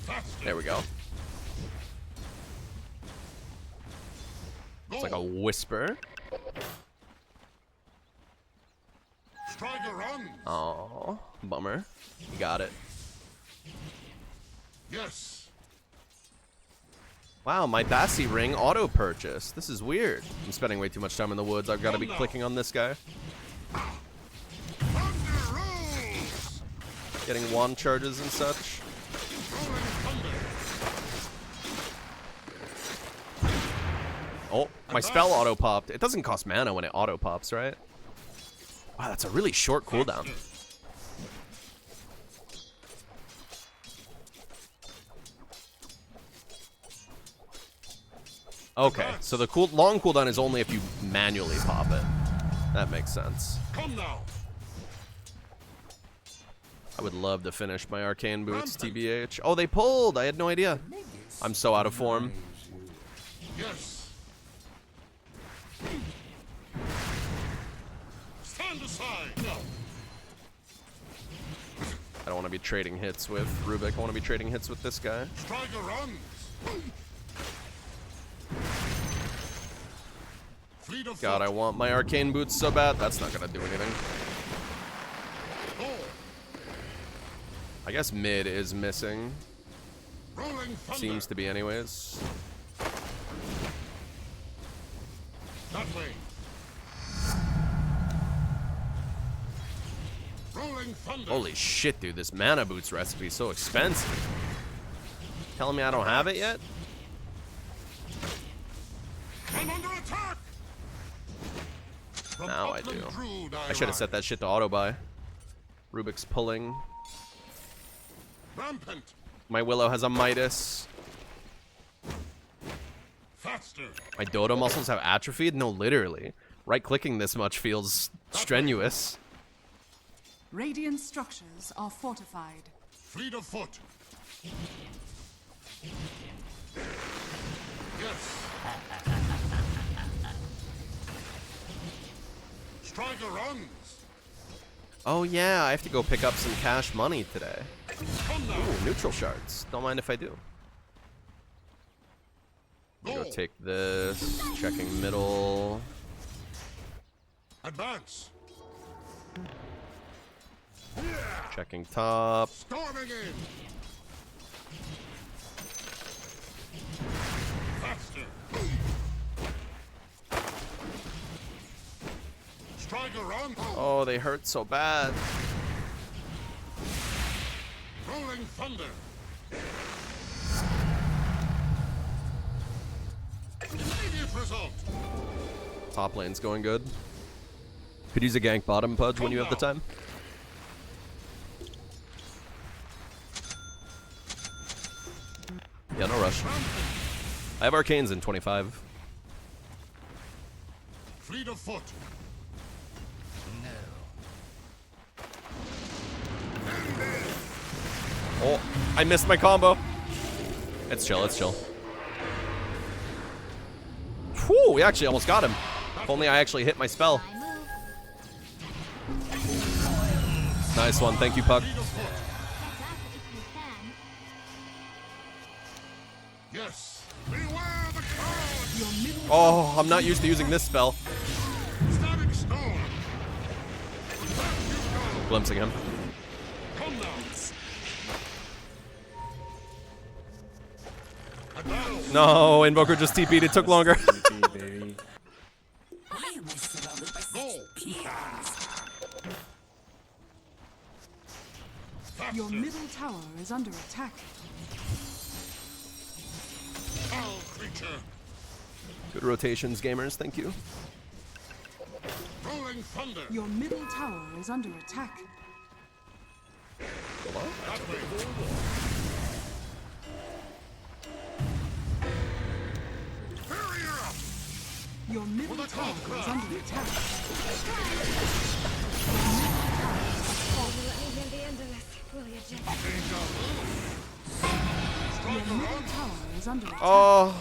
E: Faster.
C: There we go. It's like a whisper.
E: Striker runs.
C: Oh, bummer. You got it.
E: Yes.
C: Wow, my Bassi ring auto purchase. This is weird. I'm spending way too much time in the woods. I've got to be clicking on this guy.
E: Thunder rolls.
C: Getting wand charges and such.
E: Rolling thunder.
C: Oh, my spell auto popped. It doesn't cost mana when it auto pops, right? Wow, that's a really short cooldown. Okay, so the long cooldown is only if you manually pop it. That makes sense.
E: Come now.
C: I would love to finish my arcane boots, TBH. Oh, they pulled! I had no idea. I'm so out of form.
E: Yes. Stand aside. No.
C: I don't want to be trading hits with Rubik. I want to be trading hits with this guy.
E: Striker runs. Fleet of
C: God, I
E: foot.
C: want my arcane boots so bad. That's not gonna do anything.
E: Go.
C: I guess mid is missing.
E: Rolling thunder.
C: Seems to be anyways.
E: That way. Rolling thunder.
C: Holy shit, dude. This mana boots recipe is so expensive. Telling me I don't have it yet?
E: I'm under attack. From
C: Now I
E: Upland
C: do.
E: Druid
C: I should have set that shit to auto buy. Rubik's pulling.
E: Rampant.
C: My Willow has a Midas.
E: Faster.
C: My Dota muscles have atrophied? No, literally. Right-clicking this much feels strenuous.
F: Radiant structures are fortified.
E: Fleet of foot. Yes. Striker runs.
C: Oh yeah, I have to go pick up some cash money today.
E: Come now.
C: Ooh, neutral shards. Don't mind if I do. Go take this. Checking middle.
E: Advance.
C: Checking top.
E: Storming in. Faster. Striker run.
C: Oh, they hurt so bad.
E: Rolling thunder. Immediate result.
C: Top lane's going good. Could use a gank bottom, Pudge, when you have the time. Yeah, no rush. I have arcanes in 25.
E: Fleet of foot.
C: Oh, I missed my combo. It's chill, it's chill. Whew, we actually almost got him. If only I actually hit my spell.
B: I
C: Nice one. Thank you, Puck.
B: Get up if you can.
E: Yes. Beware the cloud.
F: Your middle
C: Oh, I'm not used to using this spell.
E: Static storm. Back you go.
C: Glimpsing him.
E: Come now. Advance.
C: No, Invoker just TP'd. It took longer.
G: Baby.
E: Go.
F: your middle tower is under attack.
E: Foul creature.
C: Good rotations, gamers. Thank you.
E: Rolling thunder.
F: Your middle tower is under attack.
E: That way. Barrier up.
F: Your middle
E: With a
F: tower
E: cold
F: is
E: crack.
F: under attack.
B: Oh, you let me hear the end of this, will you, Jen?
F: Your middle tower is under attack.
C: Oh,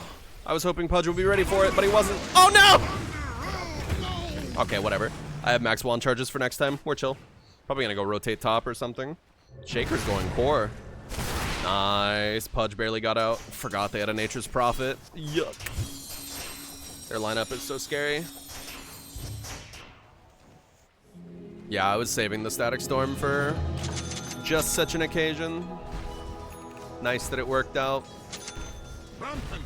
C: I was hoping Pudge would be ready for it, but he wasn't. Oh no! Okay, whatever. I have max wand charges for next time. We're chill. Probably gonna go rotate top or something. Shaker's going core. Nice. Pudge barely got out. Forgot they had a Nature's Prophet. Yuck. Their lineup is so scary. Yeah, I was saving the Static Storm for just such an occasion. Nice that it worked out.
E: Rampant.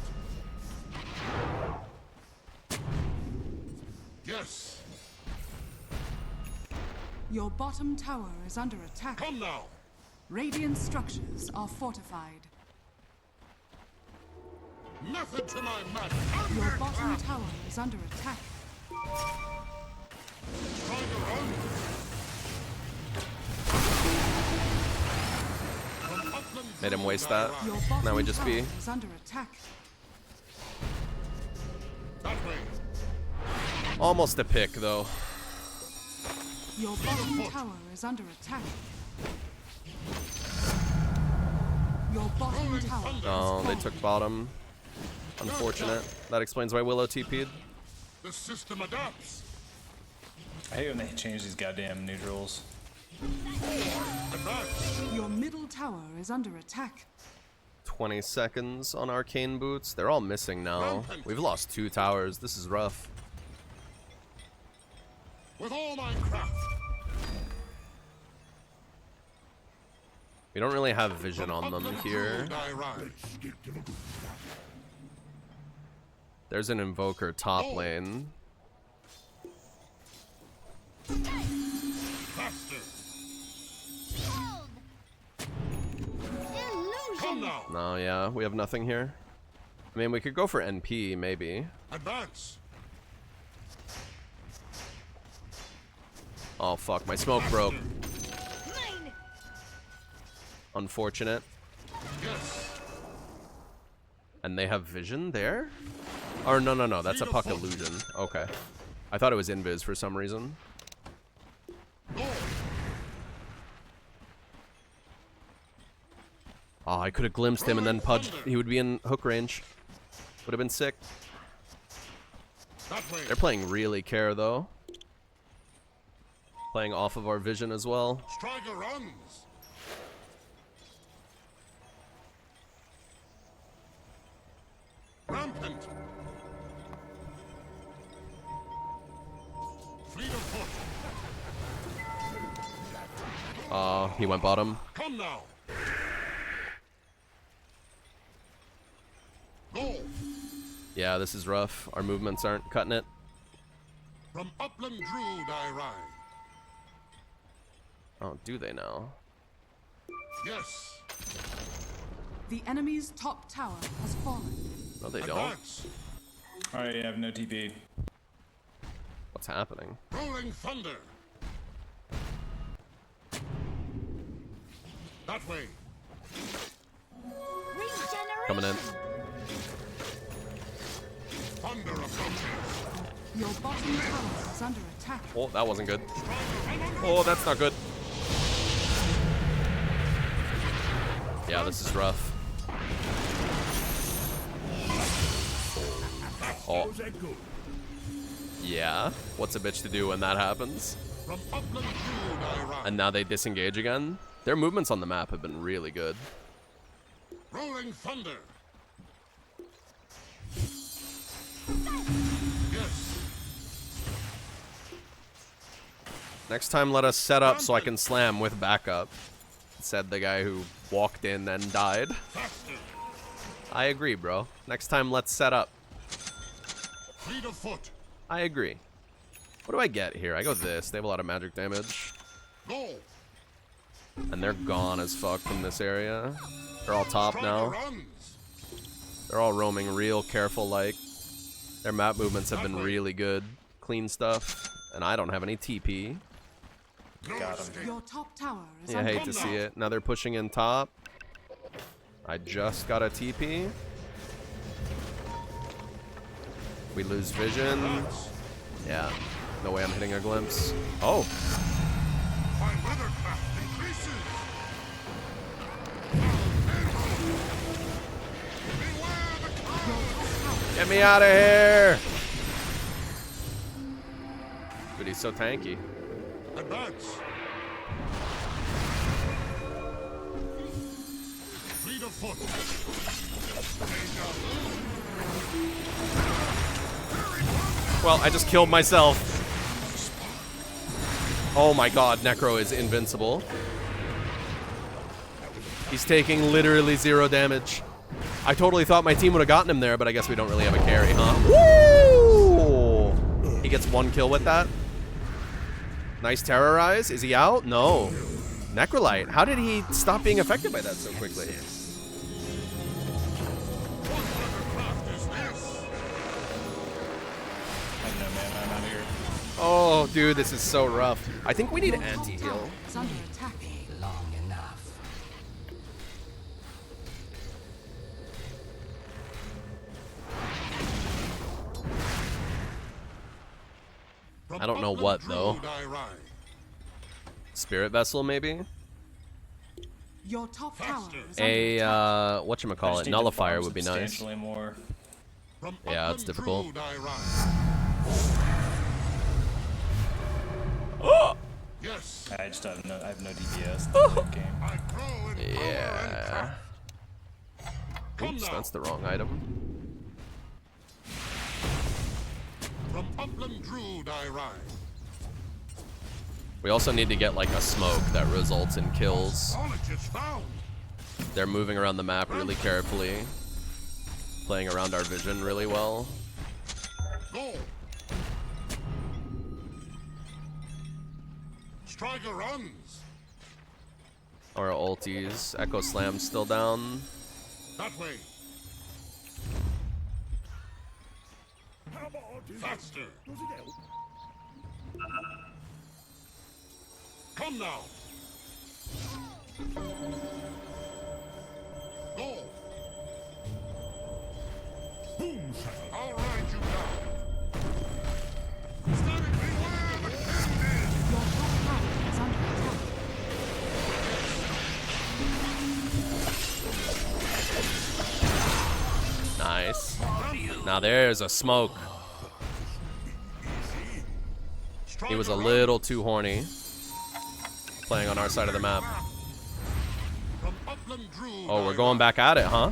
E: Yes.
F: Your bottom tower is under attack.
E: Come now.
F: Radiant structures are fortified.
E: Method to my madness.
F: Your bottom tower is under attack.
E: Try to run. From upland
C: Made him
E: through
C: waste
E: thy
C: that.
F: Your
E: ride.
F: bottom
C: Now we just
F: tower
C: be-
F: is under attack.
E: That way.
C: Almost a pick, though.
F: Your bottom tower is under attack. Your bottom
E: Rolling
F: tower.
E: thunder.
C: Oh, they took bottom. Unfortunate. That explains why Willow TP'd.
E: The system adapts.
G: I hate when they change these goddamn neutrals.
E: Advance.
F: Your middle tower is under attack.
C: 20 seconds on Arcane Boots. They're all missing now. We've lost 2 towers. This is rough.
E: With all my craft.
C: We don't really have vision on them here.
E: I ride.
C: There's an Invoker top lane.
E: Faster. Come now.
C: No, yeah, we have nothing here. I mean, we could go for NP, maybe.
E: Advance.
C: Oh, fuck, my smoke broke.
B: Mine!
C: Unfortunate.
E: Yes.
C: And they have vision there? Or no, that's a puck illusion. Okay. I thought it was invis for some reason.
E: Go.
C: Oh, I could have glimpsed him and then Pudge. He would be in hook range. Would have been sick.
E: That way.
C: They're playing really care, though. Playing off of our vision as well.
E: Striker runs. Rampant. Fleet of foot.
C: He went bottom.
E: Come now. Go.
C: Yeah, this is rough. Our movements aren't cutting it.
E: From upland Druid I ride.
C: Oh, do they now?
E: Yes.
F: The enemy's top tower has fallen.
C: No, they don't.
E: Advance.
G: Alright, you have no TP.
C: What's happening?
E: Rolling thunder. That way.
B: Regeneration!
C: Coming in.
E: Thunder approaches.
F: Your bottom tower is under attack.
C: Oh, that wasn't good. Oh, that's not good. Yeah, this is rough. Oh. Yeah? What's a bitch to do when that happens?
E: From upland Druid I ride.
C: And now they disengage again. Their movements on the map have been really good.
E: Rolling thunder. Yes.
C: Next time, let us set up so I can slam with backup, said the guy who walked in and died.
E: Faster.
C: I agree, bro. Next time, let's set up.
E: Fleet of foot.
C: I agree. What do I get here? I go this. They have a lot of magic damage.
E: Go.
C: And they're gone as fuck from this area. They're all top
E: Striker
C: now.
E: runs.
C: They're all roaming real careful like. Their map movements have been really good. Clean stuff. And I don't have any TP.
E: No
G: Got him.
E: escape.
F: Your top tower is
C: Yeah, I
F: under
C: hate to see it. Now they're pushing in top. I just got a TP. We lose vision. Yeah. No way I'm hitting a glimpse. Oh.
E: My weathercraft increases. Beware the clouds.
C: Get me out of here. Dude, he's so tanky.
E: Advance. Fleet of foot.
C: Well, I just killed myself. Oh my god, Necro is invincible. He's taking literally 0 damage. I totally thought my team would have gotten him there, but I guess we don't really have a carry, huh? Woo! He gets 1 kill with that. Nice terrorize. Is he out? No. Necrolite. How did he stop being affected by that so quickly?
E: What weathercraft is this?
G: I have no mana. I'm out here.
C: Oh, dude, this is so rough. I think we need
F: Your top
C: anti-heal.
F: tower is under attack.
H: long enough.
E: From
C: I don't know
E: upland
C: what, though.
E: Druid I ride.
C: Spirit Vessel, maybe?
F: Your top tower
E: Faster.
F: is under
C: A,
F: attack.
G: I
C: whatchamacallit,
G: just need to
C: Nullifier
G: farm
C: would be nice.
G: substantially more.
E: From
C: Yeah, it's
E: upland
C: difficult.
E: Druid I ride.
C: Oh!
E: Yes.
G: I just have no. I have no DPS in the game.
E: I grow in power and
C: Yeah.
E: craft. Come
C: Oops,
E: now.
C: that's the wrong item.
E: From upland Druid I ride.
C: We also need to get like a smoke that results in kills.
E: Knowledge is found.
C: They're moving around the map really carefully, playing around our vision really well.
E: Go. Striker runs.
C: Our ulties. Echo Slam's still down.
E: That way. Faster. Come now. Go.
D: Boom shuttle.
E: I'll ride you down. Standing beware the candy.
F: Your top tower is under attack.
C: Nice. Now there's a smoke. He was a little too horny. Playing on our side of the map.
E: From upland Druid
C: Oh, we're
E: I
C: going
E: ride.
C: back at it, huh?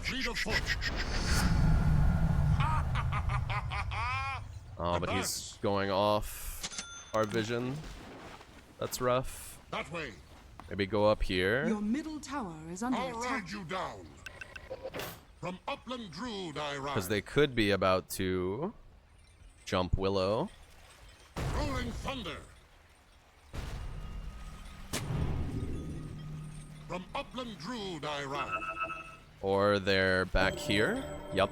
E: Fleet of foot.
C: Oh, but he's going off our vision. That's rough.
E: That way.
C: Maybe go up here.
F: Your middle tower is under
E: I'll
F: attack.
E: ride you down. From upland Druid I ride.
C: Because they could be about to jump Willow.
E: Rolling thunder. From upland Druid I ride.
C: Or they're back here. Yup.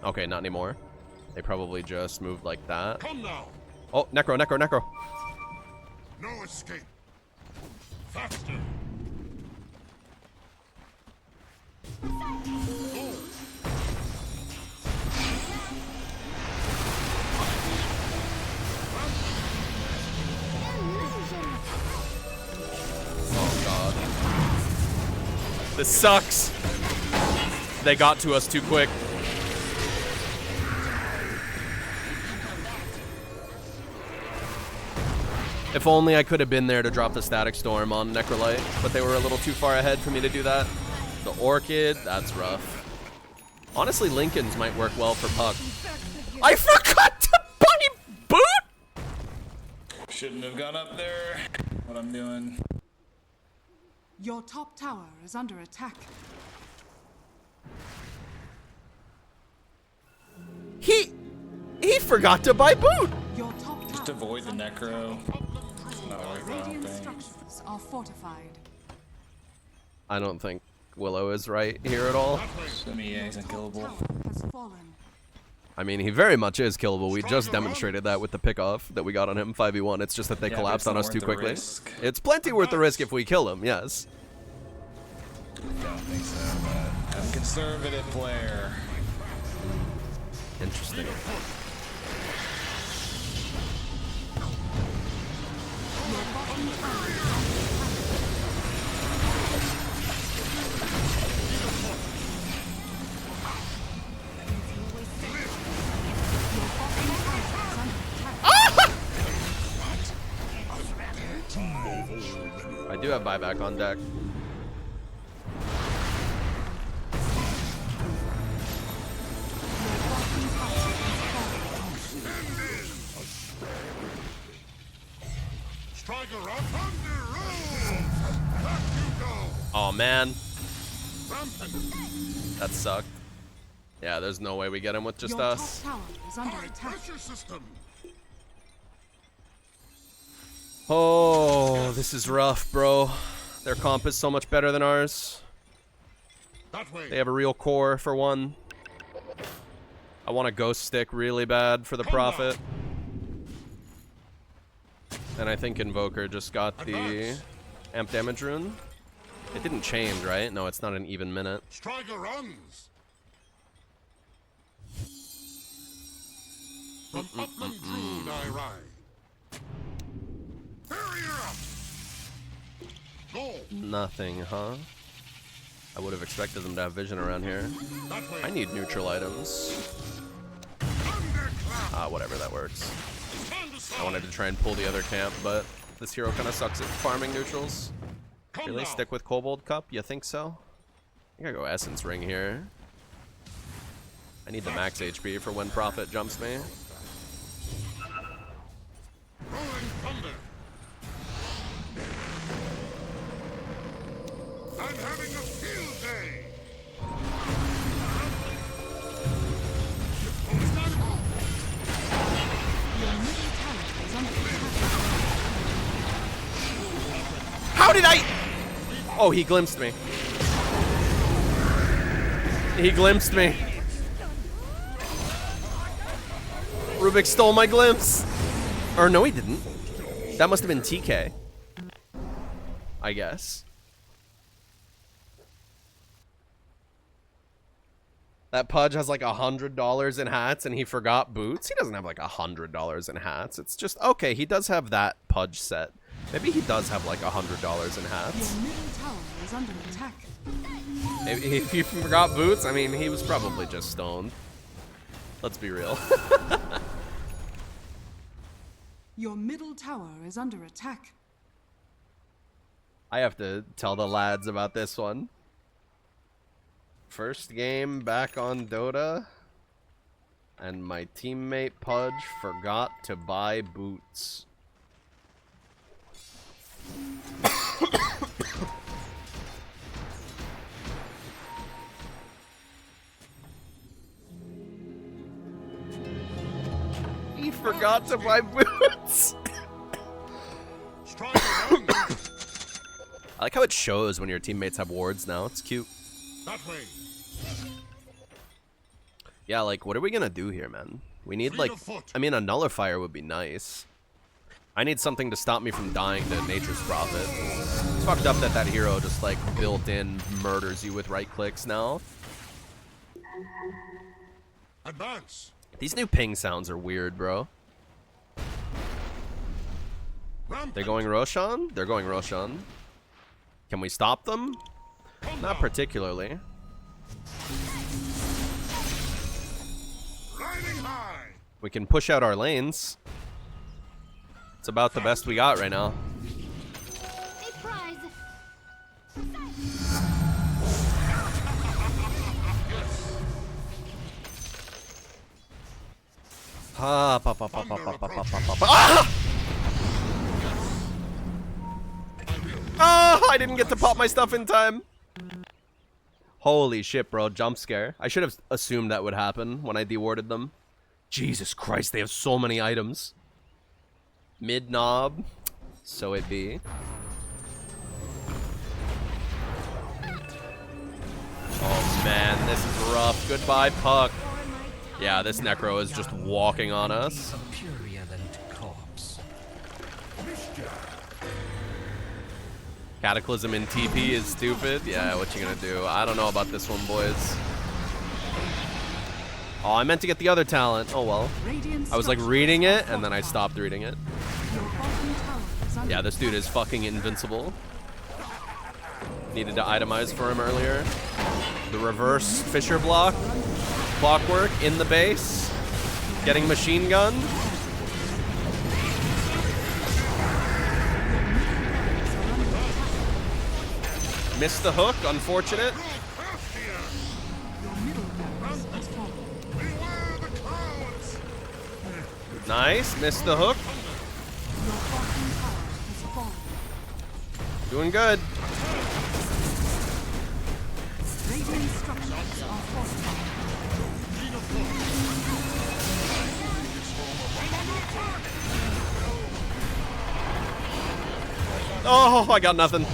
C: Okay, not anymore. They probably just moved like that.
E: Come now.
C: Oh, Necro, Necro, Necro.
E: No escape. Faster. Go.
C: Oh, God. This sucks. They got to us too quick. If only I could have been there to drop the Static Storm on Necrolite, but they were a little too far ahead for me to do that. The Orchid, that's rough. Honestly, Lincoln's might work well for Puck. I forgot to buy boot!
G: Shouldn't have gone up there. What I'm doing.
F: Your top tower is under attack.
C: He forgot to buy boot!
F: Your top tower
G: Just avoid the Necro. Not worth it, I don't
F: Radiant
G: think.
F: structures are fortified.
C: I don't think Willow is right here at all.
G: Yeah, he's unkillable.
F: Tower has fallen.
C: I mean, he very much is killable. We just demonstrated that with the pickoff that we got on him 5v1. It's just that they
G: Yeah, but
C: collapsed
G: it's
C: on
G: not
C: us too
G: worth the
C: quickly.
G: risk.
C: It's plenty worth the risk if we kill him, yes.
G: Don't think so, but I'm a conservative player.
C: Interesting. I do have buyback on deck.
E: Striker up thunder roll! Back you go!
C: Oh man,
E: Rampant!
C: that sucked. Yeah, there's no way we get him with just
F: Your
C: us.
F: top tower is under
E: High
F: attack.
E: pressure system!
C: Oh, this is rough, bro. Their comp is so much better than ours.
E: That way!
C: They have a real core, for one. I want a ghost stick really bad for the profit. And I think Invoker just got the
E: Advance.
C: amp damage rune. It didn't change, right? No, it's not an even minute.
E: Striker runs! From Upland Druid I ride. Barrier up! Go!
C: Nothing, huh? I would have expected them to have vision around here.
E: That way!
C: I need neutral items.
E: Thunderclap!
C: Whatever, that works.
E: Stand aside!
C: I wanted to try and pull the other camp, but this hero kind of sucks at farming neutrals.
E: Come
C: Really?
E: now.
C: Stick with Kobold Cup? You think so? I think I go Essence Ring here. I need the max HP for when Prophet jumps me.
E: Rolling thunder! I'm having a field day!
F: Your middle tower is under attack.
C: How did I? Oh, he glimpsed me. He glimpsed me. Rubik stole my glimpse. Or no, he didn't. That must have been TK. I guess. That Pudge has like $100 in hats and he forgot boots. He doesn't have like $100 in hats. It's just, okay, he does have that Pudge set. Maybe he does have like $100 in hats.
F: Your middle tower is under attack.
C: If you forgot boots, I mean, he was probably just stoned. Let's be real.
F: Your middle tower is under attack.
C: I have to tell the lads about this one. First game back on Dota, and my teammate Pudge forgot to buy boots. He forgot to buy boots.
E: Striker runs!
C: I like how it shows when your teammates have wards now. It's cute.
E: That way!
C: Yeah, like, what are we gonna do here, man? We need,
E: Fleet
C: like,
E: of foot.
C: I mean, a nullifier would be nice. I need something to stop me from dying to Nature's Prophet. It's fucked up that that hero just, like, built-in murders you with right clicks now.
E: Advance!
C: These new ping sounds are weird, bro.
E: Rampant!
C: They're going Roshan? They're going Roshan. Can we stop them?
E: Come
C: Not
E: down.
C: particularly.
E: Riding high!
C: We can push out our lanes. It's about the best we got right now.
B: A prize.
C: Ah, pa, pa, pa, pa, pa, pa, pa, pa, pa. Ah! Oh, I didn't get to pop my stuff in time. Holy shit, bro. Jump scare. I should have assumed that would happen when I dewarded them. Jesus Christ, they have so many items. Mid knob. So it be. Oh man, this is rough. Goodbye, Puck. Yeah, this Necro is just walking on us.
H: A purulent corpse.
C: Cataclysm in TP is stupid. Yeah, what you gonna do? I don't know about this one, boys. Oh, I meant to get the other talent. Oh well. I was like reading it, and then I stopped reading it. Yeah, this dude is fucking invincible. Needed to itemize for him earlier. The reverse Fisher block. Clockwork in the base. Getting machine gunned. Missed the hook, unfortunate. Nice, missed the hook. Doing good. Oh, I got nothing.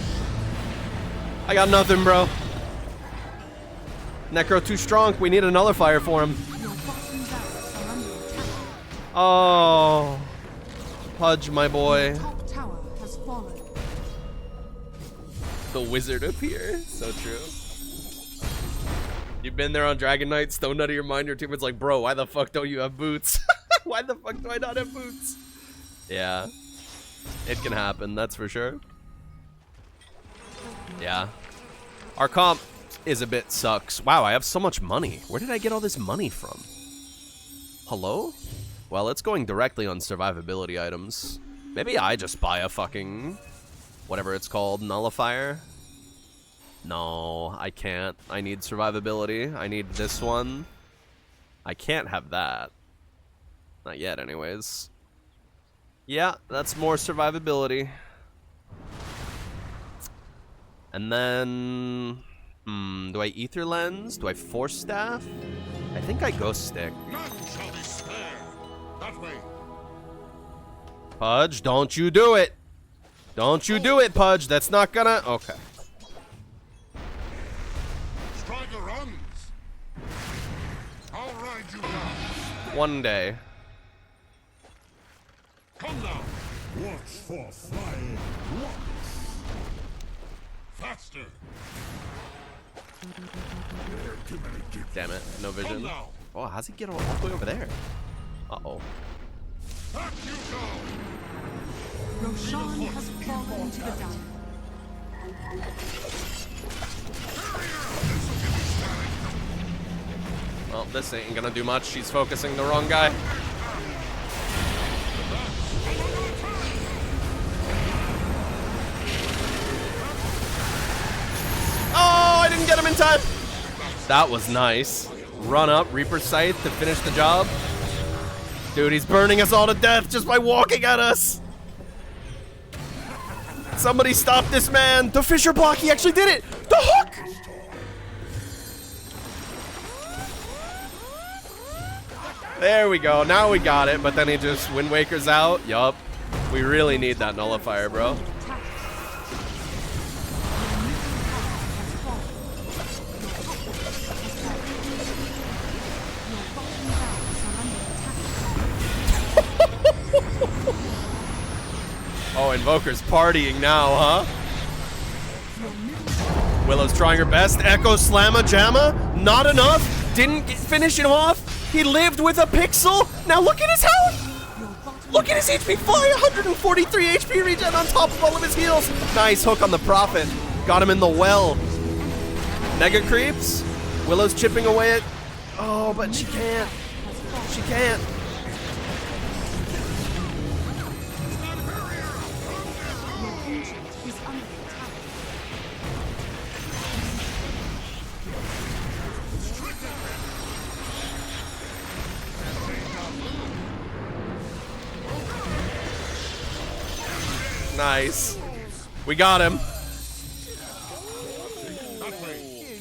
C: I got nothing, bro. Necro too strong. We need a nullifier for him. Oh. Pudge, my boy. The wizard up here. So true. You've been there on Dragon Knight, stone out of your mind. Your teammate's like, bro, why the fuck don't you have boots? Why the fuck do I not have boots? Yeah. It can happen, that's for sure. Yeah. Our comp is a bit sucks. Wow, I have so much money. Where did I get all this money from? Hello? Well, it's going directly on survivability items. Maybe I just buy a fucking... whatever it's called, nullifier? No, I can't. I need survivability. I need this one. I can't have that. Not yet, anyways. Yeah, that's more survivability. And then... do I Ether Lens? Do I Force Staff? I think I Ghost Stick.
E: None shall be spared. That way.
C: Pudge, don't you do it! Don't you do it, Pudge! That's not gonna... Okay.
E: Striker runs. I'll ride you down.
C: One day.
E: Come now.
D: Watch for flying rocks.
E: Faster.
C: Damn it, no
E: Come
C: vision.
E: now.
C: Oh, how's he get all the way over there? Uh-oh.
E: Back you go.
F: Roshan has fallen to the down.
C: Well, this ain't gonna do much. She's focusing the wrong guy. Oh, I didn't get him in time. That was nice. Run up, Reaper Scythe to finish the job. Dude, he's burning us all to death just by walking at us. Somebody stop this man. The Fisher block, he actually did it. The hook. There we go. Now we got it, but then he just Wind Waker's out. Yup. We really need that nullifier, bro. Oh, Invoker's partying now, huh? Willow's trying her best. Echo Slamma Jamma. Not enough. Didn't finish him off. He lived with a pixel. Now look at his health. Look at his HP fly. 143 HP regen on top of all of his heals. Nice hook on the Prophet. Got him in the well. Mega creeps. Willow's chipping away at... Oh, but she can't. She can't. Nice. We got him.
E: That way.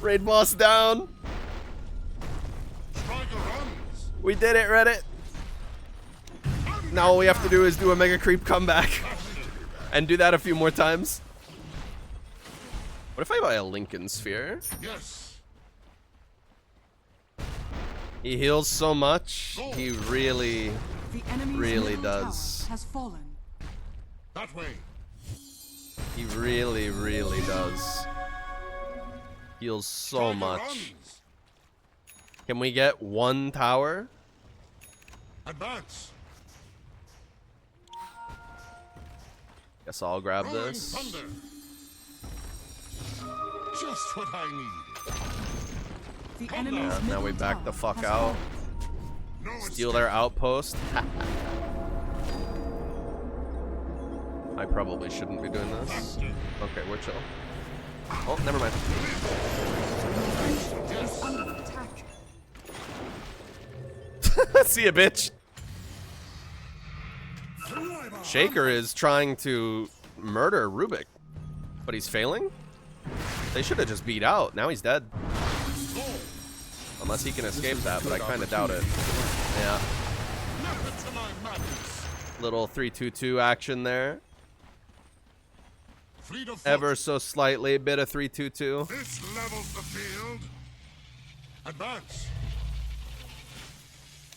C: Raid boss down.
E: Striker runs.
C: We did it, Reddit. Now all we have to do is do a Mega Creep comeback. And do that a few more times. What if I buy a Lincoln Sphere?
E: Yes.
C: He heals so much. He really,
F: The enemy's
C: really
F: middle
C: does.
F: tower has fallen.
E: That way.
C: He really, really does. Heals so
E: Striker
C: much.
E: runs.
C: Can we get one tower?
E: Advance.
C: Guess I'll grab
E: Rolling
C: this.
E: thunder. Just what I need.
F: The enemy's
C: Now
F: middle
C: we back
F: tower
C: the fuck
F: has
C: out.
F: fallen.
E: No
C: Steal their outpost. I probably shouldn't be doing this. Okay, we're chill. Oh, never mind.
F: Is under attack.
C: See ya, bitch. Shaker is trying to murder Rubik, but he's failing? They should have just beat out. Now he's dead. Unless he can escape that, but I kind of doubt it. Yeah.
E: Method to my madness.
C: Little 3-2-2 action there.
E: Fleet of foot.
C: Ever so slightly, bit of 3-2-2.
E: This levels the field. Advance.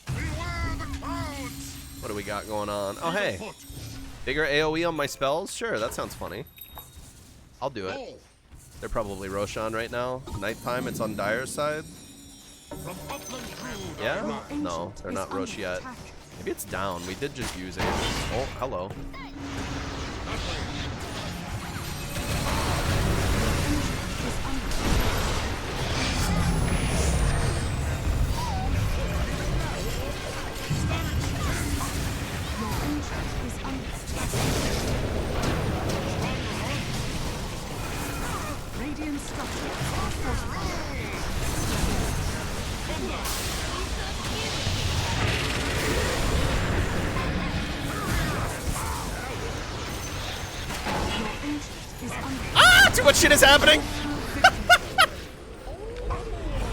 E: Beware the clouds.
C: What do we got going on? Oh,
E: Fleet
C: hey.
E: of foot.
C: Bigger AoE on my spells? Sure, that sounds funny. I'll do it.
E: Roll.
C: They're probably Roshan right now. Nighttime, it's on Dire's side.
E: From upland through the
C: Yeah?
E: rise.
C: No,
F: Ancient
C: they're
F: is
C: not
F: under
C: Rosh yet.
F: attack.
C: Maybe it's down. We did just use it. Oh, hello.
E: That way.
F: Is under attack. Radiant structures are fortified. Your ancient is under
C: Ah! Too much shit is happening!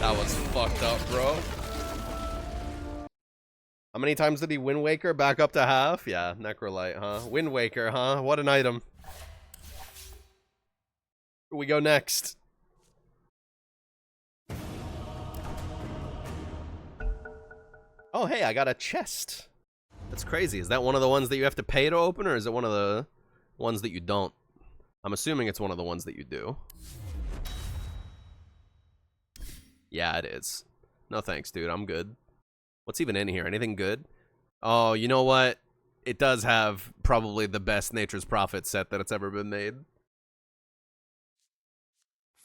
C: That was fucked up, bro. How many times did he Wind Waker back up to half? Yeah, Necrolite, huh? Wind Waker, huh? What an item. Where we go next? Oh, hey, I got a chest. That's crazy. Is that one of the ones that you have to pay to open, or is it one of the ones that you don't? I'm assuming it's one of the ones that you do. Yeah, it is. No thanks, dude. I'm good. What's even in here? Anything good? Oh, you know what? It does have probably the best Nature's Prophet set that it's ever been made.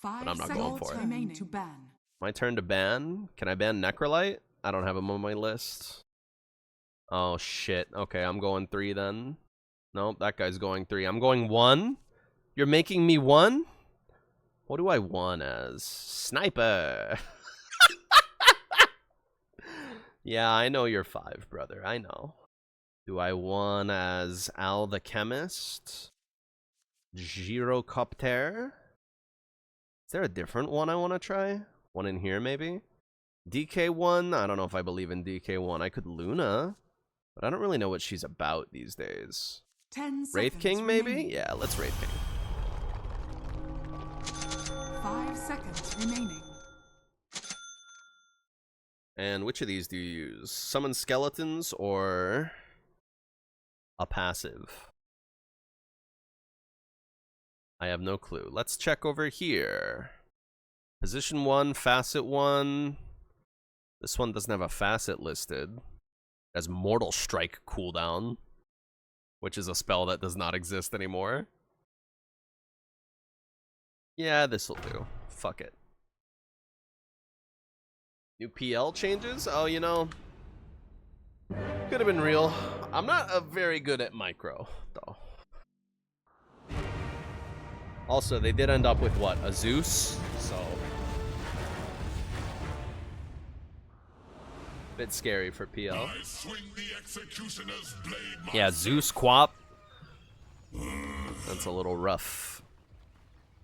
F: 5
C: I'm not going
F: seconds
C: for it.
F: remaining to ban.
C: My turn to ban? Can I ban Necrolite? I don't have him on my list. Oh, shit. Okay, I'm going 3 then. Nope, that guy's going 3. I'm going 1? You're making me 1? What do I want as? Sniper! Yeah, I know you're 5, brother. I know. Do I want as Al the Chemist? Gyrocopter? Is there a different one I want to try? One in here, maybe? DK1? I don't know if I believe in DK1. I could Luna, but I don't really know what she's about these days.
F: 10
C: Wraith
F: seconds
C: King, maybe?
F: remaining.
C: Yeah, let's Wraith King.
F: 5 seconds remaining.
C: And which of these do you use? Summon skeletons or a passive? I have no clue. Let's check over here. Position 1, facet 1. This one doesn't have a facet listed. It has Mortal Strike cooldown, which is a spell that does not exist anymore. Yeah, this'll do. Fuck it. New PL changes? Oh, you know, could have been real. I'm not very good at micro, though. Also, they did end up with what? A Zeus? So, bit scary for PL.
E: I swing the executioner's blade.
C: Yeah, Zeus Quap. That's a little rough.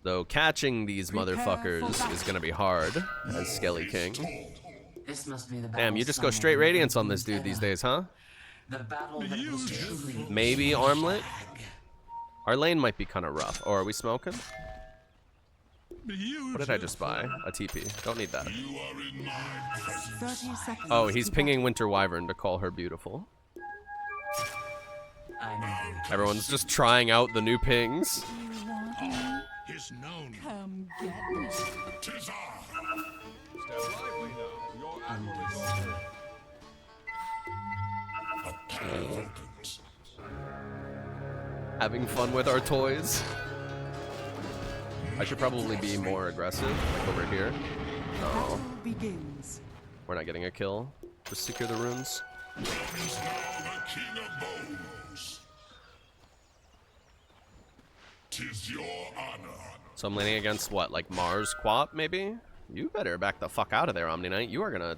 C: Though catching these motherfuckers is gonna be hard, as Skelly King.
H: This must be the
C: Damn, you just go straight radiance on this dude these days, huh?
H: The battle that was truly
C: Maybe armlet? Our lane might be kind of rough. Or are we smoking? What did I just buy? A TP. Don't need that.
F: 30 seconds.
C: Oh, he's pinging Winter Wyvern to call her beautiful.
H: I know.
C: Everyone's just trying out the new pings.
D: Is known.
F: Come get me.
D: Tis I.
C: Having fun with our toys. I should probably be more aggressive, like over here. No,
F: Battle begins.
C: we're not getting a kill. Just secure the runes.
D: Is now the king of bones. Tis your honor.
C: So I'm laning against what, like Mars Quap, maybe? You better back the fuck out of there, Omni Knight. You are gonna...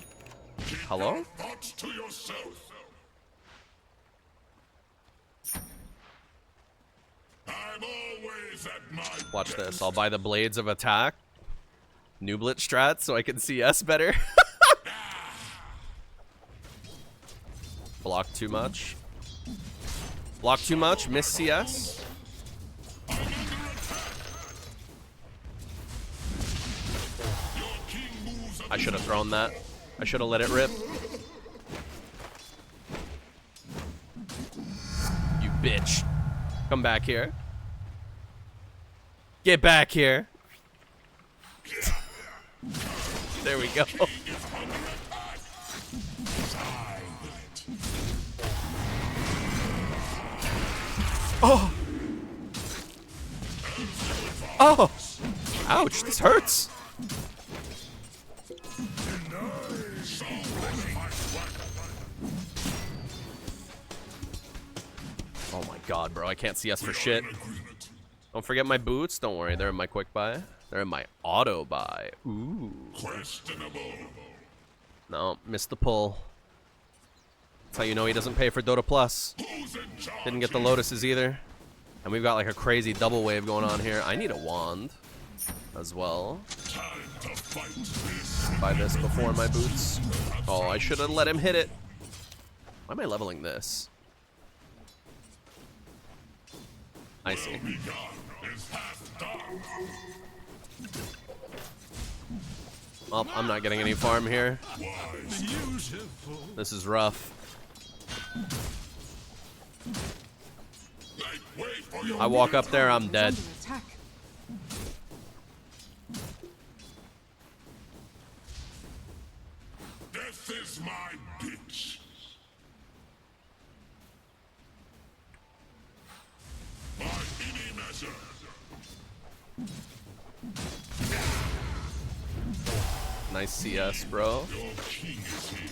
C: Hello?
D: Thoughts to yourself. I'm always at my
C: Watch this. I'll buy the Blades of Attack. Nublet strat so I can CS better. Block too much. Block too much. Miss CS. I should have thrown that. I should have let it rip. You bitch. Come back here. Get back here. There we go. Oh. Oh. Ouch, this hurts. Oh my god, bro, I can't see us for shit. Don't forget my boots. Don't worry, they're in my quick buy. They're in my auto buy. Ooh. No, missed the pull. That's how you know he doesn't pay for Dota Plus. Didn't get the Lotuses either. And we've got like a crazy double wave going on here. I need a wand as well. Buy this before my boots. Oh, I should have let him hit it. Why am I leveling this? I see. Well, I'm not getting any farm here. This is rough. I walk up there, I'm dead.
F: Under attack.
D: Death is my bitch. By any measure.
C: Nice CS, bro.
D: Your king is here.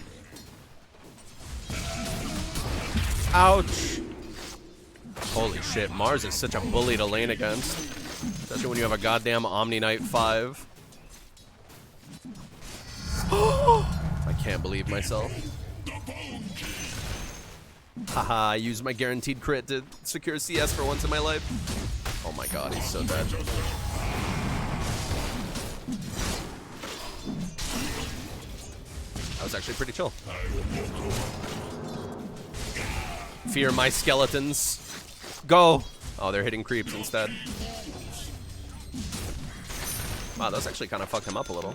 C: Ouch! Holy shit, Mars is such a bully to lane against. Especially when you have a goddamn Omni Knight 5. I can't believe myself. Haha, I used my guaranteed crit to secure CS for once in my life. Oh my god, he's so dead. That was actually pretty chill. Fear my skeletons. Go! Oh, they're hitting creeps instead. Wow, that's actually kind of fucked him up a little.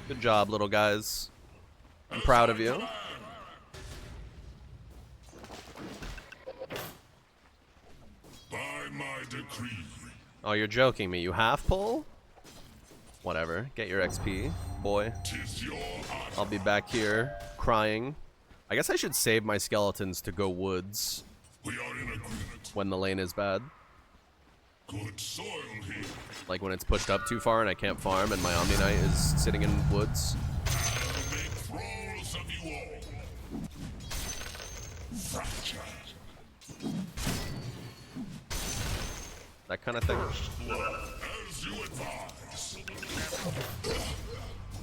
C: Good job, little guys. I'm proud of you.
D: By my decree.
C: Oh, you're joking me. You half pull? Whatever. Get your XP, boy.
D: Tis your honor.
C: I'll be back here crying. I guess I should save my skeletons to go woods
D: We are in agreement.
C: when the lane is bad.
D: Good soil here.
C: Like when it's pushed up too far and I can't farm and my Omni Knight is sitting in woods.
D: I'll make thralls of you all. Fracture.
C: That kind of thing.
D: As you advise.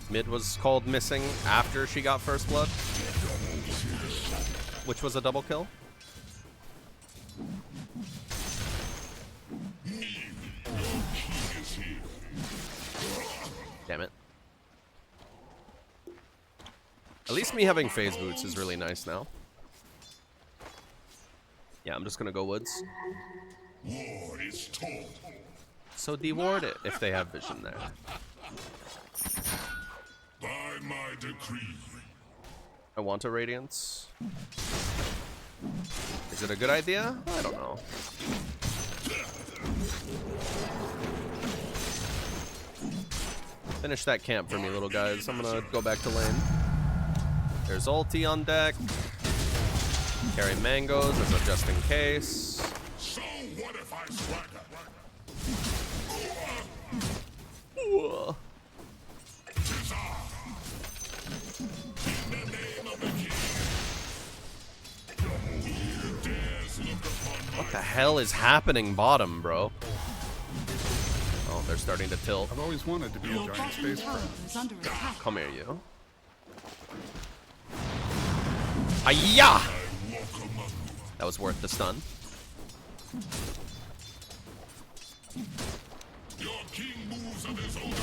C: Mid was called missing after she got first blood. which was a double kill. Damn it. At least me having phase boots is really nice now. Yeah, I'm just gonna go woods.
D: War is tall.
C: So deward it if they have vision there.
D: By my decree.
C: I want a radiance. Is it a good idea? I don't know. Finish that camp for me, little guys. I'm gonna go back to lane. There's ulti on deck. Carry mangoes as a just in case.
D: So what if I swagger?
C: Ooh. What the hell is happening bottom, bro? Oh, they're starting to tilt.
I: I've always wanted to be a
F: Your
I: giant
F: bottom
I: space
F: tower
I: crab.
F: is under attack.
C: Come here, you. Hiya! That was worth the stun.
D: Your king moves of his own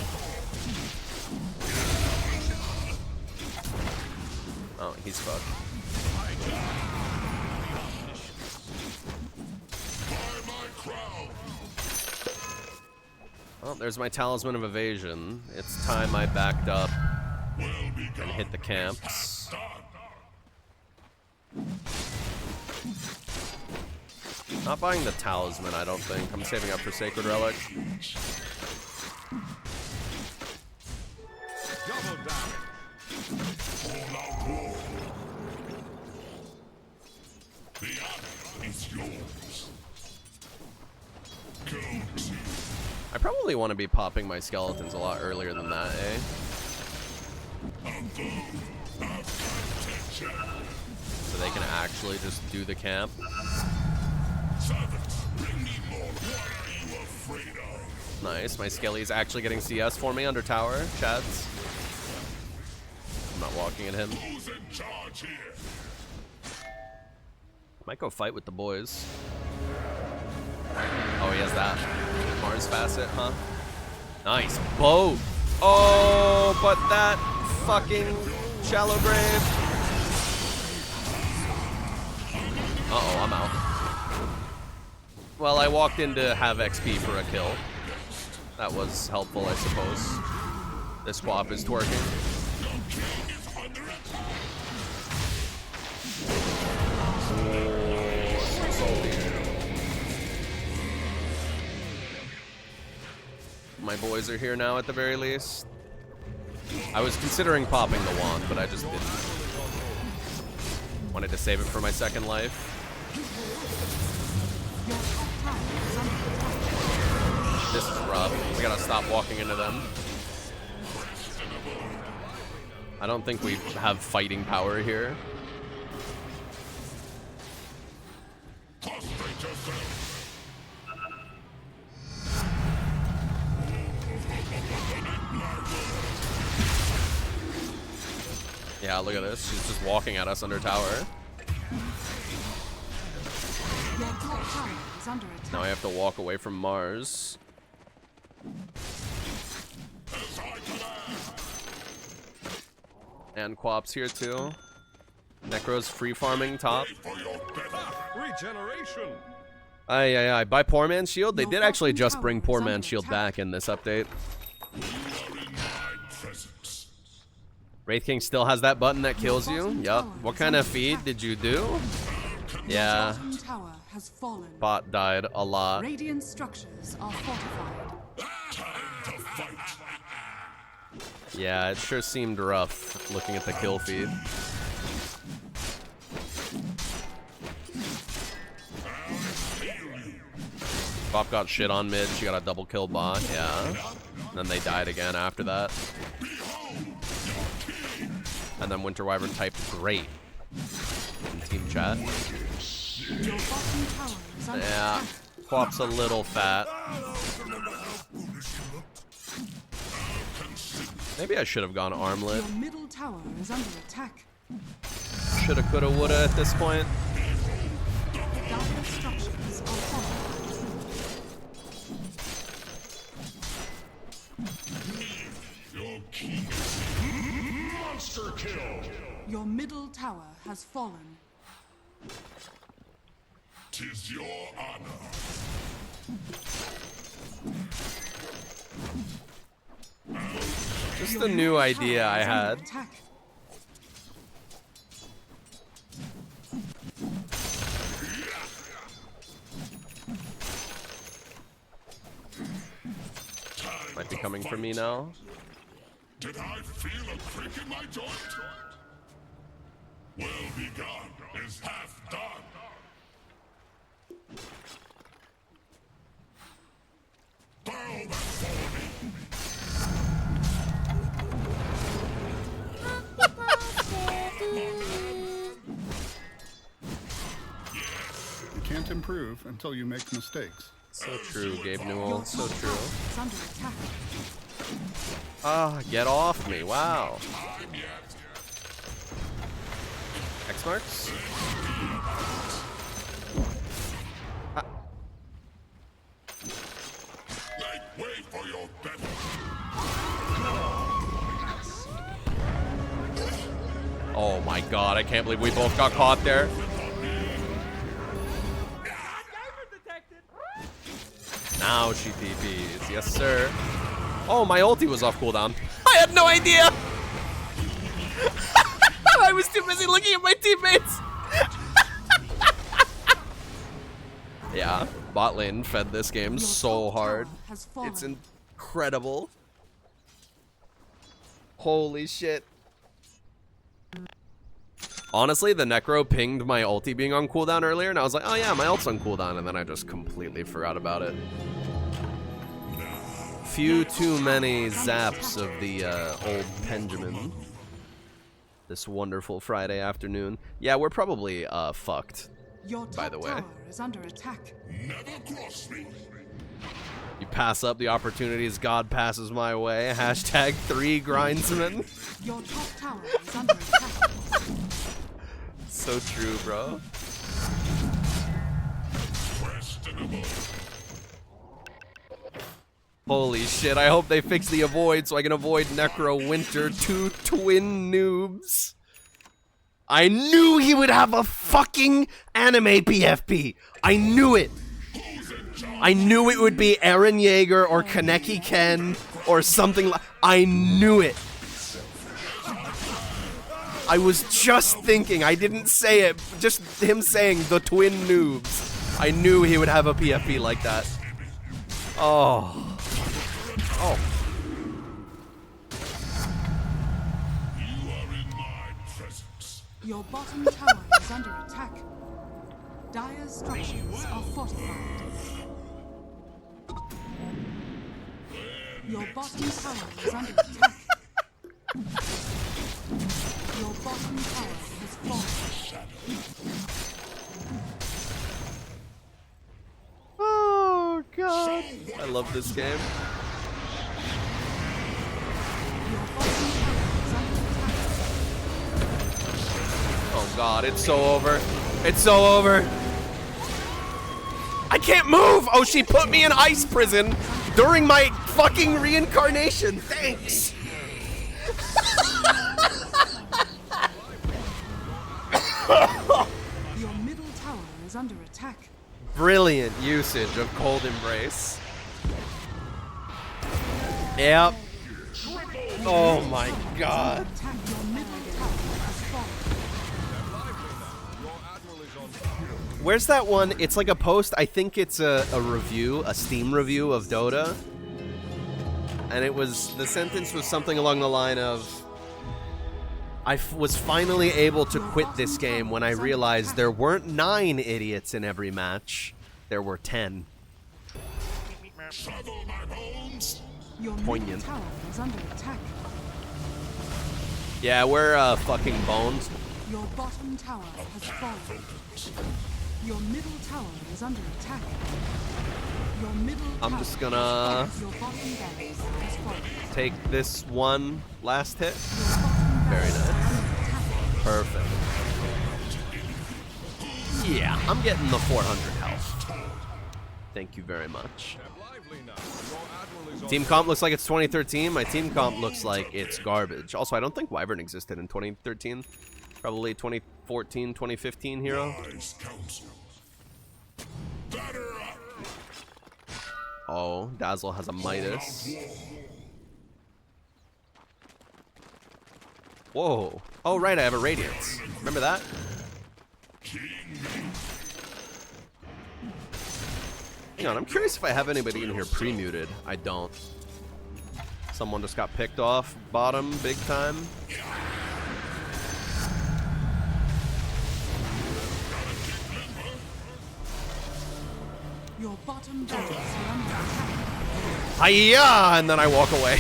C: Oh, he's fucked.
D: by my crown.
C: Well, there's my talisman of evasion. It's time I backed up
D: Well
C: and
D: begun.
C: hit the camps.
D: Done.
C: Not buying the talisman, I don't think. I'm saving up for Sacred Relic.
I: Double damage.
D: All out war. The honor is yours. Go to.
C: I probably want to be popping my skeletons a lot earlier than that, eh? So they can actually just do the camp.
D: Servants, bring me more. What are you afraid of?
C: Nice. My Skelly's actually getting CS for me under tower. Chads. I'm not walking at him.
D: Who's in charge here?
C: Might go fight with the boys. Oh, he has that. Mars facet, huh? Nice. Boat. Oh, but that fucking shallow grave. Uh-oh, I'm out. Well, I walked in to have XP for a kill. That was helpful, I suppose. This swap is twerking. My boys are here now at the very least. I was considering popping the wand, but I just didn't. Wanted to save it for my second life.
F: Your top tower is under attack.
C: This is rough. We gotta stop walking into them. I don't think we have fighting power here.
D: Prostrate yourself.
C: Yeah, look at this. She's just walking at us under tower.
F: Your top tower is under attack.
C: Now I have to walk away from Mars. And Quap's here too. Necro's free farming top.
I: Regeneration.
C: Aye. By Poor Man's Shield? They
F: Your
C: did actually
F: bottom
C: just
F: tower
C: bring
F: is
C: Poor
F: under
C: Man's Shield
F: attack.
C: back in this update.
D: You are in my presence.
C: Wraith King still has that button that kills you?
F: bottom
C: Yup.
F: tower
C: What
F: is
C: kind of
F: under
C: feed
F: attack.
C: did you do? Yeah.
F: Bottom tower has fallen.
C: Bot died a lot.
F: Radiant structures are fortified.
D: Time to fight.
C: Yeah, it sure seemed rough looking at the kill feed. Bop got shit on mid, she got a double kill bot, yeah. And then they died again after that. And then Winter Wyvern typed great in team chat.
F: Your bottom tower is under
C: Yeah,
F: attack.
C: Quap's a little fat. Maybe I should have gone armlet.
F: Your middle tower is under attack.
C: shoulda, coulda, woulda at this point.
F: Dire structures are falling.
D: Your key. Monster kill.
F: Your middle tower has fallen.
D: 'Tis your honor.
C: Just a new idea I had.
F: Attack.
C: Might be coming for me now.
D: Did I feel a creak in my joint? Well begun is half done. Bow before me.
I: You can't improve until you make mistakes.
C: So true, Gabe Newell. So true.
F: Is under attack.
C: Ah, get off me. Wow. X marks? Ah.
D: Make way for your better.
C: Oh my god, I can't believe we both got caught there. Now she TPs. Yes, sir. Oh, my ulti was off cooldown. I had no idea! I was too busy looking at my teammates! Yeah, bot lane fed this game so hard. It's incredible. Holy shit. Honestly, the Necro pinged my ulti being on cooldown earlier, and I was like, oh yeah, my ult's on cooldown, and then I just completely forgot about it. Few too many zaps of the old Benjamin this wonderful Friday afternoon. Yeah, we're probably fucked, by the way.
F: Tower is under attack.
D: Never cross me.
C: You pass up the opportunities God passes my way. Hashtag 3 grindsman.
F: Your top tower is under attack.
C: So true, bro.
D: Questionable.
C: Holy shit, I hope they fix the avoid so I can avoid Necro Winter, 2 twin noobs. I knew he would have a fucking anime PFP. I knew it. I knew it would be Eren Yeager or Kaneki Ken or something like. I knew it. I was just thinking, I didn't say it, just him saying the twin noobs. I knew he would have a PFP like that. Oh. Oh.
D: You are in my presence.
F: Your bottom tower is under attack. Dire structures are fortified. Your bottom tower is under attack. Your bottom tower has fallen.
C: Oh, God. I love this game.
F: Your bottom tower is under attack.
C: Oh, God, it's so over. It's so over. I can't move! Oh, she put me in ice prison during my fucking reincarnation. Thanks.
F: Your middle tower is under attack.
C: Brilliant usage of Cold Embrace. Yep. Oh my god.
F: Attack your middle tower has fallen.
C: Where's that one? It's like a post. I think it's a review, a Steam review of Dota. And it was, the sentence was something along the line of, I was finally able to quit this game when I realized there weren't 9 idiots in every match. There were 10.
D: Shovel my bones.
F: Your
C: Poignant.
F: middle tower is under attack.
C: Yeah, we're fucking boned.
F: Your bottom tower has fallen. Your middle tower is under attack. Your middle
C: I'm
F: tower
C: just gonna
F: your bottom barracks has fallen.
C: take this one last hit.
F: Your bottom
C: Very
F: barracks
C: nice.
F: is under attack.
C: Perfect. yeah, I'm getting the 400 health. Thank you very much. Team comp looks like it's 2013. My team comp looks like it's garbage. Also, I don't think Wyvern existed in 2013. Probably 2014, 2015 hero. Oh, Dazzle has a Midas. Whoa. Oh, right, I have a Radiance. Remember that? Hang on, I'm curious if I have anybody in here pre-muted. I don't. Someone just got picked off bottom big time.
F: Your bottom barracks are under attack.
C: Hiya! And then I walk away.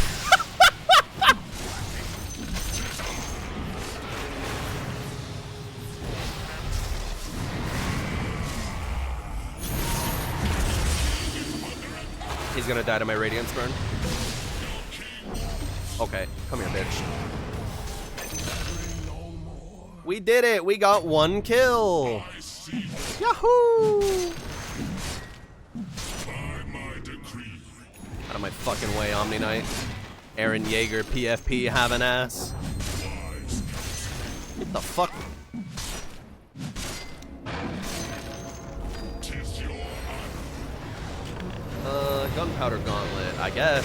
C: He's gonna die to my Radiance burn. Okay, come here, bitch. We did it! We got 1 kill! Yahoo! Out of my fucking way, Omni Knight. Aaron Yeager, PFP, have an ass. What the fuck? Gunpowder Gauntlet, I guess.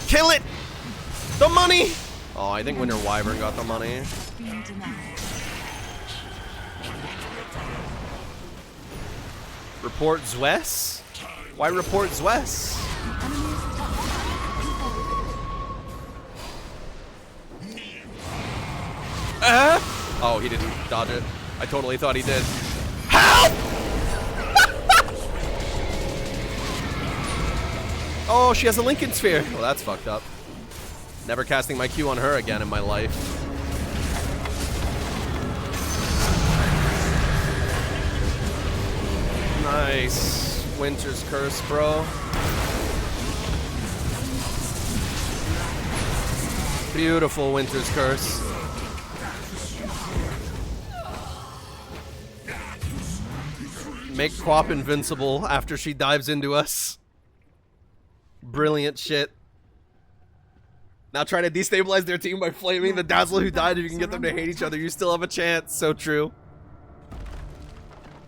C: Kill it! The money! Oh, I think Winter Wyvern got the money. Report Zwess? Why report Zwess? Oh, he didn't dodge it. I totally thought he did. Help! Oh, she has a Lincoln Sphere. Well, that's fucked up. Never casting my Q on her again in my life. Nice. Winter's Curse, bro. Beautiful Winter's Curse. Make Quap invincible after she dives into us. Brilliant shit. Now try to destabilize their team by flaming the Dazzle who died. If you can get them to hate each other, you still have a chance. So true.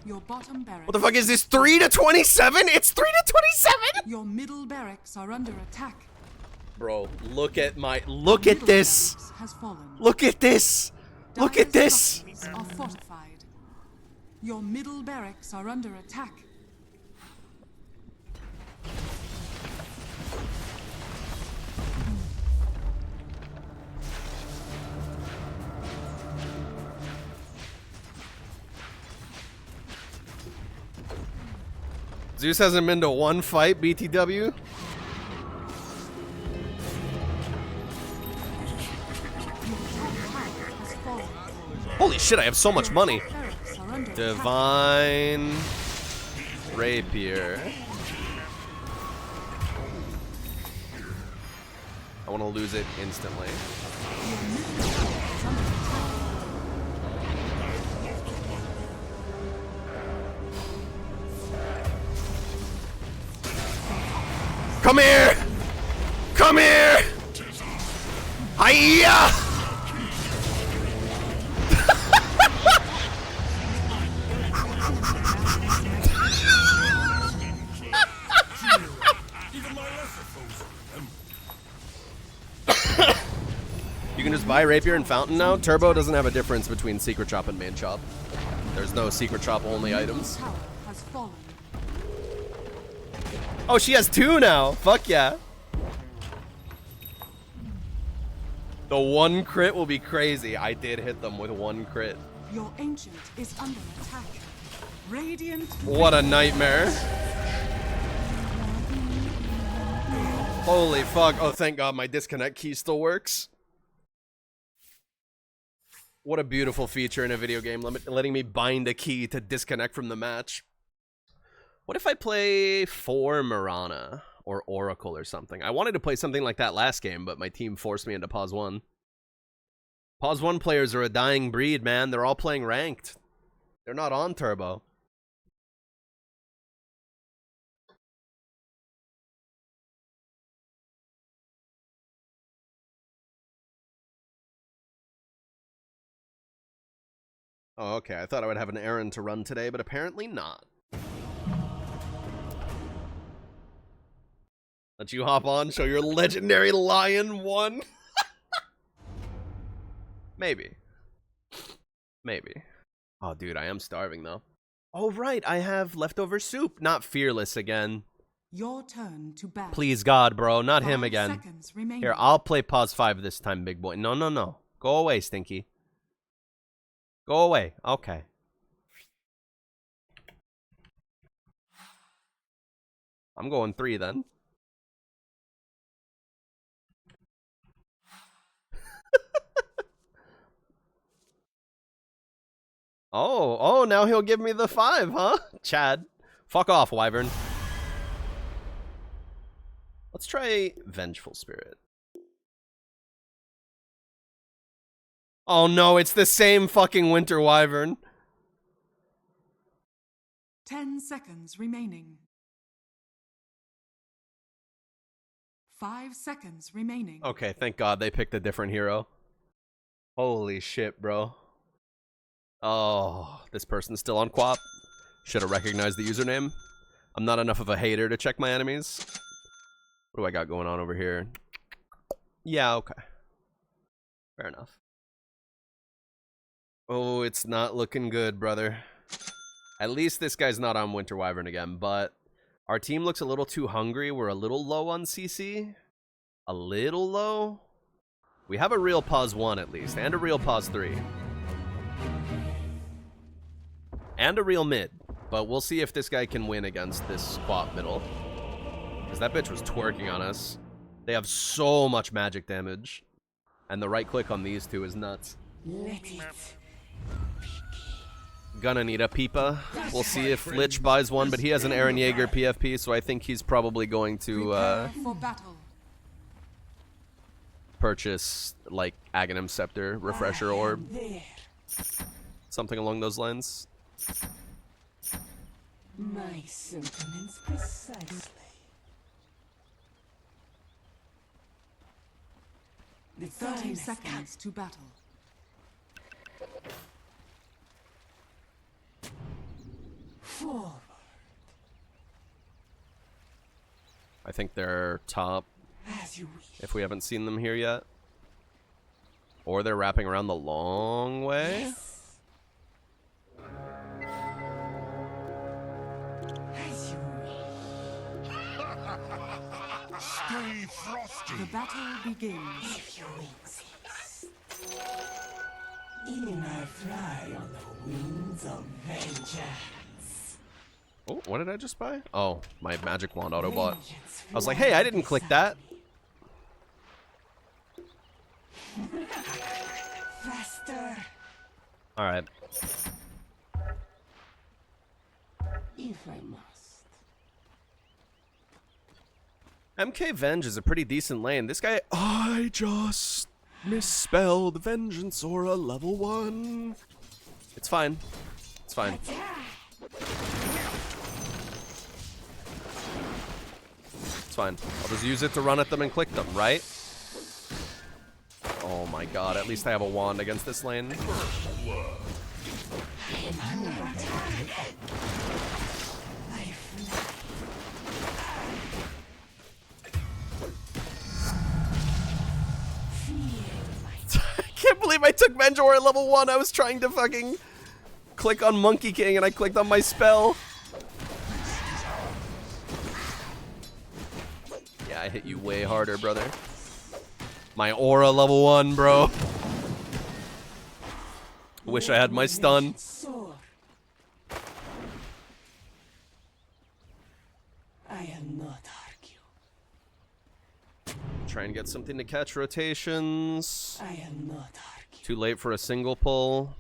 F: Your bottom barracks.
C: What the fuck is this? 3 to 27? It's 3 to 27?
F: Your middle barracks are under attack.
C: Bro, look at my... Look at this.
F: Has fallen.
C: Look at this. Look at this.
F: Are fortified. Your middle barracks are under attack.
C: Zeus hasn't been to one fight, BTW. Holy shit, I have so much money. Divine Rapier. I want to lose it instantly. Come here! Come here! Hiya! You can just buy Rapier and Fountain now. Turbo doesn't have a difference between Secret Chop and Main Chop. There's no Secret Chop only items. Oh, she has 2 now. Fuck yeah. The 1 crit will be crazy. I did hit them with 1 crit.
F: Your ancient is under attack. Radiant.
C: What a nightmare. Holy fuck. Oh, thank God my disconnect key still works. What a beautiful feature in a video game, letting me bind a key to disconnect from the match. What if I play 4 Mirana or Oracle or something? I wanted to play something like that last game, but my team forced me into pause 1. Pause 1 players are a dying breed, man. They're all playing ranked. They're not on turbo. Oh, okay. I thought I would have an errand to run today, but apparently not. Let you hop on, show your legendary lion 1. Maybe. Maybe. Oh, dude, I am starving, though. Oh, right. I have leftover soup. Not Fearless again.
F: Your turn to battle.
C: Please, God, bro. Not him
F: 5
C: again.
F: seconds remaining.
C: Here, I'll play pause 5 this time, big boy. No, no, no. Go away, Stinky. Go away. Okay. I'm going 3 then. Oh, now he'll give me the 5, huh? Chad. Fuck off, Wyvern. Let's try Vengeful Spirit. Oh no, it's the same fucking Winter Wyvern.
F: 10 seconds remaining. 5 seconds remaining.
C: Okay, thank God they picked a different hero. Holy shit, bro. Oh, this person's still on Quap. Should have recognized the username. I'm not enough of a hater to check my enemies. What do I got going on over here? Yeah, okay. Fair enough. Oh, it's not looking good, brother. At least this guy's not on Winter Wyvern again, but our team looks a little too hungry. We're a little low on CC. A little low. We have a real pause 1 at least, and a real pause 3. And a real mid. But we'll see if this guy can win against this squat middle. Because that bitch was twerking on us. They have so much magic damage. And the right click on these two is nuts. Gonna need a Peepa. We'll see if Lich buys one, but he has an Eren Jaeger PFP, so I think he's probably going to
F: for battle.
C: purchase, like, Aghanim Scepter, Refresher Orb. Something along those lines.
H: My sentiments precisely.
F: 30 seconds to battle.
H: Forward.
C: I think they're top,
H: As you wish.
C: if we haven't seen them here yet. Or they're wrapping around the long way.
H: As you wish.
E: Stay frosty.
F: The battle begins.
H: If your wings exist. Even I fly on the wings of vengeance.
C: Oh, what did I just buy? Oh, my magic wand autobot. I was like, hey, I didn't click that.
H: Faster.
C: Alright.
H: If I must.
C: MK Venge is a pretty decent lane. This guy... I just misspelled Vengeance Aura level 1. It's fine. It's fine. It's fine. I'll just use it to run at them and click them, right? Oh my god, at least I have a wand against this lane. I can't believe I took Venge Aura at level 1. I was trying to fucking click on Monkey King and I clicked on my spell. Yeah, I hit you way harder, brother. My aura level 1, bro. Wish I had my stun.
H: I am not argue.
C: Try and get something to catch rotations.
H: I am not argue.
C: Too late for a single pull.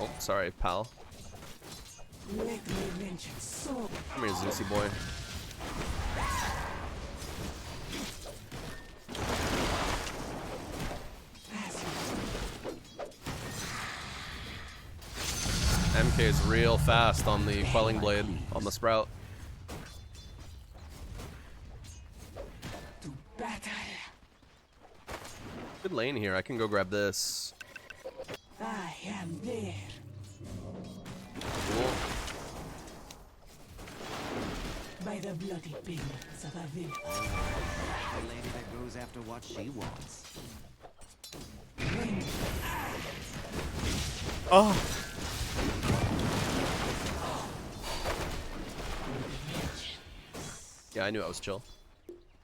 C: Oh, sorry, pal.
H: Let my vengeance soar.
C: Come here, Zeusy boy. MK's real fast on the Quelling Blade, on the Sprout.
H: To battle.
C: Good lane here. I can go grab this.
H: I am there.
C: Cool.
H: By the bloody pigments of a villain.
J: The lady that goes after what she wants.
C: Oh. Yeah, I knew I was chill.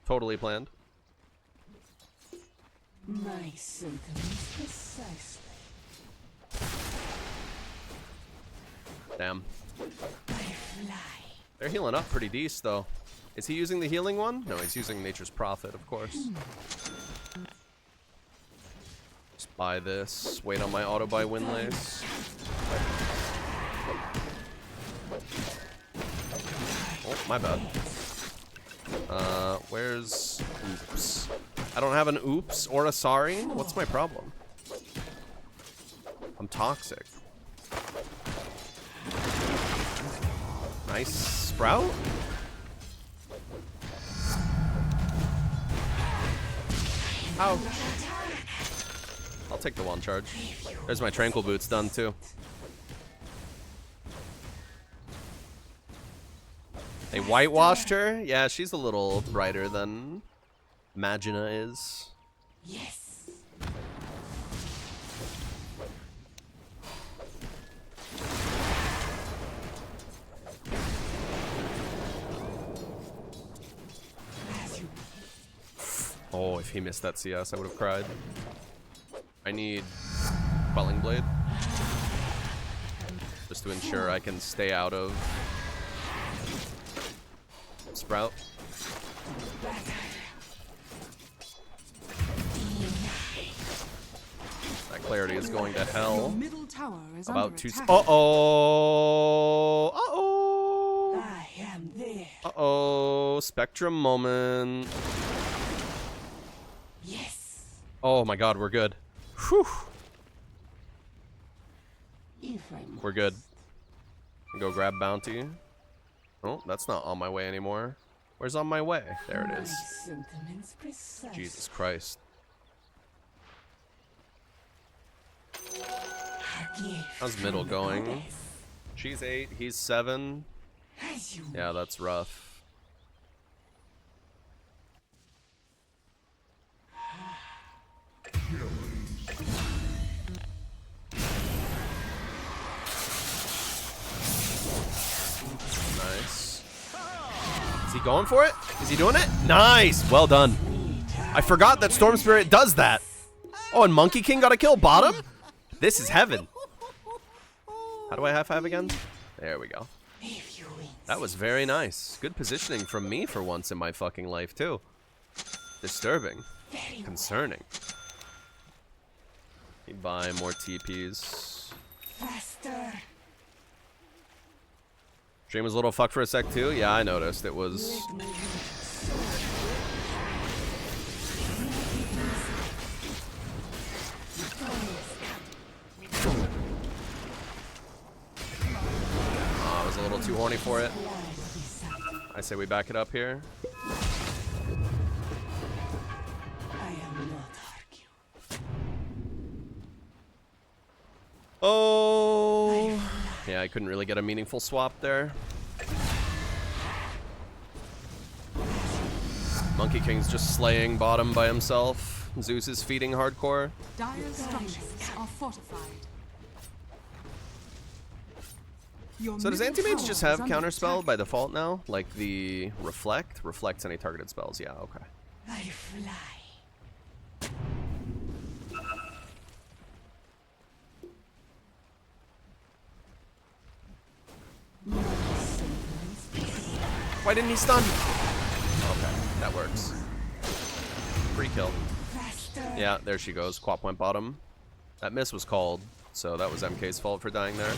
C: Totally planned.
H: My sentiments precisely.
C: Damn.
H: I fly.
C: They're healing up pretty decent, though. Is he using the healing one? No, he's using Nature's Prophet, of course. Just buy this. Wait on my auto-buy Windlace. Oh, my bad. Where's... Oops. I don't have an oops or a sorry? What's my problem? I'm toxic. Nice Sprout? Ow. I'll take the one charge. There's my Tranquil Boots done too. They whitewashed her? Yeah, she's a little brighter than Magina is.
H: Yes.
C: Oh, if he missed that CS, I would have cried. I need Quelling Blade. Just to ensure I can stay out of Sprout. That clarity is going to hell.
F: Middle tower is
C: About
F: under
C: two.
F: attack.
C: Uh-oh. Uh-oh.
H: I am there.
C: Uh-oh. Spectrum moment.
H: Yes.
C: Oh my god, we're good. Whew.
H: If I must.
C: We're good. Go grab bounty. Oh, that's not on my way anymore. Where's on my way? There it is.
H: My sentiments precisely.
C: Jesus Christ. How's middle going? She's 8, he's 7. Yeah, that's rough. Nice. Is he going for it? Is he doing it? Nice! Well done. I forgot that Storm Spirit does that. Oh, and Monkey King got a kill bottom? This is heaven. How do I high five again? There we go. That was very nice. Good positioning from me for once in my fucking life, too. Disturbing. Concerning. Need buy more TPs.
H: Faster.
C: Stream was a little fucked for a sec, too? Yeah, I noticed. It was... Oh, I was a little too horny for it. I say we back it up here.
H: I am not arguing.
C: Oh... Yeah, I couldn't really get a meaningful swap there. Monkey King's just slaying bottom by himself. Zeus is feeding hardcore.
F: Dire structures are fortified. Your
C: So does
F: middle
C: Anti-Mage
F: tower
C: just
F: is
C: have
F: under
C: counterspell
F: attack.
C: by default now? Like the Reflect? Reflects any targeted spells. Yeah, okay.
H: I fly.
C: Why didn't he stun? Okay, that works. Free kill. Yeah, there she goes. Quap went bottom. That miss was called, so that was MK's fault for dying there.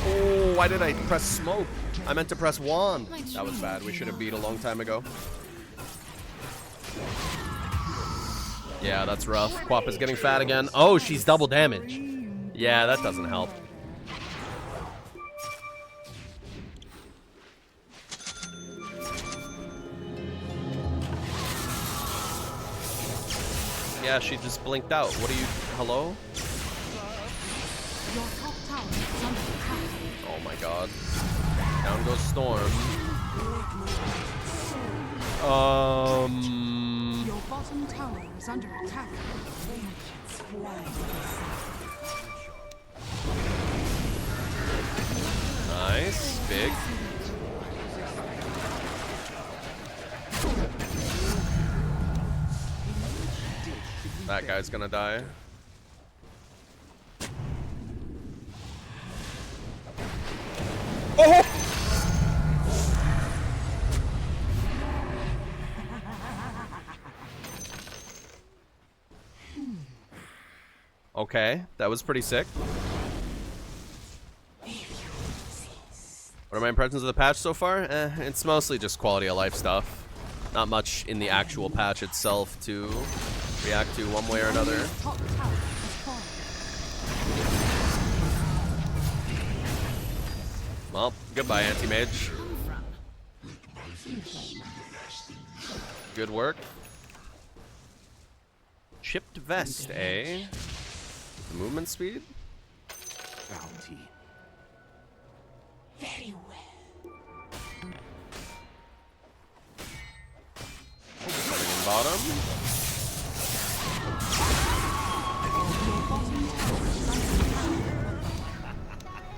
C: Oh, why did I press smoke? I meant to press wand. That was bad. We should have beat a long time ago. Yeah, that's rough. Quap is getting fat again. Oh, she's double damage. Yeah, that doesn't help. Yeah, she just blinked out. What are you... Hello?
F: Your top tower is under attack.
C: Oh my god. Down goes Storm.
F: Your bottom tower is under attack.
C: Nice. Big. That guy's gonna die. Oh! Okay, that was pretty sick. What are my impressions of the patch so far? It's mostly just quality of life stuff. Not much in the actual patch itself to react to one way or another.
F: Top tower has fallen.
C: Well, goodbye, anti-mage. Good work. Chipped vest, eh? The movement speed?
J: Bounty.
H: Very well.
C: Starting in bottom.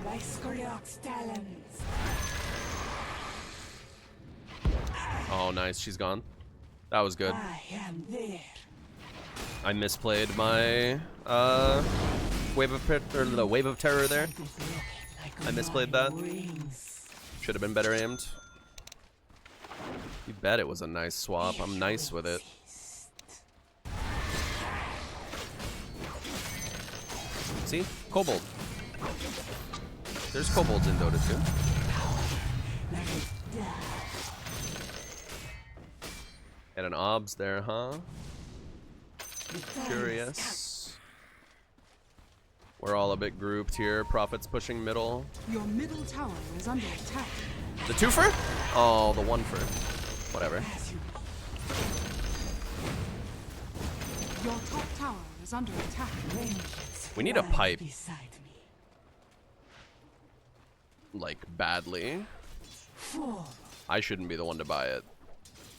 H: My Skorok's talons.
C: Oh, nice. She's gone. That was good.
H: I am there.
C: I misplayed my wave of the wave of terror there. I misplayed that. Should have been better aimed. You bet it was a nice swap. I'm nice with it. See? Kobold. There's kobolds in Dota too. Get an obs there, huh? Curious. We're all a bit grouped here. Prophet's pushing middle.
F: Your middle tower is under attack.
C: The twofer? Oh, the one-fer. Whatever.
F: Your top tower is under attack.
C: We need a pipe. Like, badly. I shouldn't be the one to buy it.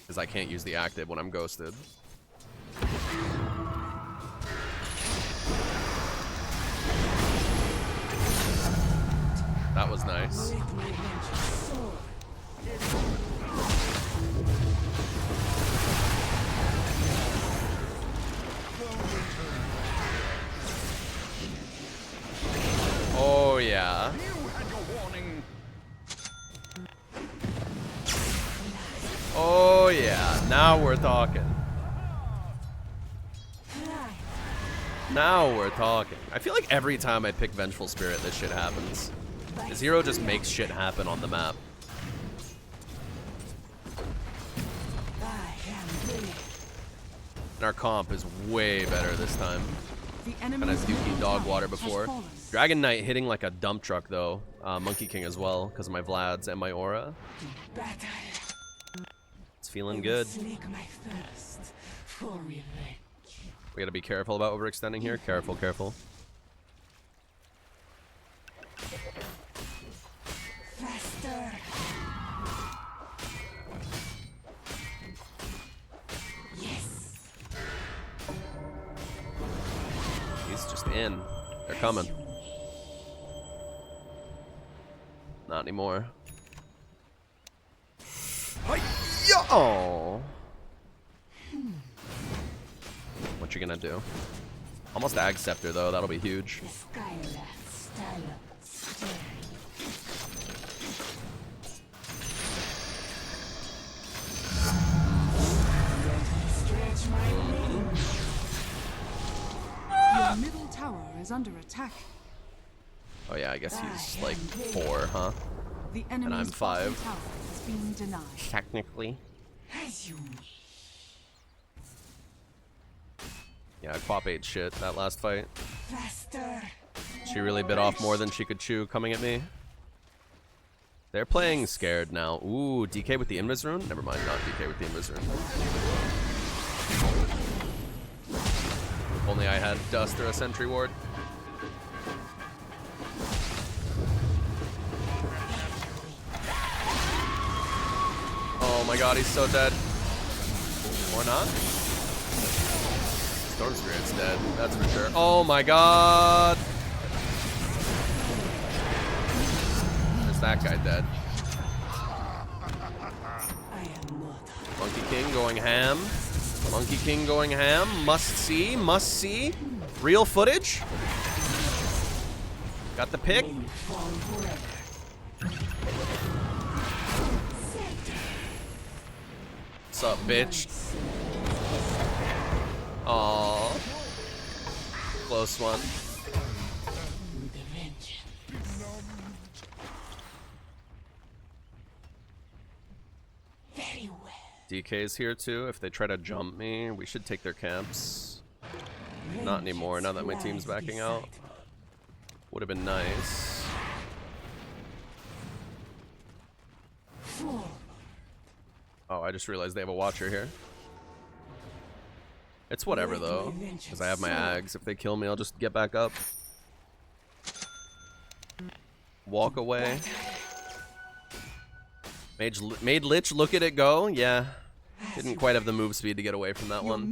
C: Because I can't use the active when I'm ghosted. That was nice. Oh yeah. Oh yeah. Now we're talking. Now we're talking. I feel like every time I pick Vengeful Spirit, this shit happens. His hero just makes shit happen on the map. And our comp is way better this time. And as Yuki dog water before. Dragon Knight hitting like a dump truck though. Monkey King as well, because of my Vlads and my aura. It's feeling good. We gotta be careful about overextending here. Careful, careful.
H: Faster. Yes.
C: He's just in. They're coming. Not anymore. Oh. What you gonna do? Almost Ag Scepter though. That'll be huge.
F: Your middle tower is under attack.
C: Oh yeah, I guess he's like 4, huh?
F: The
C: And I'm
F: enemy's
C: 5.
F: bottom tower has been denied.
C: Technically.
H: As you
C: Yeah, Quap ate shit that last fight.
H: Faster.
C: She really bit off more than she could chew coming at me. They're playing scared now. Ooh, DK with the Invis rune? Never mind, not DK with the Invis rune. If only I had Dust or a Sentry Ward. Oh my god, he's so dead. Or not? Storm Spirit's dead, that's for sure. Oh my god! Is that guy dead? Monkey King going ham. Monkey King going ham. Must see, must see. Real footage. Got the pick. What's up, bitch? Aww. Close one.
H: Very well.
C: DK's here too. If they try to jump me, we should take their camps. Not anymore, now that my team's backing out. Would have been nice. Oh, I just realized they have a watcher here. It's whatever though, because I have my Ags. If they kill me, I'll just get back up. Walk away. Made Lich look at it go. Yeah. Didn't quite have the move speed to get away from that one.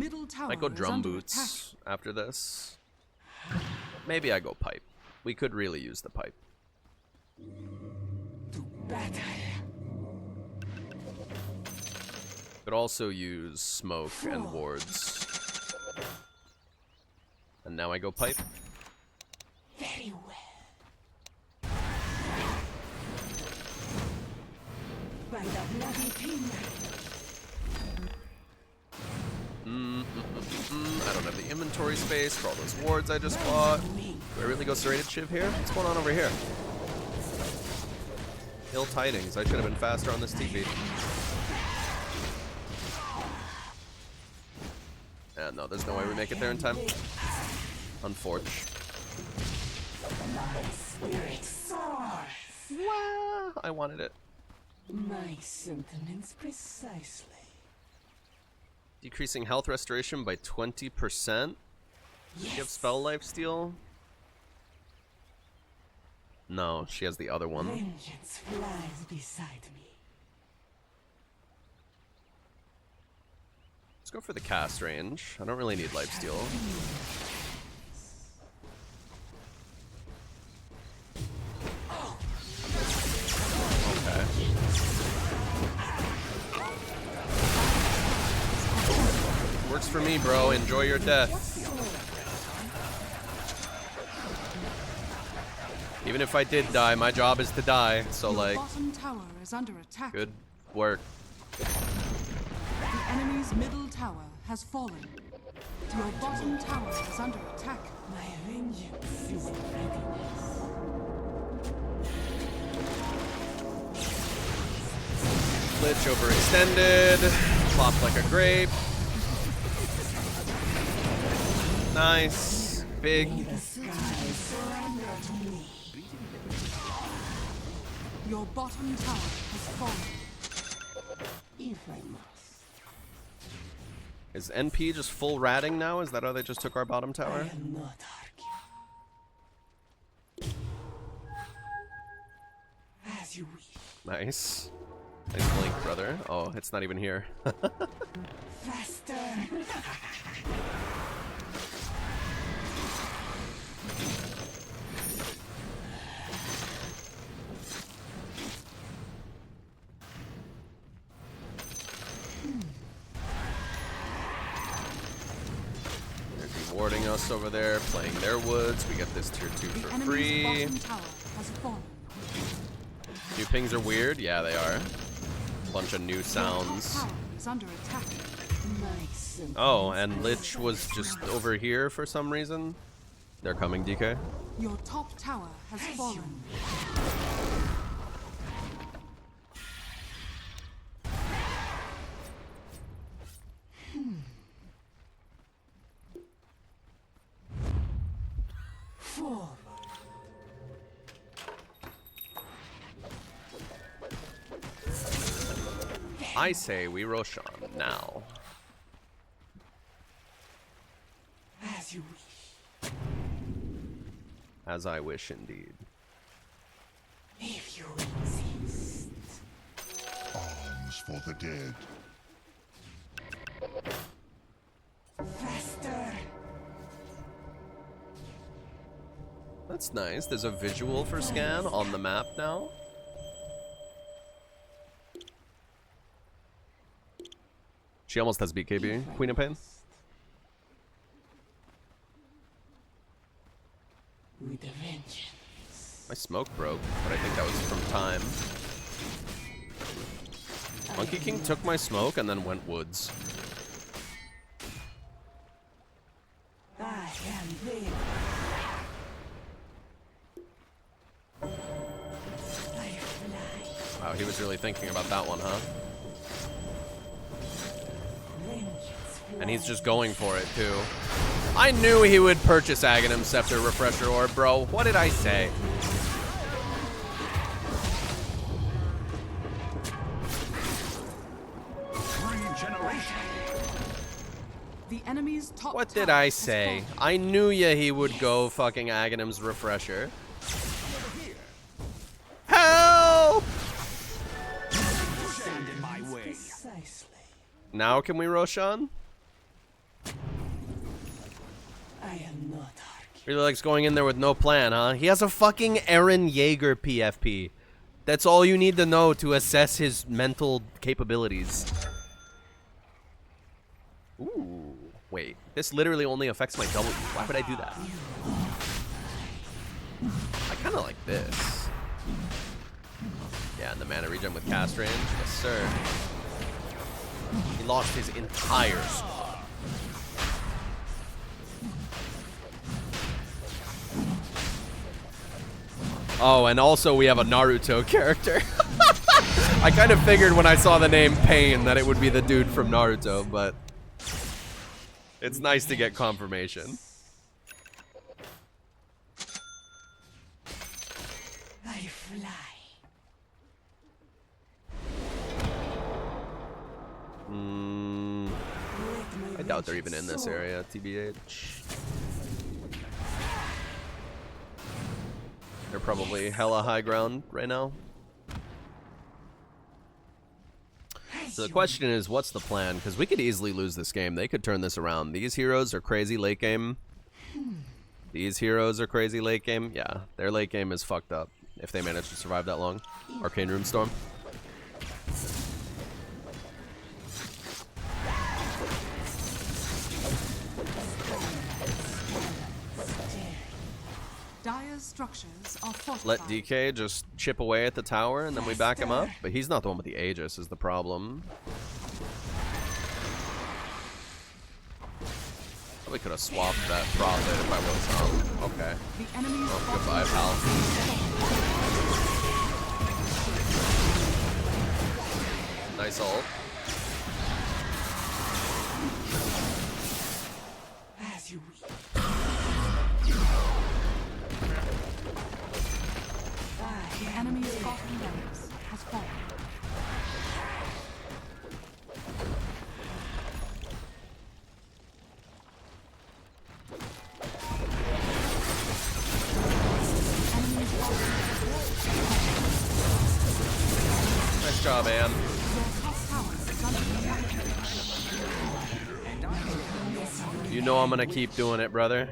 C: Might go Drum Boots after this. Maybe I go Pipe. We could really use the Pipe. Could also use Smoke and Wards. And now I go Pipe.
H: Very well. By the bloody peanut.
C: I don't have the inventory space for all those wards I just bought. Do I really go Serrated Shiv here? What's going on over here? Ill tidings. I should have been faster on this TP. No, there's no way we make it there in time. Unfortunate.
H: My spirit soars.
C: Wow, I wanted it.
H: My sentiments precisely.
C: Decreasing health restoration by 20%? Does she have spell lifesteal? No, she has the other one.
H: Vengeance flies beside me.
C: Let's go for the cast range. I don't really need lifesteal. Okay. Works for me, bro. Enjoy your death. Even if I did die, my job is to die. So, like, good work.
F: The enemy's middle tower has fallen. Your bottom tower is under attack.
H: My vengeance is in readiness.
C: Lich overextended. Flopped like a grape. Nice. Big.
F: Your bottom tower has fallen.
H: If I must.
C: Is NP just full ratting now? Is that how they just took our bottom tower?
H: I am not arguing. As you wish.
C: Nice. Nice blink, brother. Oh, it's not even here.
H: Faster.
C: They're warding us over there, playing their woods. We get this tier 2 for free.
F: Bottom tower has fallen.
C: New pings are weird. Yeah, they are. Bunch of new sounds.
F: Tower is under attack.
C: Oh, and Lich was just over here for some reason. They're coming, DK.
F: Your top tower has fallen.
C: I say we Roshan now.
H: As you wish.
C: As I wish indeed.
H: If you insist.
D: Arms for the dead.
H: Faster.
C: That's nice. There's a visual for scan on the map now. She almost has BKB. Queen of Pain.
H: With a vengeance.
C: My smoke broke, but I think that was from time. Monkey King took my smoke and then went woods.
H: I am there. I fly.
C: Wow, he was really thinking about that one, huh? And he's just going for it, too. I knew he would purchase Aghanim Scepter Refresher Orb, bro. What did I say?
F: The enemy's top
C: What did
F: tower
C: I
F: has
C: say?
F: fallen.
C: I knew ya he would go fucking Aghanim's Refresher. Help!
J: Stand in my way.
H: Precisely.
C: Now can we Roshan?
H: I am not arguing.
C: Really likes going in there with no plan, huh? He has a fucking Eren Yeager PFP. That's all you need to know to assess his mental capabilities. Ooh, wait. This literally only affects my W. Why would I do that? I kind of like this. Yeah, and the mana regen with cast range. Yes, sir. He lost his entire squad. Oh, and also we have a Naruto character. I kind of figured when I saw the name Pain that it would be the dude from Naruto, but it's nice to get confirmation.
H: I fly.
C: I doubt they're even in this area, TBH. They're probably hella high ground right now. So the question is, what's the plan? Because we could easily lose this game. They could turn this around. These heroes are crazy late game. These heroes are crazy late game. Yeah, their late game is fucked up if they manage to survive that long. Arcane Runestone.
F: Dire's structures are fortified.
C: Let DK just chip away at the tower and then we back him up. But he's not the one with the Aegis is the problem. Probably could have swapped that profit if I was okay.
F: The enemy's
C: Oh, goodbye, pal. Nice ult.
H: As you wish.
F: The enemy's bottom barracks has fallen.
C: Nice job, Ann.
F: Your top tower is under attack.
C: You know I'm gonna keep doing it, brother.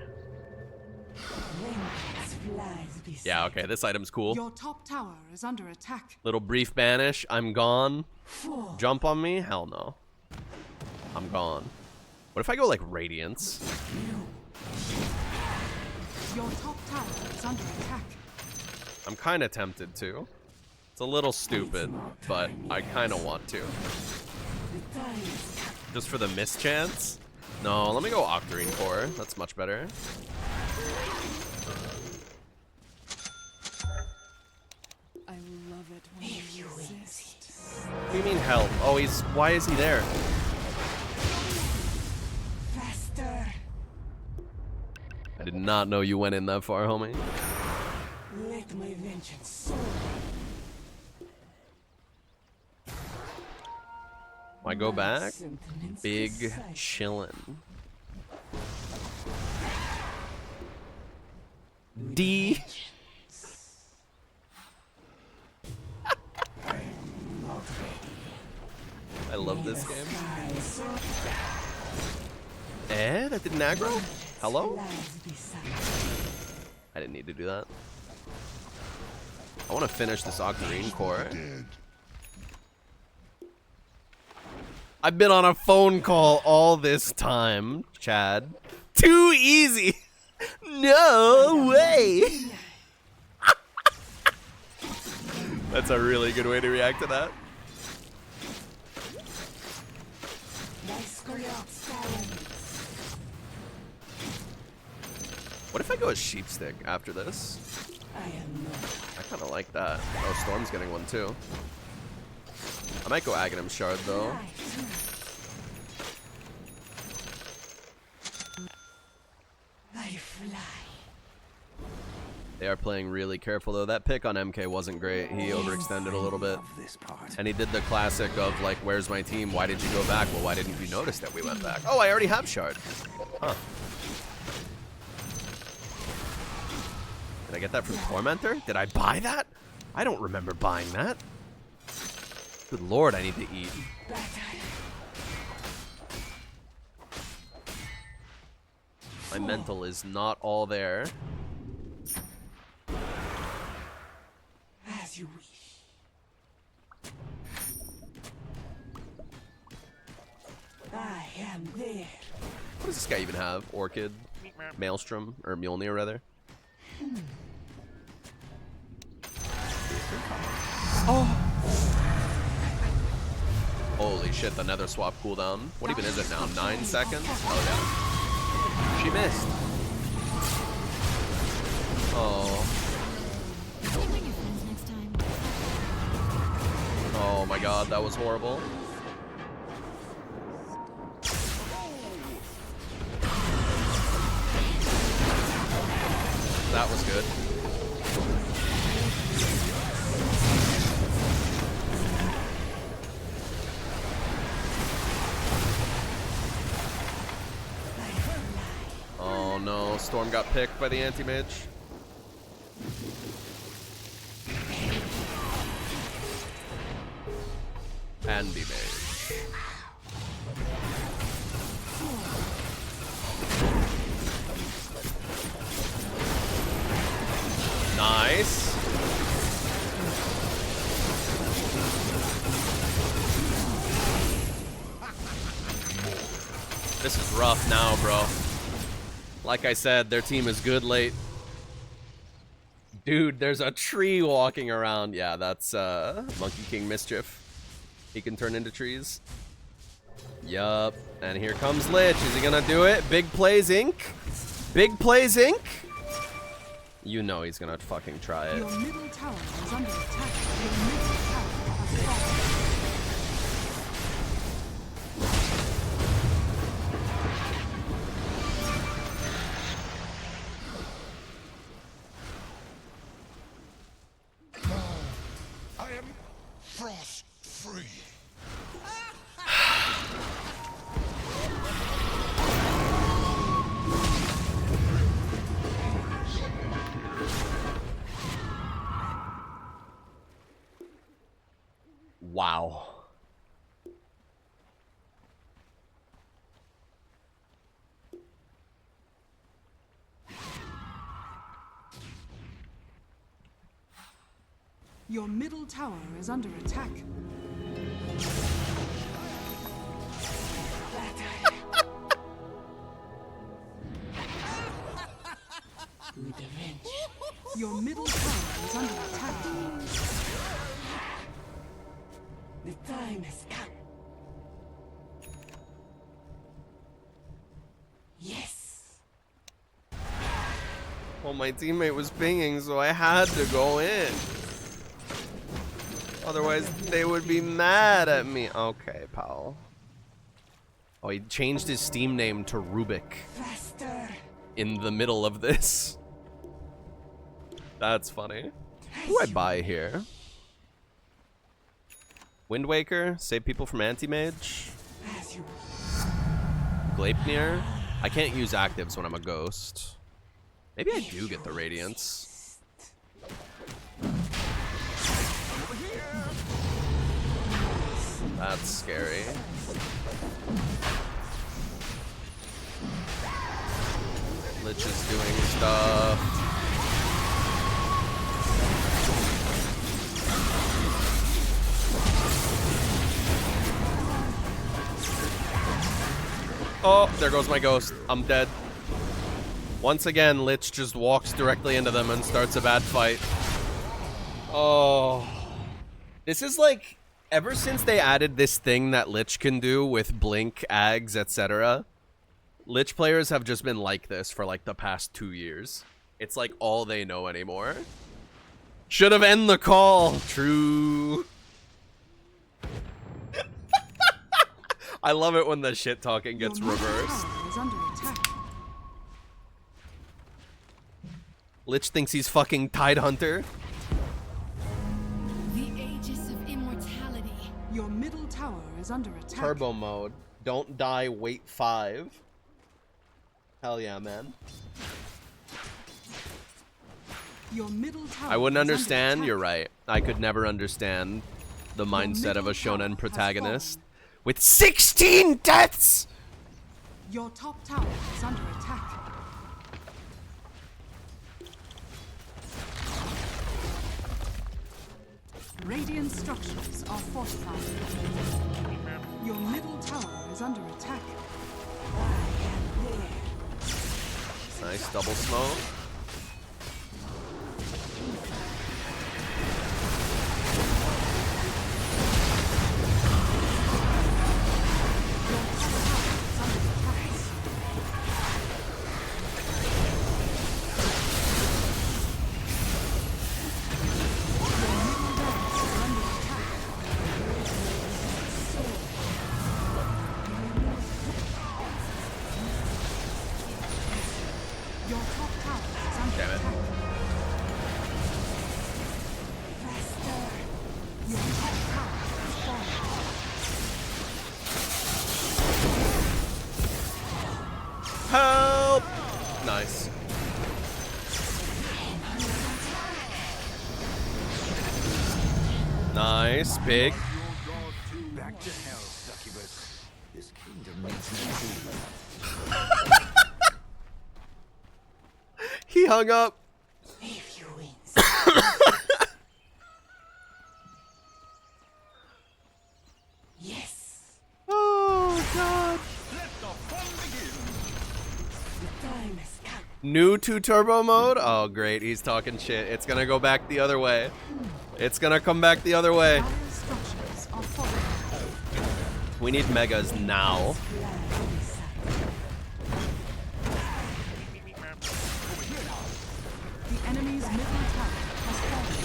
H: Vengeance flies beside.
C: Yeah, okay, this item's cool.
F: Your top tower is under attack.
C: Little brief banish, I'm gone. Jump on me? Hell no. I'm gone. What if I go like Radiance?
F: Your top tower is under attack.
C: I'm kind of tempted to. It's a little stupid, but I kind of want to. Just for the mischance? No, let me go Octarine Core. That's much better.
F: I love it when you resist.
C: What do you mean help? Oh, he's... Why is he there?
H: Faster.
C: I did not not know you went in that far, homie.
H: Let my vengeance soar.
C: I go back.
H: Sentiments
C: Big
H: precise.
C: chillin'. D. I love this game. That didn't aggro? Hello? I didn't need to do that. I want to finish this Octarine core. I've been on a phone call all this time, Chad. Too easy. No way. That's a really good way to react to that. What if I go a sheepstick after this? I kind of like that. Oh, Storm's getting one too. I might go Aghanim Shard though. They are playing really careful though. That pick on MK wasn't great. He overextended a little bit. And he did the classic of like, where's my team? Why did you go back? Well, why didn't you notice that we went back? Oh, I already have Shard. Huh. Did I get that from Tormentor? Did I buy that? I don't remember buying that. Good lord, I need to eat. My mental is not all there.
H: As you wish. I am there.
C: What does this guy even have? Orchid? Maelstrom? Or Mjolnir, rather? Oh! Holy shit, the nether swap cooldown. What even is it now? 9 seconds? Oh, yeah. She missed. Oh. Oh my god, that was horrible. That was good. Oh no, Storm got picked by the anti-mage. And be mage. Nice. This is rough now, bro. Like I said, their team is good late. Dude, there's a tree walking around. Yeah, that's Monkey King Mischief. He can turn into trees. Yup. And here comes Lich. Is he gonna do it? Big Plays Inc. Big Plays Inc. You know he's gonna fucking try it.
F: Your middle tower is under attack. Your middle tower has fallen.
D: I am frost free.
C: Wow.
F: Your middle tower is under attack. Your middle tower is under attack.
H: The time has come. Yes.
C: Well, my teammate was pinging, so I had to go in. Otherwise, they would be mad at me. Okay, pal. Oh, he changed his Steam name to Rubik.
H: Faster.
C: in the middle of this. That's funny. Who do I buy here? Wind Waker, save people from anti-mage. Gleipnir. I can't use actives when I'm a ghost. Maybe I do get the Radiance. That's scary. Lich is doing stuff. Oh, there goes my ghost. I'm dead. Once again, Lich just walks directly into them and starts a bad fight. Oh. This is like, ever since they added this thing that Lich can do with Blink, Ags, etc., Lich players have just been like this for like the past 2 years. It's like all they know anymore. Should have ended the call. True. I love it when the shit talking gets reversed. Lich thinks he's fucking Tide Hunter.
F: The aegis of immortality. Your middle tower is under attack.
C: Turbo mode. Don't die, wait 5. Hell yeah, man.
F: Your middle tower
C: I wouldn't
F: is
C: understand,
F: under
C: you're
F: attack.
C: right. I could never understand the mindset of a shonen protagonist. With 16 deaths!
F: Your top tower is under attack. Radiant structures are fortified. Your middle tower is under attack.
C: Nice double smoke. Help! Nice. Nice, big.
J: Back to hell, succubus. This kingdom needs no
C: He hung up.
H: If you wins. Yes.
C: Oh, God.
E: Let the fun begin.
H: The time has come.
C: New 2 turbo mode? Oh, great. He's talking shit. It's gonna go back the other way. It's gonna come back the other way.
F: Structures are fortified.
C: We need megas now.
F: The enemy's middle tower has fallen. The enemy's middle tower has fallen.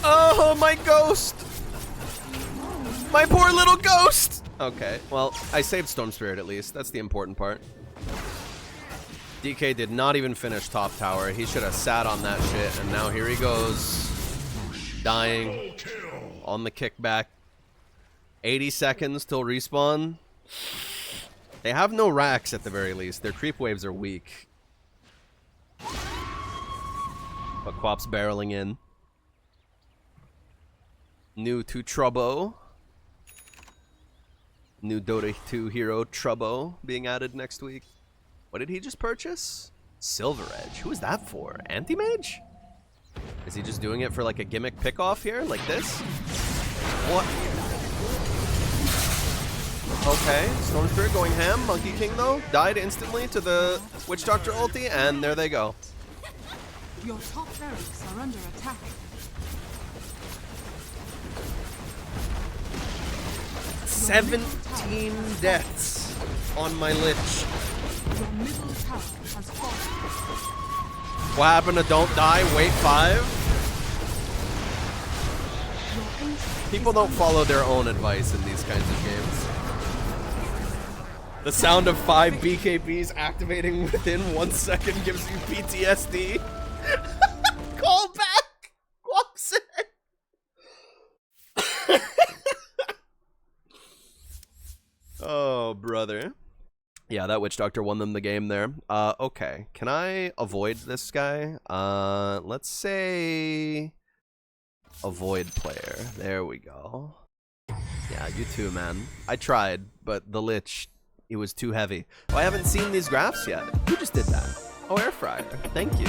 C: Oh, my ghost! My poor little ghost! Okay, well, I saved Storm Spirit at least. That's the important part. DK did not even finish top tower. He should have sat on that shit, and now here he goes. Dying. On the kickback. 80 seconds till respawn. They have no racks at the very least. Their creep waves are weak. But Quap's barreling in. New to Trubbo. New Dota 2 hero Trubbo being added next week. What did he just purchase? Silver Edge. Who is that for? Anti-mage? Is he just doing it for like a gimmick pick-off here? Like this? What? Okay, Storm Spirit going ham. Monkey King though died instantly to the Witch Doctor ulti, and there they go.
F: Your top barracks are under attack.
C: "17 deaths on my Lich.
F: Your middle tower has fallen.
C: What happened to don't die, wait 5?
F: Your ancient
C: People don't follow their own advice in these kinds of games. The sound of 5 BKBs activating within 1 second gives you PTSD. Call back! Whoops it! Oh, brother. Yeah, that witch doctor won them the game there. Okay. Can I avoid this guy? Let's say avoid player. There we go. Yeah, you too, man. I tried, but the lich, it was too heavy. Oh, I haven't seen these graphs yet. Who just did that? Oh, air fryer. Thank you.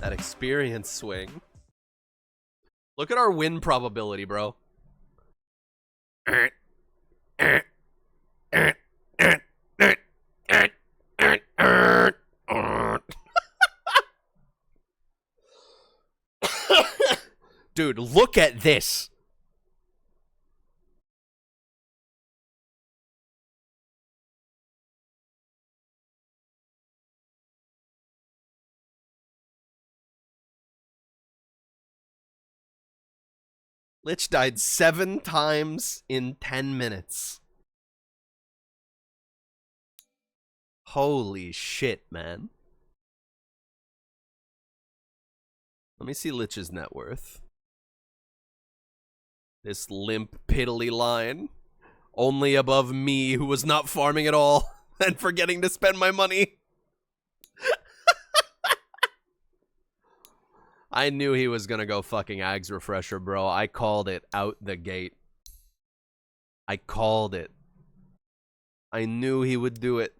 C: That experience swing. Look at our win probability, bro. Dude, look at this. Lich died 7 times in 10 minutes. Holy shit, man. Let me see Lich's net worth. This limp, piddly line. Only above me, who was not farming at all and forgetting to spend my money. I knew he was gonna go fucking Ags Refresher, bro. I called it out the gate. I called it. I knew he would do it.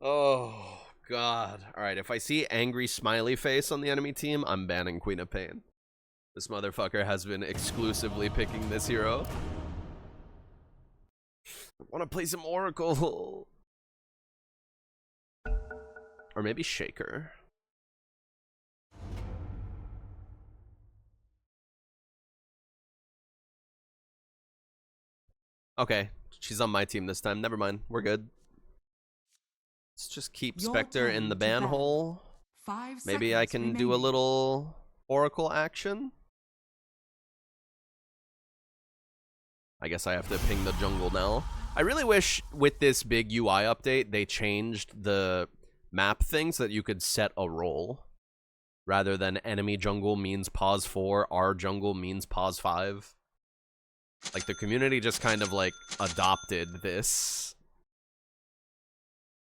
C: Oh, God. Alright, if I see angry smiley face on the enemy team, I'm banning Queen of Pain. This motherfucker has been exclusively picking this hero. I want to play some Oracle. Or maybe Shaker. Okay, she's on my team this time. Never mind, we're good. Let's just keep Spectre in the ban hole. Maybe I can do a little Oracle action. I guess I have to ping the jungle now. I really wish with this big UI update they changed the map thing so that you could set a role rather than enemy jungle means pause 4, our jungle means pause 5. Like, the community just kind of like adopted this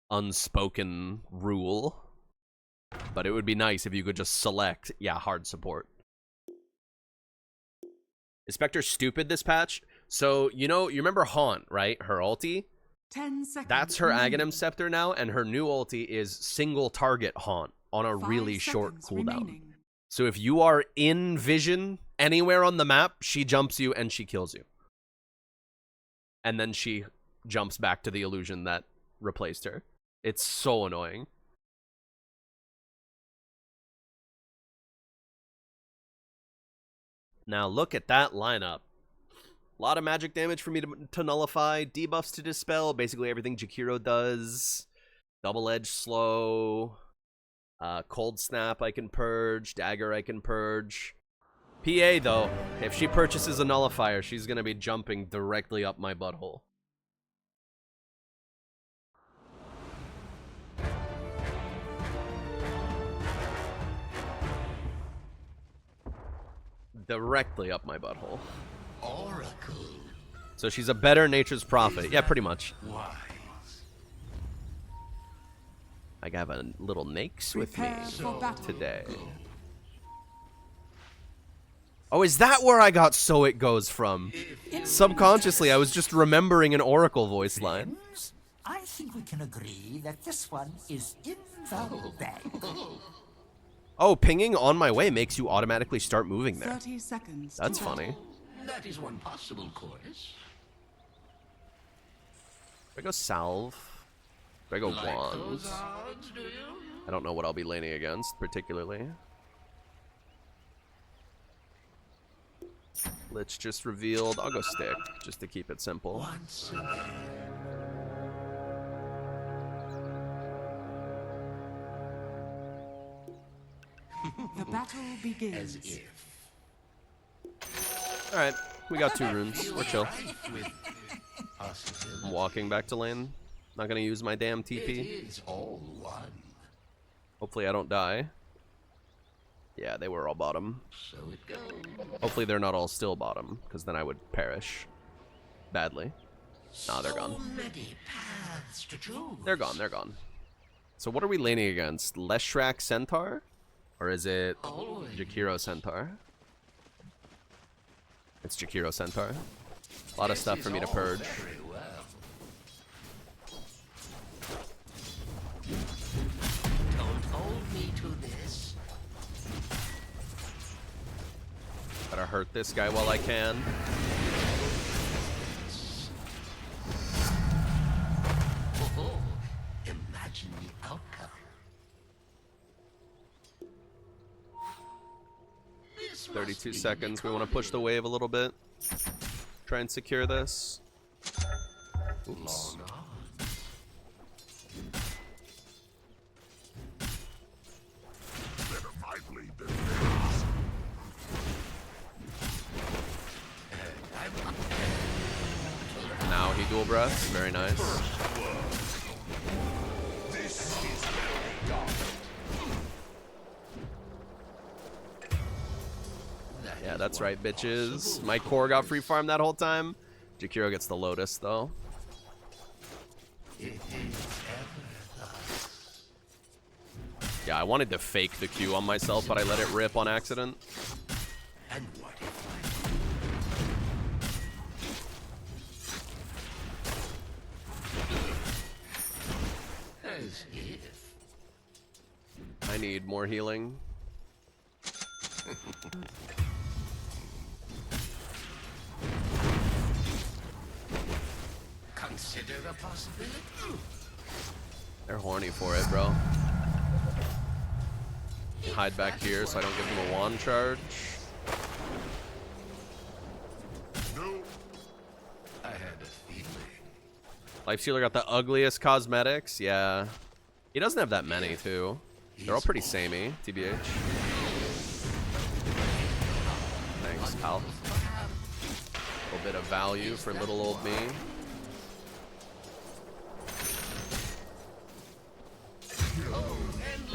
C: unspoken rule, but it would be nice if you could just select, yeah, hard support. Is Spectre stupid this patch? So, you know, you remember Haunt, right? Her ulti?
F: 10 seconds.
C: That's her Aghanim Scepter now, and her new ulti is single target Haunt on a really short cooldown. So if you are in vision anywhere on the map, she jumps you and she kills you. And then she jumps back to the illusion that replaced her. It's so annoying. Now look at that lineup. A lot of magic damage for me to nullify, debuffs to dispel, basically everything Jakiro does. Double-edged slow, cold snap I can purge, dagger I can purge. PA though, if she purchases a nullifier, she's gonna be jumping directly up my butthole. Directly up my butthole.
D: Oracle.
C: So she's a better nature's prophet. Yeah, pretty much.
D: Wise.
C: I have a little Nakes with me today. Oh, is that where I got So It Goes from? Subconsciously, I was just remembering an Oracle voice line.
H: I think we can agree that this one is in the bag.
C: Oh, pinging on my way makes you automatically start moving there.
F: 30 seconds.
C: That's funny.
D: That is one possible course.
C: Do I go salve? Do I go
D: Like
C: wands?
D: those odds, do you?
C: I don't know what I'll be laning against, particularly. Lich just revealed. I'll go stick, just to keep it simple.
H: Once again.
F: The battle begins.
H: As if.
C: Alright, we got 2 runes. We're chill.
H: With possibility.
C: I'm walking back to lane. Not gonna use my damn
H: It
C: TP.
H: is all one.
C: Hopefully I don't die. Yeah, they were all bottom.
H: So it goes.
C: Hopefully they're not all still bottom, because then I would perish. Badly. Nah, they're gone.
H: So many paths to choose.
C: They're gone, they're gone. So what are we laning against? Leshrac Centaur? Or is it Jakiro Centaur? It's Jakiro Centaur. A lot of stuff for me to purge.
H: Very well. Don't hold me to this.
C: Gotta hurt this guy while I can.
H: Oh, imagine the outcome. This
C: 32
H: must be
C: seconds. We want to push the wave a little bit. Try and secure this. Oops.
H: long on.
D: Better my blade than theirs.
C: Now he dual breaths. Very nice.
D: This is very dark.
C: Yeah, that's right, bitches. My core got free farm that whole time. Jakiro gets the Lotus, though.
H: It is ever thus.
C: Yeah, I wanted to fake the Q on myself, but I let it rip on accident.
H: And what if I... As if...
C: I need more healing.
H: Consider the possibility.
C: They're horny for it, bro. Hide back here so I don't give them a wand charge.
D: No.
H: I had a feeling.
C: Lifestealer got the ugliest cosmetics. Yeah. He doesn't have that many, too. They're all pretty samey, TBH. Thanks, pal. A little bit of value for little old me.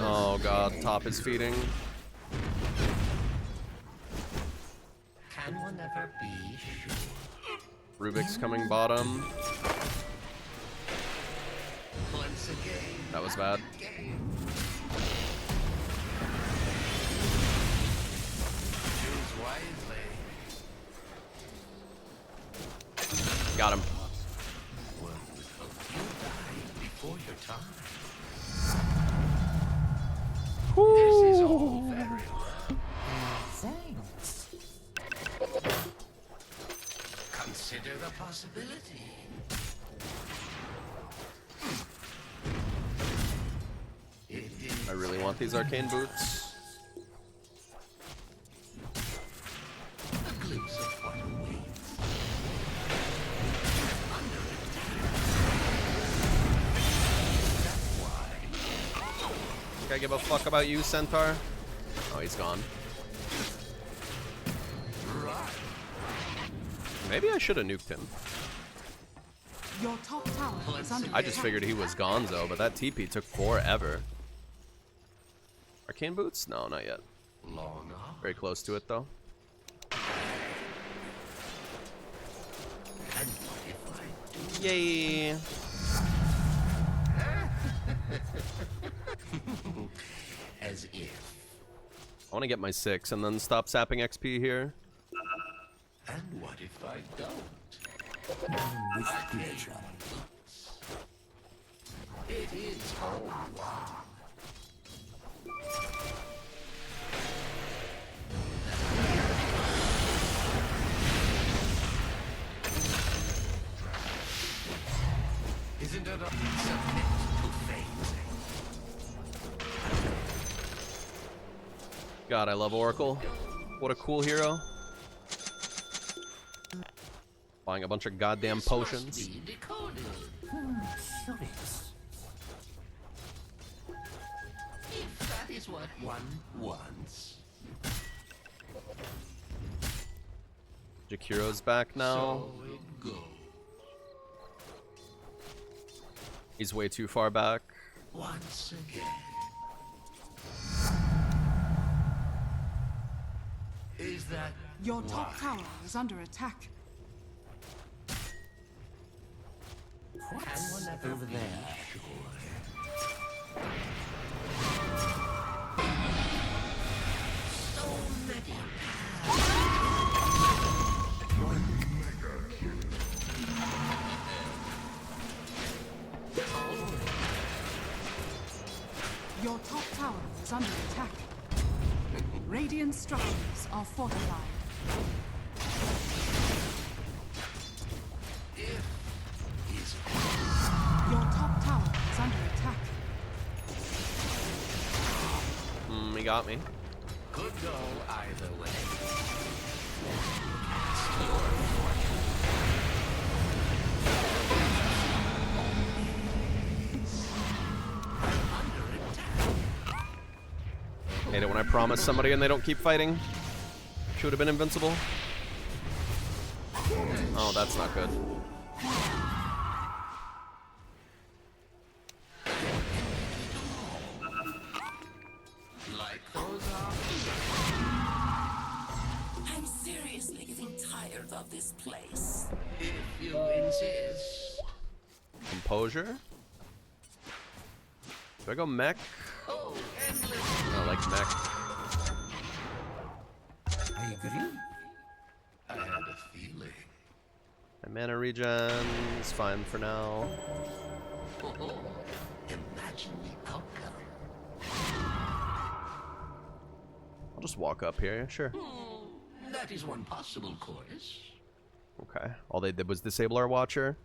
C: Oh god, top is feeding.
H: Can one ever be sure?
C: Rubik's coming bottom.
H: Once again.
C: That was bad.
H: Choose wisely.
C: Got him.
H: One would hope you die before your time. This is all very well. Thanks. Consider the possibility. It is
C: I really want these arcane boots.
H: a glimpse of what awaits. Under attack. That's why.
C: Think I give a fuck about you, Centaur? Oh, he's gone. Maybe I should have nuked him.
F: Your top tower is under
C: I just
F: attack.
C: figured he was gonzo, but that TP took forever. Arcane boots? No, not yet.
H: Long on.
C: Very close to it, though.
H: And what if I do?
C: Yay!
H: As if.
C: I want to get my 6 and then stop sapping XP here.
H: And what if I don't? It is all one. Isn't it a submit to fate?
C: God, I love Oracle. What a cool hero. Buying a bunch of goddamn potions.
H: If that is what one wants.
C: Jakiro's back now.
H: So it goes.
C: He's way too far back.
H: Once again. Is that
F: Your top tower is under attack.
H: what's over there? So many.
F: Your top tower is under attack. Radiant structures are fortified. Your top tower is under attack.
C: He got me.
H: Could go either way.
C: Hate it when I promise somebody and they don't keep fighting. Should have been invincible. Oh, that's not good.
H: Like those are.
K: I'm seriously getting tired of this place.
H: If you insist.
C: Composure? Do I go mech?
H: Oh, endless.
C: I like mech.
H: I agree. I had a feeling.
C: My mana regen is fine for now.
H: Oh, imagine the outcome.
C: I'll just walk up here, sure.
H: That is one possible course.
C: Okay. All they did was disable our watcher,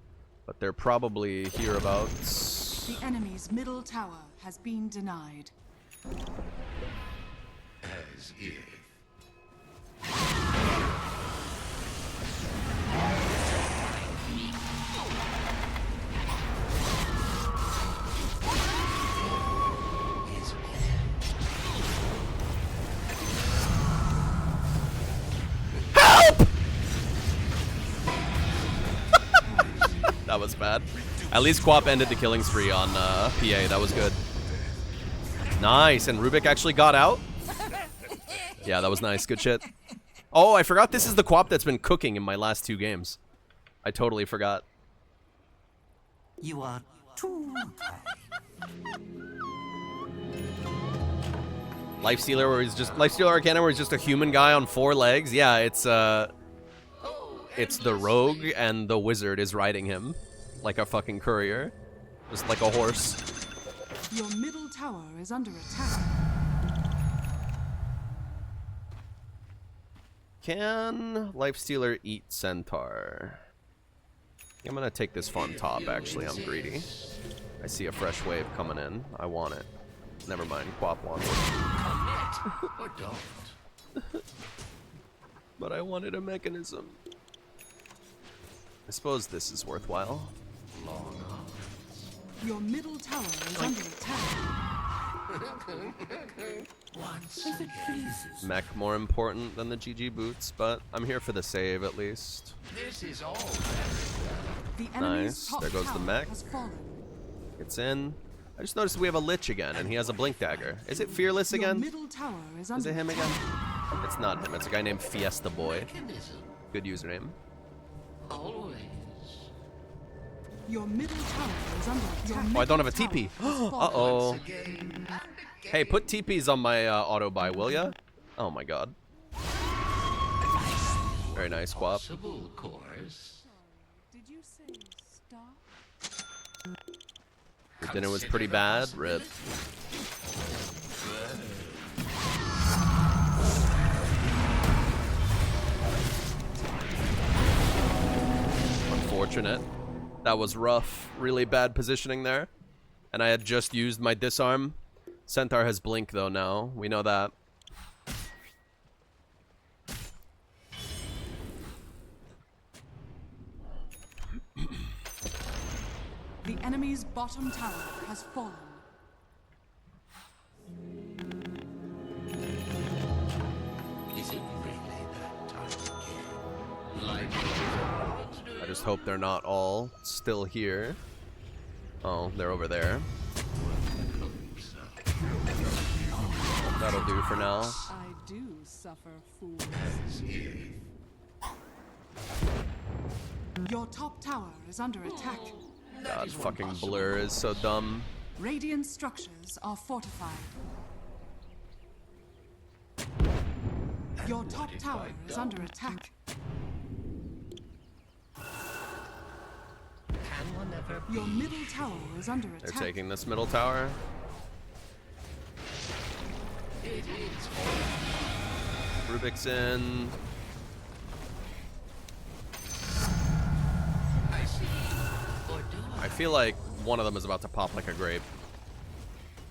C: but they're probably hereabouts.
F: The enemy's middle tower has been denied.
H: As if.
C: That was bad. At least Quap ended the killing spree on PA. That was good. Nice. And Rubik actually got out? Yeah, that was nice. Good shit. Oh, I forgot this is the Quap that's been cooking in my last 2 games. I totally forgot.
K: You are too
C: Lifestealer where he's just Lifestealer Arcana where he's just a human guy on 4 legs. Yeah, it's the rogue and the wizard is riding him like a fucking courier. Just like a horse.
F: Your middle tower is under attack.
C: Can Lifestealer eat Centaur? I'm gonna take this fun top, actually. I'm greedy. I see a fresh wave coming in. I want it. Never mind, Quap wants it.
H: Commit or don't.
C: But I wanted a mechanism. I suppose this is worthwhile.
H: Long arms.
F: Your middle tower is under attack.
H: Once again.
C: Mech more important than the GG boots, but I'm here for the save at least.
H: This is all.
F: The enemy's
C: Nice.
F: top
C: There goes the
F: tower
C: mech.
F: has fallen.
C: It's in. I just noticed we have a Lich again, and he has a Blink Dagger. Is it Fearless
F: Your
C: again?
F: middle tower is
C: Is
F: under
C: it him
F: attack.
C: again? It's not him. It's a guy named Fiesta Boy.
H: Mechanism.
C: Good username.
H: Always.
F: Your middle tower is under attack.
C: Oh, I don't have a TP.
F: fallen.
C: Uh-oh.
H: Once again.
C: Hey, put TPs on my auto buy, will ya? Oh my god. Very nice, Quap.
H: Possible course.
F: Did you say stop?
C: Your dinner was pretty bad. Rip. Unfortunate. That was rough. Really bad positioning there. And I had just used my disarm. Centaur has blink though now. We know that.
F: The enemy's bottom tower has fallen.
H: Is it really that time again? Life
C: I just hope they're not all still here. Oh, they're over there. That'll do for now.
F: I do suffer fools. Your top tower is under attack.
C: God, fucking Blur is so dumb.
F: Radiant structures are fortified. Your top tower is under attack. Your middle tower is under attack.
C: They're taking this middle tower. Rubik's in. I feel like one of them is about to pop like a grape.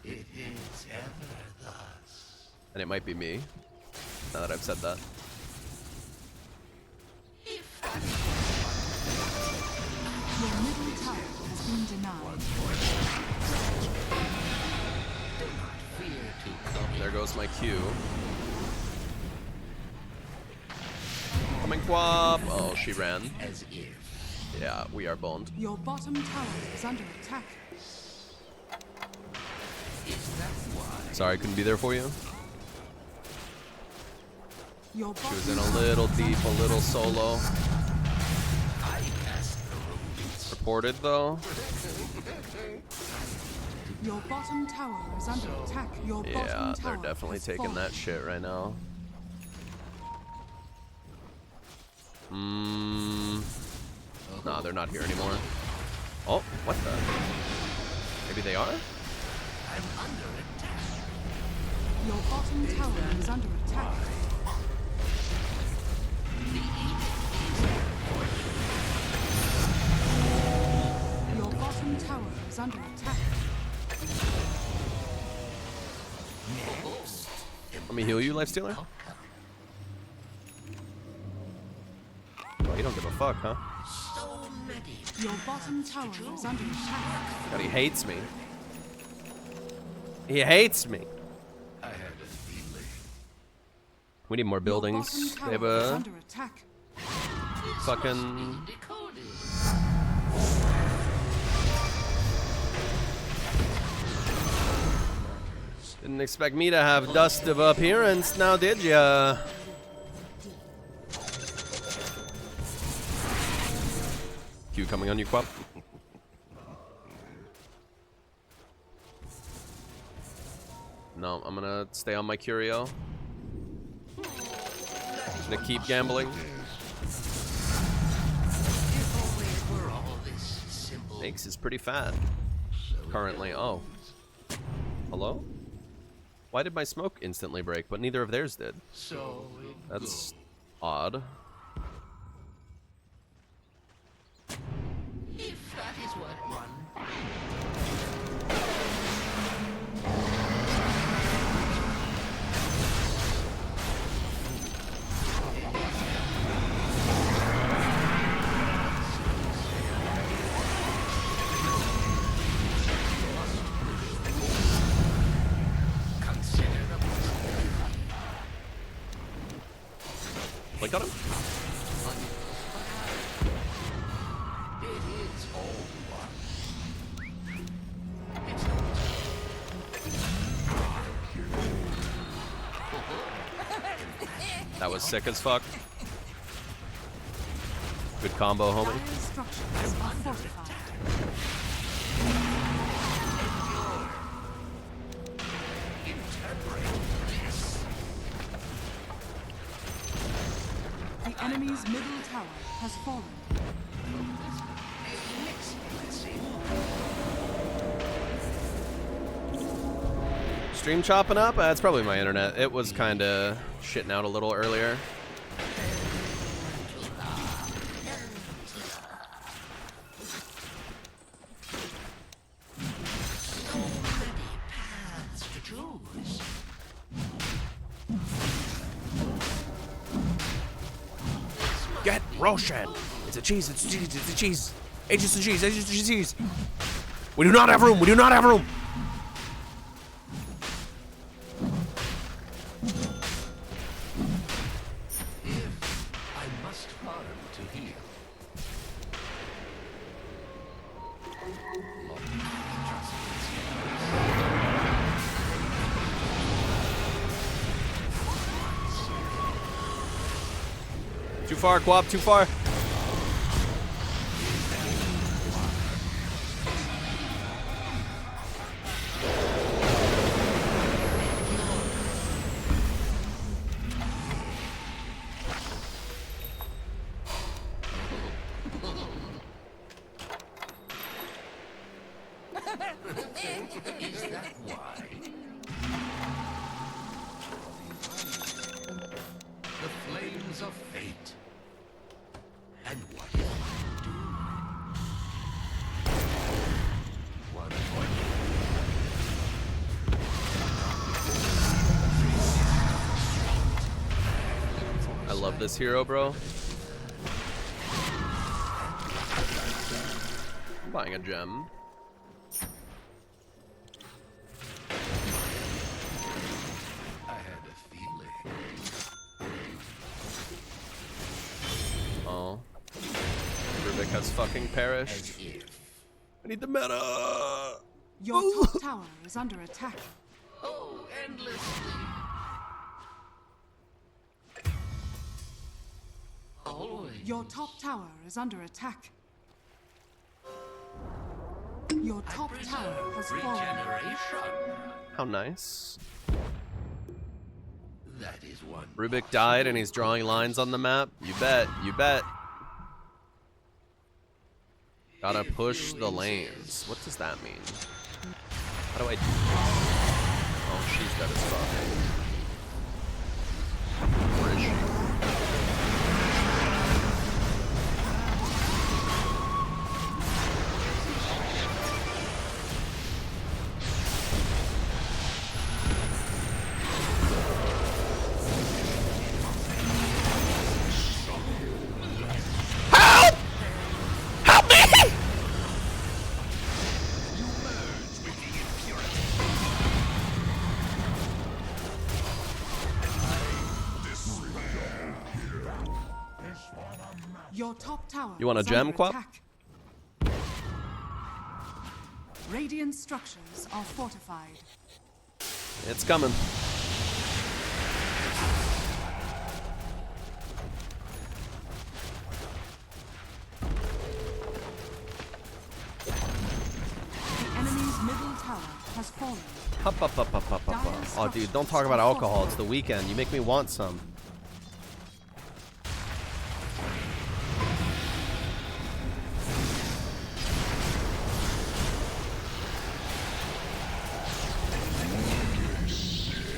H: It is ever thus.
C: And it might be me, now that I've said that.
F: Your middle tower has been denied.
C: Oh, there goes my Q. Coming Quap. Oh, she ran. Yeah, we are boned.
F: Your bottom tower is under attack.
C: Sorry, couldn't be there for you.
F: Your
C: She was in a little deep, a little solo. Reported though.
F: Your bottom tower is under attack. Your
C: Yeah,
F: bottom
C: they're
F: tower
C: definitely
F: has
C: taking
F: fallen.
C: that shit right now. Nah, they're not here anymore. Oh, what the? Maybe they are?
F: Your bottom tower is under attack. Your bottom tower is under attack.
C: Let me heal you, Lifestealer. Oh, you don't give a fuck, huh?
F: Your bottom tower is under attack.
C: God, he hates me. He hates me. We need more buildings. They have
F: Tower is
C: a
F: under attack.
C: fucking... Didn't expect me to have dust of appearance, now did ya? Q coming on you, Quap. No, I'm gonna stay on my Curio. Gonna keep gambling. Makes is pretty fat. Currently. Oh. Hello? Why did my smoke instantly break, but neither of theirs did? That's odd.
H: If that is what one.
C: Blink on him? That was sick as fuck. Good combo, homie.
F: Dire structures are fortified. The enemy's middle tower has fallen.
C: Stream chopping up? It's probably my internet. It was kind of shitting out a little earlier. Get Roshan! It's a cheese, it's a cheese, it's a cheese! It's just a cheese, it's just a cheese! We do not have room. We do not have room.
H: I must harm to heal.
C: Too far, Quap, too far.
H: Is that why? The flames of fate. And what is my doom? One point.
C: I love this hero, bro. I'm buying a gem.
H: I had a feeling.
C: Oh. Rubik has fucking perished. I need the meta.
F: Your top tower is under attack.
H: Oh, endlessly. Always.
F: Your top tower is under attack. Your top tower has fallen.
H: Regeneration.
C: How nice.
H: That is one.
C: Rubik died and he's drawing lines on the map. You bet. You bet. Gotta push the lanes. What does that mean? How do I do this? Oh, she's dead as fuck. Where is she?
F: Your top tower.
C: You want a
F: is
C: gem,
F: under
C: Quap?
F: attack. Radiant structures are fortified.
C: It's coming.
F: The enemy's middle tower has fallen.
C: Hup, up, up, up, up, up, up. Oh, dude, don't talk about alcohol. It's the weekend. You make me want some.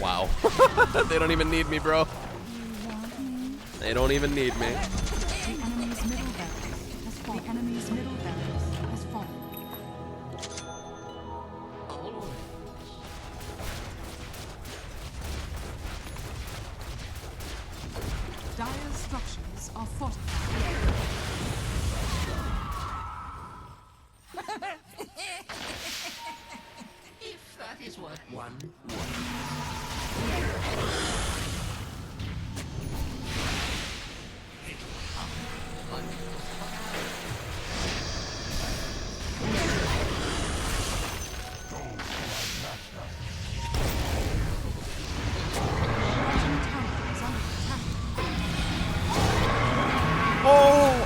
C: Wow. They don't even need me, bro. They don't even need me.
F: The enemy's middle barracks has fallen. The enemy's middle barracks has fallen. Dire structures are fortified.
H: If that is what one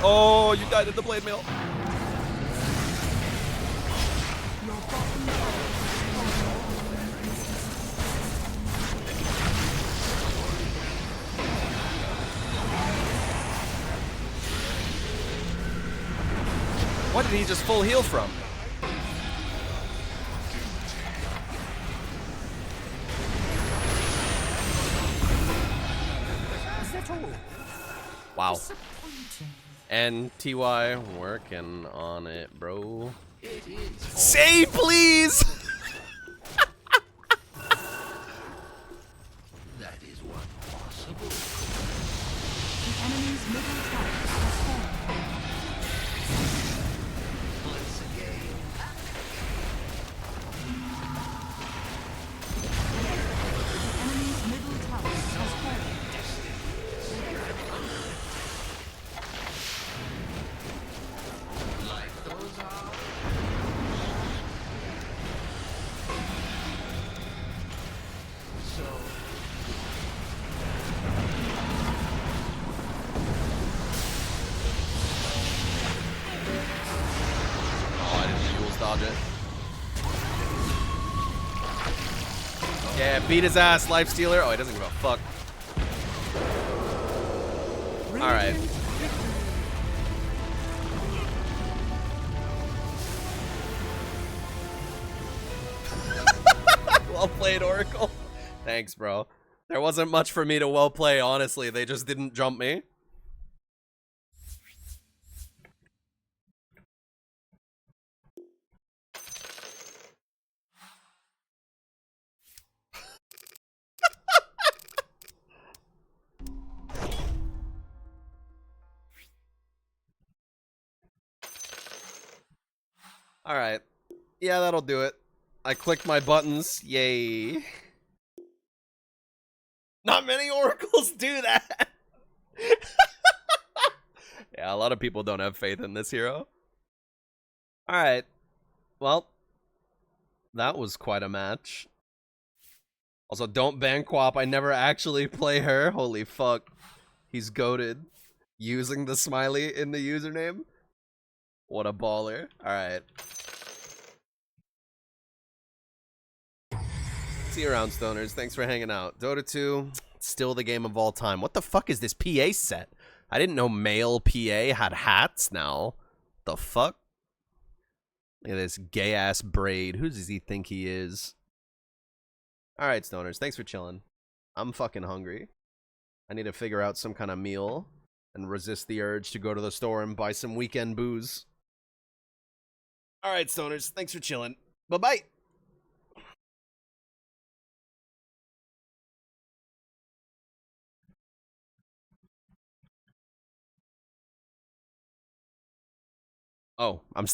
C: Oh, you died at the blade mill. What did he just full heal from? Wow. And TY working on it, bro. Save, please!
H: that is one possible.
F: The enemy's middle tower has fallen.
H: Once again.
C: Yeah, beat his ass, life stealer. Oh, he doesn't give a fuck. Alright. Well played, Oracle. Thanks, bro. There wasn't much for me to well play, honestly. They just didn't jump me. Alright. Yeah, that'll do it. I clicked my buttons. Yay. Not many oracles do that. Yeah, a lot of people don't have faith in this hero. Alright. Well, that was quite a match. Also, don't ban Quap. I never actually play her. Holy fuck. He's goated. Using the smiley in the username. What a baller. Alright. See you around, stoners. Thanks for hanging out. Dota 2, still the game of all time. What the fuck is this PA set? I didn't know male PA had hats now. The fuck? Look at this gay-ass braid. Who does he think he is? Alright, stoners. Thanks for chilling. I'm fucking hungry. I need to figure out some kind of meal and resist the urge to go to the store and buy some weekend booze. Alright, stoners. Thanks for chilling. Bye-bye. Oh, I'm